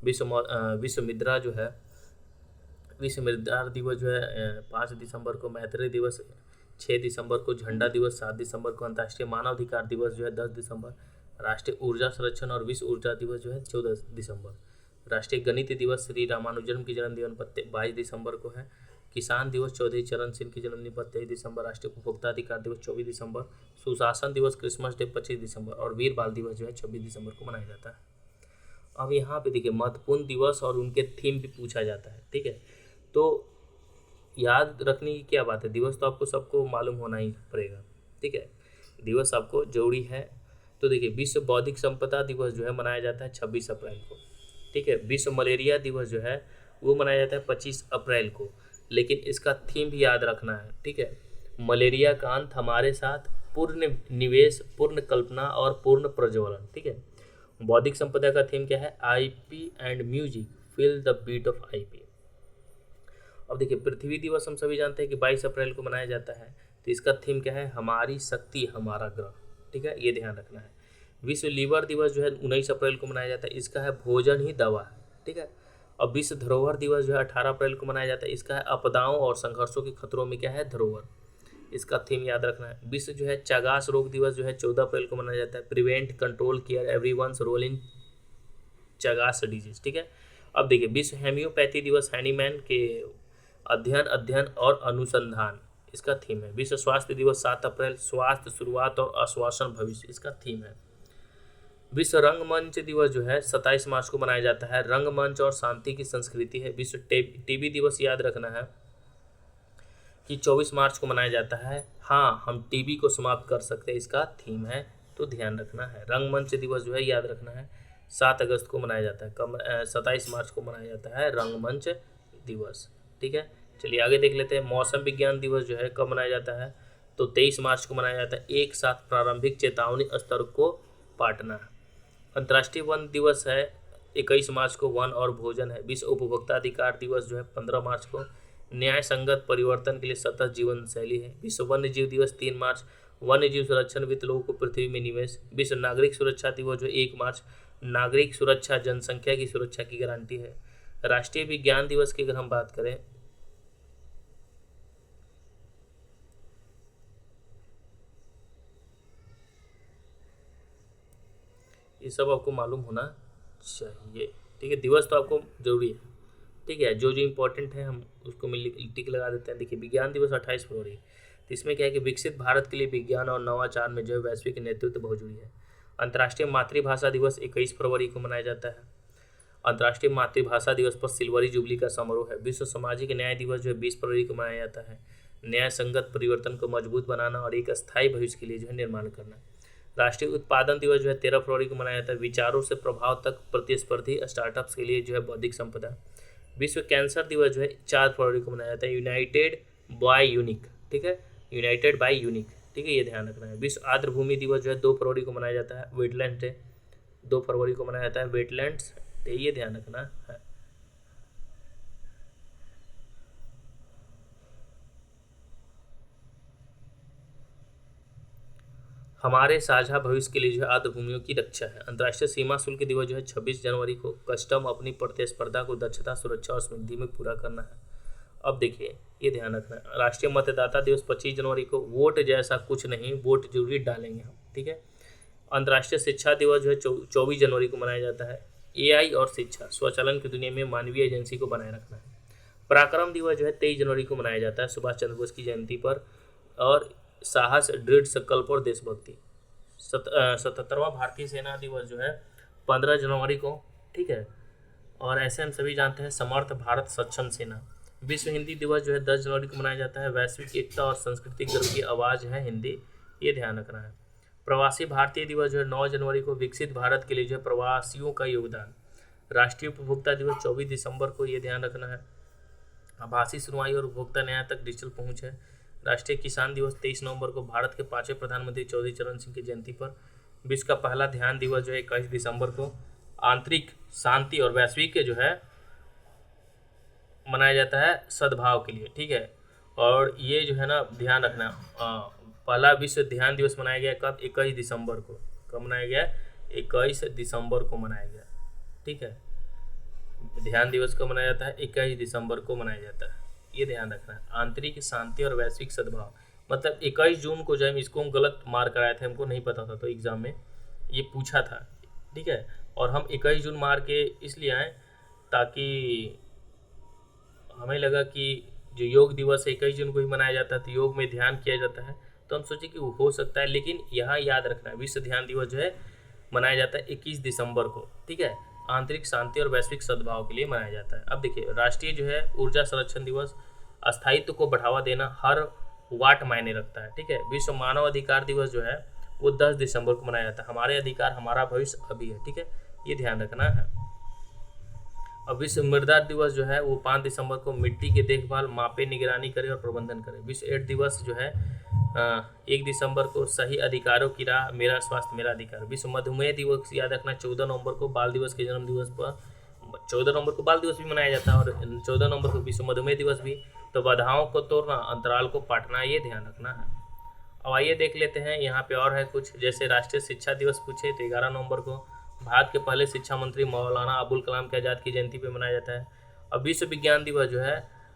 विश्व मुद्रा जो है विश्व मृदा दिवस जो है 5 दिसंबर को, मैत्री दिवस 6 दिसंबर को, झंडा दिवस 7 दिसंबर को, अंतर्राष्ट्रीय मानवाधिकार दिवस जो है 10 दिसंबर, राष्ट्रीय ऊर्जा संरक्षण और विश्व ऊर्जा दिवस जो है 14 दिसंबर, राष्ट्रीय गणित दिवस श्री रामानुजन के जन्मदिन पर 22 दिसंबर को है, किसान दिवस चौधरी चरण सिंह के जन्मदिन पर 23 दिसंबर, राष्ट्रीय उपभोक्ता अधिकार दिवस 24 दिसंबर, सुशासन दिवस क्रिसमस डे 25 दिसंबर, और वीर बाल दिवस जो है 26 दिसंबर को मनाया जाता है। अब यहाँ पे देखिए महत्वपूर्ण दिवस और उनके थीम भी पूछा जाता है, ठीक है। तो याद रखने की क्या बात है, दिवस तो आपको सबको मालूम होना ही पड़ेगा, ठीक है, दिवस आपको जरूरी है। तो देखिए विश्व बौद्धिक संपदा दिवस जो है मनाया जाता है 26 अप्रैल को, ठीक है। विश्व मलेरिया दिवस जो है वो मनाया जाता है 25 अप्रैल को, लेकिन इसका थीम भी याद रखना है, ठीक है। मलेरिया का अंत हमारे साथ, पूर्ण निवेश, पूर्ण कल्पना और पूर्ण प्रज्वलन, ठीक है। बौद्धिक संपदा का थीम क्या है, IP and music feel the beat of IP. अब देखिए पृथ्वी दिवस हम सभी जानते हैं कि 22 अप्रैल को मनाया जाता है, तो इसका थीम क्या है, हमारी शक्ति हमारा ग्रह, ठीक है, ये ध्यान रखना है। विश्व लीवर दिवस जो है 19 अप्रैल को मनाया जाता है, इसका है भोजन ही दवा है, ठीक है। अब विश्व धरोहर दिवस जो है 18 अप्रैल को मनाया जाता है, इसका है आपदाओं और संघर्षों के खतरों में क्या है, धरोहर, इसका थीम याद रखना है। विश्व जो है चागास रोग दिवस जो है 14 अप्रैल को मनाया जाता है, prevent control care everyone's role in Chagas disease, ठीक है। अब देखिए विश्व हेम्योपैथी दिवस, हैनीमैन के अध्ययन और अनुसंधान, इसका थीम है। विश्व स्वास्थ्य दिवस 7 अप्रैल, स्वास्थ्य शुरुआत और आश्वासन भविष्य, इसका थीम है। विश्व रंगमंच दिवस जो है 27 मार्च को मनाया जाता है, रंगमंच और शांति की संस्कृति है। विश्व टीबी दिवस याद रखना है कि 24 मार्च को मनाया जाता है, हाँ हम टीबी को समाप्त कर सकते हैं, इसका थीम है, तो ध्यान रखना है। रंगमंच दिवस जो है याद रखना है 7 अगस्त को मनाया जाता है, 27 मार्च को मनाया जाता है रंगमंच दिवस, ठीक है। चलिए आगे देख लेते हैं। मौसम विज्ञान दिवस जो है कब मनाया जाता है, तो 23 मार्च को मनाया जाता है, एक साथ प्रारंभिक चेतावनी स्तर को पाटना। अंतर्राष्ट्रीय वन दिवस है 21 मार्च को वन और भोजन है। विश्व उपभोक्ता अधिकार दिवस जो है 15 मार्च को। न्याय संगत परिवर्तन के लिए सतत जीवन शैली है। विश्व वन्य जीव दिवस 3 मार्च। वन्य जीव संरक्षण वित्त लोगों को पृथ्वी में निवेश। विश्व नागरिक सुरक्षा दिवस जो 1 मार्च। नागरिक सुरक्षा जनसंख्या की सुरक्षा की गारंटी है। राष्ट्रीय विज्ञान दिवस की अगर हम बात करें, ये सब आपको मालूम होना चाहिए, ठीक है। दिवस तो आपको जरूरी है, ठीक है। जो जो इम्पोर्टेंट है हम उसको मिल टिक लगा देते हैं। देखिए विज्ञान दिवस 28 फरवरी, तो इसमें क्या है कि विकसित भारत के लिए विज्ञान और नवाचार में जो है वैश्विक नेतृत्व बहुत जरूरी है। अंतर्राष्ट्रीय मातृभाषा दिवस 21 फरवरी को मनाया जाता है। अंतर्राष्ट्रीय मातृभाषा दिवस पर सिल्वरी जुबली का समारोह है। विश्व सामाजिक न्याय दिवस जो है 20 फरवरी को मनाया जाता है। न्याय संगत परिवर्तन को मजबूत बनाना और एक स्थायी भविष्य के लिए जो है निर्माण करना। राष्ट्रीय उत्पादन दिवस जो है 13 फरवरी को मनाया जाता है। विचारों से प्रभाव तक प्रतिस्पर्धी स्टार्टअप्स के लिए जो है बौद्धिक संपदा। विश्व कैंसर दिवस जो है 4 फरवरी को मनाया जाता है। यूनाइटेड बाय यूनिक, ठीक है, यूनाइटेड बाय यूनिक, ठीक है, ये ध्यान रखना है। विश्व आर्द्र भूमि दिवस जो है 2 फरवरी को मनाया जाता है। वेटलैंड डे 2 फरवरी को मनाया जाता है। वेटलैंड्स डे, ये ध्यान रखना है। हमारे साझा भविष्य के लिए जो है आर्द्र भूमियों की रक्षा है। अंतर्राष्ट्रीय सीमा शुल्क दिवस जो है 26 जनवरी को। कस्टम अपनी प्रतिस्पर्धा को दक्षता, सुरक्षा और समृद्धि में पूरा करना है। अब देखिए ये ध्यान रखना है। राष्ट्रीय मतदाता दिवस 25 जनवरी को। वोट जैसा कुछ नहीं, वोट जरूरी डालेंगे हम, ठीक है। अंतर्राष्ट्रीय शिक्षा दिवस जो है 24 जनवरी को मनाया जाता है। AI और शिक्षा स्वचालन की दुनिया में मानवीय एजेंसी को बनाए रखना है। पराक्रम दिवस जो है 23 जनवरी को मनाया जाता है, सुभाष चंद्र बोस की जयंती पर। और साहस, दृढ़ संकल्प और देशभक्ति। 77वां भारतीय सेना दिवस जो है 15 जनवरी को, ठीक है। और ऐसे हम सभी जानते हैं समर्थ भारत सक्षम सेना। विश्व हिंदी दिवस जो है 10 जनवरी को मनाया जाता है। वैश्विक एकता और सांस्कृतिक गर्व की आवाज़ है हिंदी, ये ध्यान रखना है। प्रवासी भारतीय दिवस जो है 9 जनवरी को। विकसित भारत के लिए जो है प्रवासियों का योगदान। राष्ट्रीय उपभोक्ता दिवस 24 दिसंबर को, ये ध्यान रखना है। आभासी सुनवाई और उपभोक्ता न्याय तक डिजिटल पहुंच है। राष्ट्रीय किसान दिवस 23 नवंबर को। भारत के 5वें प्रधानमंत्री चौधरी चरण सिंह की जयंती पर। विश्व का पहला ध्यान दिवस जो है 21 दिसंबर को। आंतरिक शांति और वैश्विक जो है मनाया जाता है सद्भाव के लिए, ठीक है। और ये जो है ना ध्यान रखना, पहला विश्व ध्यान दिवस मनाया गया कब? 21 दिसंबर को। कब मनाया गया? 21 दिसंबर को मनाया गया, ठीक है। ध्यान दिवस कब मनाया जाता है? 21 दिसंबर को मनाया जाता है, ये ध्यान रखना है। आंतरिक शांति और वैश्विक सद्भाव, मतलब 21 जून को जो है इसको हम गलत मार्क कराए थे, हमको नहीं पता था, तो एग्जाम में ये पूछा था, ठीक है। और हम 21 जून मार के इसलिए आए ताकि हमें लगा कि जो योग दिवस है 21 जून को ही मनाया जाता है, तो योग में ध्यान किया जाता है, तो हम सोचे कि वो हो सकता है। लेकिन यहाँ याद रखना है विश्व ध्यान दिवस जो है मनाया जाता है 21 दिसंबर को, ठीक है। आंतरिक शांति और वैश्विक सद्भाव के लिए मनाया जाता है। अब देखिए राष्ट्रीय जो है ऊर्जा संरक्षण दिवस, स्थायित्व को बढ़ावा देना, हर वाट मायने रखता है, ठीक है। विश्व मानव अधिकार दिवस जो है वो 10 दिसंबर को मनाया जाता है। हमारे अधिकार हमारा भविष्य अभी है, ठीक है, ये ध्यान रखना है। अब विश्व मृदा दिवस जो है वो 5 दिसंबर को। मिट्टी की देखभाल, मापे, निगरानी करे और प्रबंधन करे। विश्व एड्स दिवस जो है 1 दिसंबर को। सही अधिकारों की राह, मेरा स्वास्थ्य मेरा अधिकार। विश्व मधुमेह दिवस याद रखना 14 नवंबर को। बाल दिवस के जन्म दिवस पर 14 नवंबर को बाल दिवस भी मनाया जाता है, और 14 नवंबर को विश्व मधुमेह दिवस भी। तो बाधाओं को तोड़ना, अंतराल को पाटना, ये ध्यान रखना है। अब आइए देख लेते हैं यहाँ पे और है कुछ, जैसे राष्ट्रीय शिक्षा दिवस पूछे तो 11 नवंबर को। भारत के पहले शिक्षा मंत्री मौलाना अबुल कलाम के आज़ाद की जयंती पे मनाया जाता है। अब विश्व विज्ञान दिवस जो है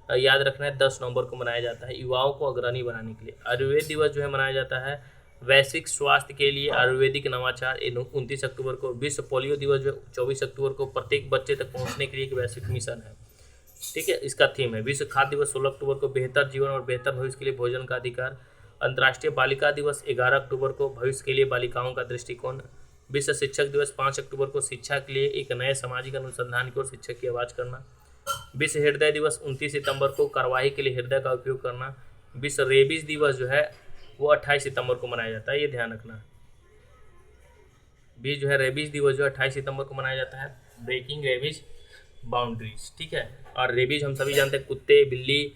याद रखना है 10 नवंबर को मनाया जाता है, युवाओं को अग्रणी बनाने के लिए। आयुर्वेद दिवस जो है मनाया जाता है वैश्विक स्वास्थ्य के लिए, आयुर्वेदिक नवाचार 29 अक्टूबर को। विश्व पोलियो दिवस जो 24 अक्टूबर को। प्रत्येक बच्चे तक पहुँचने के लिए एक वैश्विक मिशन है, ठीक है, इसका थीम है। विश्व खाद्य दिवस 16 अक्टूबर को। बेहतर जीवन और बेहतर भविष्य के लिए भोजन का अधिकार। अंतर्राष्ट्रीय बालिका दिवस 11 अक्टूबर को। भविष्य के लिए बालिकाओं का दृष्टिकोण। विश्व शिक्षक दिवस 5 अक्टूबर को। शिक्षा के लिए एक नए सामाजिक अनुसंधान की ओर शिक्षक की आवाज़ करना। विश्व हृदय दिवस 29 सितंबर को। कार्यवाही के लिए हृदय का उपयोग करना। विश्व रेबीज दिवस जो है वो 28 सितंबर को मनाया जाता है, ये ध्यान रखना। भी जो है रेबीज दिवस जो 28 सितंबर को मनाया जाता है। ब्रेकिंग रेबीज बाउंड्रीज, ठीक है। और रेबीज हम सभी जानते हैं कुत्ते, बिल्ली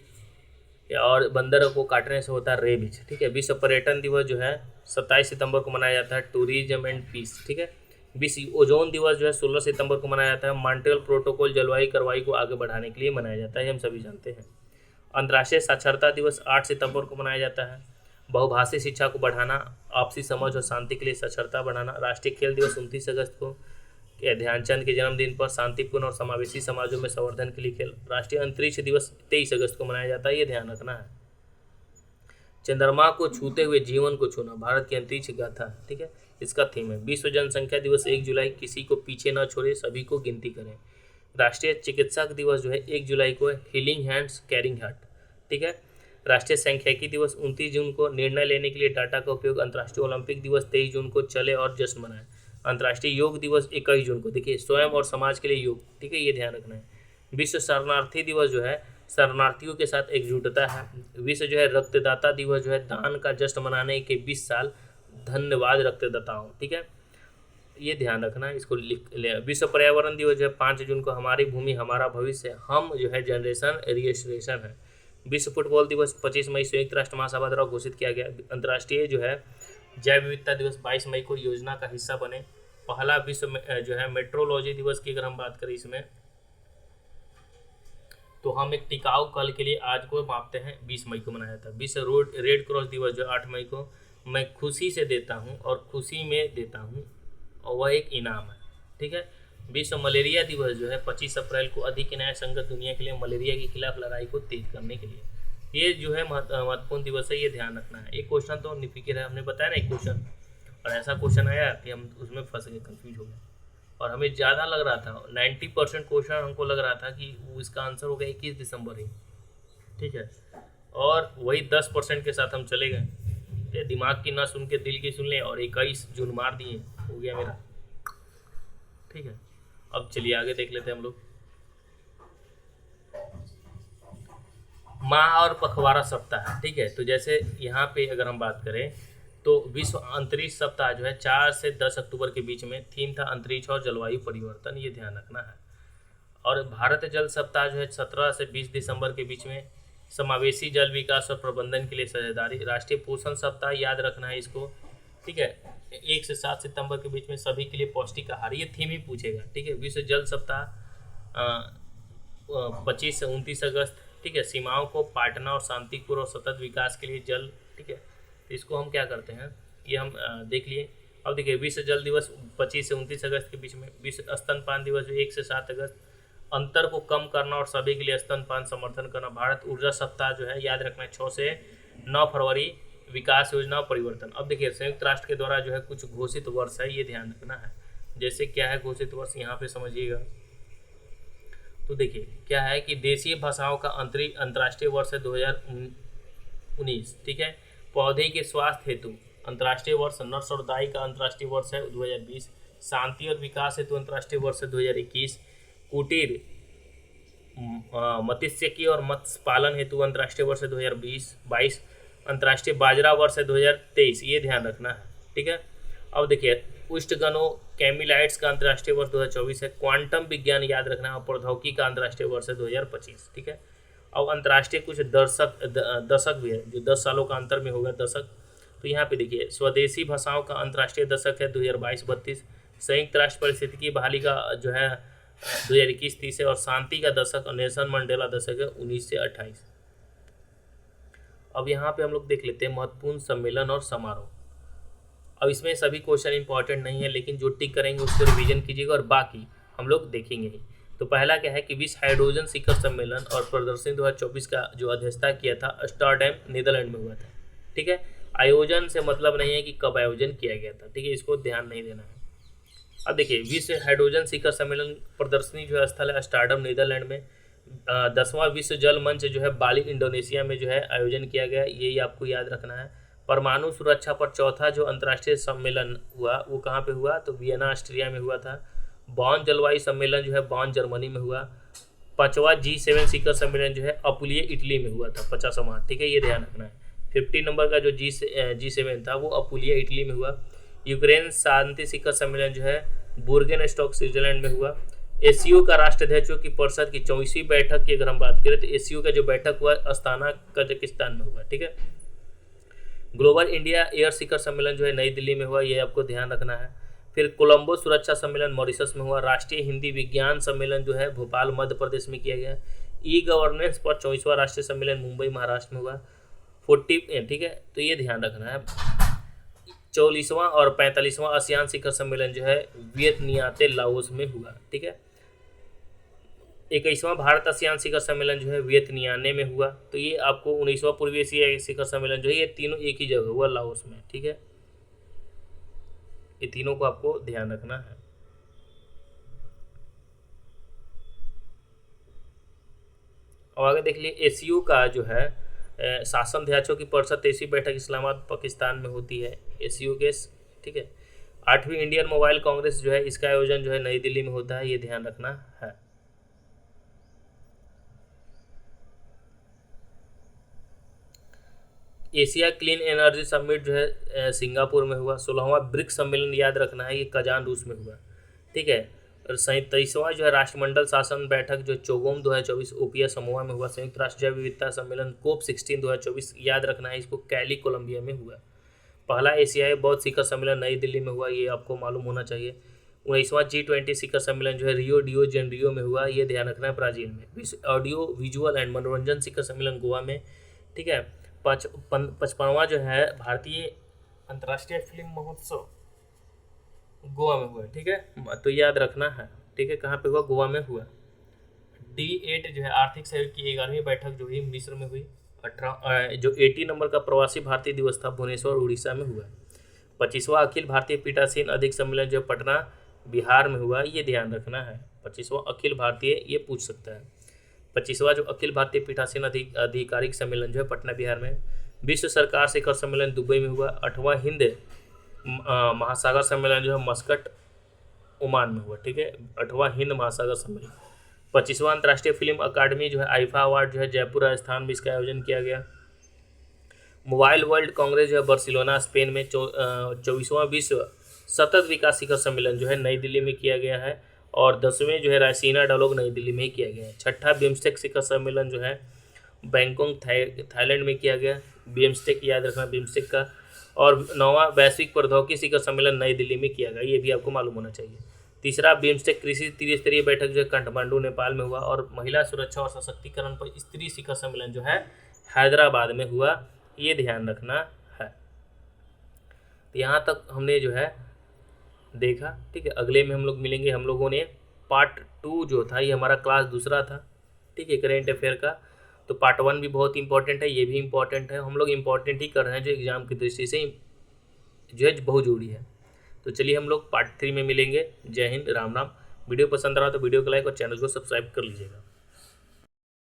और बंदरों को काटने से होता है रेबीज, ठीक है। विश्व पर्यटन दिवस जो है 27 सितंबर को मनाया जाता है। टूरिज्म एंड पीस, ठीक है। विश्व ओजोन दिवस जो है 16 सितंबर को मनाया जाता है। मॉन्ट्रियल प्रोटोकॉल जलवायु कार्रवाई को आगे बढ़ाने के लिए मनाया जाता है, हम सभी जानते हैं। अंतर्राष्ट्रीय साक्षरता दिवस 8 सितंबर को मनाया जाता है। बहुभाषी शिक्षा को बढ़ाना, आपसी समझ और शांति के लिए साक्षरता बढ़ाना। राष्ट्रीय खेल दिवस 29 अगस्त को ध्यानचंद के जन्मदिन पर शांतिपूर्ण और समावेशी समाजों में संवर्धन के लिए खेल। राष्ट्रीय अंतरिक्ष दिवस 23 अगस्त को मनाया जाता है, ये ध्यान रखना है। चंद्रमा को छूते हुए जीवन को छूना, भारत की अंतरिक्ष गाथा, ठीक है, इसका थीम है। विश्व जनसंख्या दिवस 1 जुलाई, किसी को पीछे न छोड़े, सभी को गिनती करें। राष्ट्रीय चिकित्सक दिवस जो है 1 जुलाई को, हीलिंग हैंड्स कैरिंग हार्ट, ठीक है। राष्ट्रीय सांख्यिकी दिवस 29 जून को, निर्णय लेने के लिए डाटा का उपयोग। अंतर्राष्ट्रीय ओलंपिक दिवस 23 जून को, चले और जश्न मनाएं। अंतर्राष्ट्रीय योग दिवस 21 जून को, देखिए स्वयं और समाज के लिए योग, ठीक है, ये ध्यान रखना है। विश्व शरणार्थी दिवस जो है शरणार्थियों के साथ एकजुटता है। विश्व जो है रक्तदाता दिवस जो है दान का जश्न मनाने के 20 साल, धन्यवाद रक्तदाताओं, ठीक है, ये ध्यान रखना है, इसको लिख ले। विश्व पर्यावरण दिवस जो है 5 जून को, हमारी भूमि हमारा भविष्य, हम जो है जनरेशन रिएस्ट्रेशन है। विश्व फुटबॉल दिवस 25 मई संयुक्त राष्ट्र महासभा द्वारा घोषित किया गया। अंतर्राष्ट्रीय जो है जैव विविधता दिवस 22 मई को, योजना का हिस्सा बने। पहला विश्व जो है मेट्रोलॉजी दिवस की अगर हम बात करें इसमें, तो हम एक टिकाऊ कल के लिए आज को मापते हैं, 20 मई को मनाया था। विश्व रेड क्रॉस दिवस जो 8 मई को, मैं खुशी से देता हूँ और खुशी में देता हूँ, और वह एक इनाम है, ठीक है। विश्व मलेरिया दिवस जो है 25 अप्रैल को, अधिक न्याय संगत दुनिया के लिए मलेरिया के खिलाफ लड़ाई को तेज करने के लिए। ये जो है महत्वपूर्ण दिवस है, ये ध्यान रखना है। एक क्वेश्चन तो निफिक्र है, हमने बताया ना एक क्वेश्चन, और ऐसा क्वेश्चन आया कि हम उसमें फंस गए, कंफ्यूज हो गए, और हमें ज़्यादा लग रहा था 90% क्वेश्चन हमको लग रहा था कि इसका आंसर हो गया 21 दिसंबर ही, ठीक है, और वही 10% के साथ हम चले गए। दिमाग की ना सुन के दिल की सुन लें, और 21 जून मार दिए, हो गया मेरा, ठीक है। अब चलिए आगे देख लेते हैं हम लोग। माह और पखवाड़ा सप्ताह, ठीक है, तो जैसे यहाँ पे अगर हम बात करें तो विश्व अंतरिक्ष सप्ताह जो है 4 से 10 अक्टूबर के बीच में, थीम था अंतरिक्ष और जलवायु परिवर्तन, ये ध्यान रखना है। और भारत जल सप्ताह जो है 17 से 20 दिसंबर के बीच में, समावेशी जल विकास और प्रबंधन के लिए साझेदारी। राष्ट्रीय पोषण सप्ताह याद रखना है इसको, ठीक है, 1 से 7 सितंबर के बीच में, सभी के लिए पौष्टिक आहार, ये थीम ही पूछेगा, ठीक है। विश्व जल सप्ताह 25 से 29 अगस्त, ठीक है। सीमाओं को पाटना और शांतिपूर्ण और सतत विकास के लिए जल, ठीक है, तो इसको हम क्या करते हैं, ये हम देख लिए। अब देखिए विश्व जल दिवस 25 से 29 अगस्त के बीच में। विश्व स्तनपान दिवस 1 से 7 अगस्त, अंतर को कम करना और सभी के लिए स्तनपान समर्थन करना। भारत ऊर्जा सप्ताह जो है याद रखना है 6 से 9 फरवरी, विकास योजना और परिवर्तन। अब देखिए संयुक्त राष्ट्र के द्वारा जो है कुछ घोषित वर्ष है, ये ध्यान रखना है। जैसे क्या है घोषित वर्ष, यहाँ पे समझिएगा, तो देखिए क्या है कि देशीय भाषाओं का अंतर्राष्ट्रीय वर्ष है 2019, ठीक है। पौधे के स्वास्थ्य हेतु अंतर्राष्ट्रीय वर्ष, नर्स और दाई का अंतर्राष्ट्रीय वर्ष है 2020। शांति और विकास हेतु अंतर्राष्ट्रीय वर्ष है 2021। कुटीर मत्स्यिकी और मत्स्य पालन हेतु अंतर्राष्ट्रीय वर्ष है 2022। अंतर्राष्ट्रीय बाजरा वर्ष है 2023, ये ध्यान रखना है, ठीक है। अब देखिए उष्टगणों कैमिलाइट्स का अंतर्राष्ट्रीय वर्ष 2024 है। क्वांटम विज्ञान याद रखना है, और प्रौद्योगिकी का अंतर्राष्ट्रीय वर्ष है 2025, ठीक है। अब अंतर्राष्ट्रीय कुछ दशक भी है, जो 10 सालों का अंतर में होगा दशक, तो यहाँ पे देखिए स्वदेशी भाषाओं का अंतर्राष्ट्रीय दशक है 2022-32। संयुक्त राष्ट्र परिस्थितिकी बहाली का जो है 2021-30 है, और शांति का दशक नेल्सन मंडेला दशक है 19 से 28। अब यहाँ पे हम लोग देख लेते हैं महत्वपूर्ण सम्मेलन और समारोह। अब इसमें सभी क्वेश्चन इंपॉर्टेंट नहीं है, लेकिन जो टिक करेंगे उसको रिवीजन कीजिएगा, और बाकी हम लोग देखेंगे ही। तो पहला क्या है कि विश्व हाइड्रोजन शिखर सम्मेलन और प्रदर्शनी 2024 का जो अध्यक्षता किया था अम्स्टरडैम नीदरलैंड में हुआ था, ठीक है। आयोजन से मतलब नहीं है कि कब आयोजन किया गया था, ठीक है, इसको ध्यान नहीं देना है। अब देखिए विश्व हाइड्रोजन शिखर सम्मेलन प्रदर्शनी जो है स्थल है अम्स्टरडैम नीदरलैंड में। 10वां विश्व जल मंच जो है बाली इंडोनेशिया में जो है आयोजन किया गया, ये आपको याद रखना है। परमाणु सुरक्षा पर चौथा जो अंतर्राष्ट्रीय सम्मेलन हुआ वो कहाँ पे हुआ, तो वियना ऑस्ट्रिया में हुआ था। बॉन जलवायु सम्मेलन जो है बॉन जर्मनी में हुआ। 5वां G7 शिखर सम्मेलन जो है अपुलिया इटली में हुआ था 50वां, ठीक है, ये ध्यान रखना है। 50 नंबर का जो G7 था वो अपुलिया इटली में हुआ। यूक्रेन शांति शिखर सम्मेलन जो है बुर्गेन स्टॉक स्विट्जरलैंड में हुआ। एसीओ का राष्ट्राध्यक्षों की परिषद की 24वीं बैठक की अगर हम बात करें तो एसीओ का जो बैठक हुआ अस्ताना कजाकिस्तान में हुआ, ठीक है। ग्लोबल इंडिया एयर शिखर सम्मेलन जो है नई दिल्ली में हुआ, ये आपको ध्यान रखना है। फिर कोलंबो सुरक्षा सम्मेलन मॉरिशस में हुआ। राष्ट्रीय हिंदी विज्ञान सम्मेलन जो है भोपाल मध्य प्रदेश में किया गया। ई गवर्नेंस पर 24वां राष्ट्रीय सम्मेलन मुंबई महाराष्ट्र में हुआ। 40, ठीक है, तो ये ध्यान रखना है। 44वां और 45वां आसियान शिखर सम्मेलन जो है वियतनियाते लाओस में हुआ। ठीक है, 21वां भारत आसियान शिखर सम्मेलन जो है वियतनियाने में हुआ। तो ये आपको 19वां पूर्वी एशिया शिखर सम्मेलन जो है ये तीनों एक ही जगह हुआ, लाओस में। ठीक है, ये तीनों को आपको ध्यान रखना है। और आगे देख लिए एसीयू का जो है शासन अध्यक्षों की परिषद 23वीं बैठक इस्लामाबाद पाकिस्तान में होती है, एसीयू के। ठीक है, 8वीं इंडियन मोबाइल कांग्रेस जो है इसका आयोजन जो है नई दिल्ली में होता है, ये ध्यान रखना है। एशिया क्लीन एनर्जी समिट जो है सिंगापुर में हुआ। 16वां ब्रिक्स सम्मेलन याद रखना है, ये कजान रूस में हुआ। ठीक है, और 37वां जो है राष्ट्रमंडल शासन बैठक जो चोगोम 2024 ओपिया समोआ में हुआ। संयुक्त राष्ट्र जैव विविधता सम्मेलन कोप 16 2024 याद रखना है, इसको कैली कोलंबिया में हुआ। पहला एशियाई बौद्ध शिखर सम्मेलन नई दिल्ली में हुआ, ये आपको मालूम होना चाहिए। 19वां G20 शिखर सम्मेलन जो है रियो डियो जेनरियो में हुआ, ये ध्यान रखना है, ब्राजील में। ऑडियो विजुअल एंड मनोरंजन शिखर सम्मेलन गोवा में। ठीक है, 55वां जो है भारतीय अंतर्राष्ट्रीय फिल्म महोत्सव गोवा में हुआ। ठीक है, तो याद रखना है। ठीक है, कहाँ पे हुआ? गोवा में हुआ। D8 जो है आर्थिक सहयोग की 11वीं बैठक जो हुई मिस्र में हुई। 18 जो 80 नंबर का प्रवासी भारतीय दिवस था भुवनेश्वर उड़ीसा में हुआ। 25वां अखिल भारतीय पीठासीन अधिक सम्मेलन जो पटना बिहार में हुआ, ये ध्यान रखना है। 25वां अखिल भारतीय, ये पूछ सकता है। 25वां जो अखिल भारतीय पीठासीन आधिकारिक सम्मेलन जो है पटना बिहार में। विश्व सरकार शिखर सम्मेलन दुबई में हुआ। 8वां हिंद महासागर सम्मेलन जो है मस्कट ओमान में हुआ। ठीक है, 8वां हिंद महासागर सम्मेलन। 25वां अंतर्राष्ट्रीय फिल्म अकादमी जो है आईफा अवार्ड जो है जयपुर राजस्थान में इसका आयोजन किया गया। मोबाइल वर्ल्ड कांग्रेस जो है बार्सिलोना स्पेन में। 24वां विश्व सतत विकास शिखर सम्मेलन जो है नई दिल्ली में किया गया है। और 10वें जो है रायसीना डायलॉग नई दिल्ली में ही किया गया है। 6ठा बिम्स्टेक शिखर सम्मेलन जो है बैंकॉक थाईलैंड में किया गया। बिम्स्टेक याद रखना, बिम्स्टेक का। और 9वां वैश्विक प्रौद्योगिकी शिखर सम्मेलन नई दिल्ली में किया गया, ये भी आपको मालूम होना चाहिए। 3रा बिम्स्टेक कृषि त्रिस्तरीय बैठक जो है काठमांडू नेपाल में हुआ। और महिला सुरक्षा और सशक्तिकरण पर स्त्री शिखर सम्मेलन जो है हैदराबाद में हुआ, ये ध्यान रखना है। तो यहाँ तक हमने जो है देखा। ठीक है, अगले में हम लोग मिलेंगे। हम लोगों ने पार्ट 2 जो था, ये हमारा क्लास दूसरा था। ठीक है, करेंट अफेयर का। तो पार्ट 1 भी बहुत इंपॉर्टेंट है, ये भी इंपॉर्टेंट है। हम लोग इंपॉर्टेंट ही कर रहे हैं जो एग्जाम की दृष्टि से जो है बहुत जरूरी है। तो चलिए हम लोग पार्ट 3 में मिलेंगे। जय हिंद, राम राम। वीडियो पसंद रहा तो वीडियो को लाइक और चैनल को सब्सक्राइब कर लीजिएगा।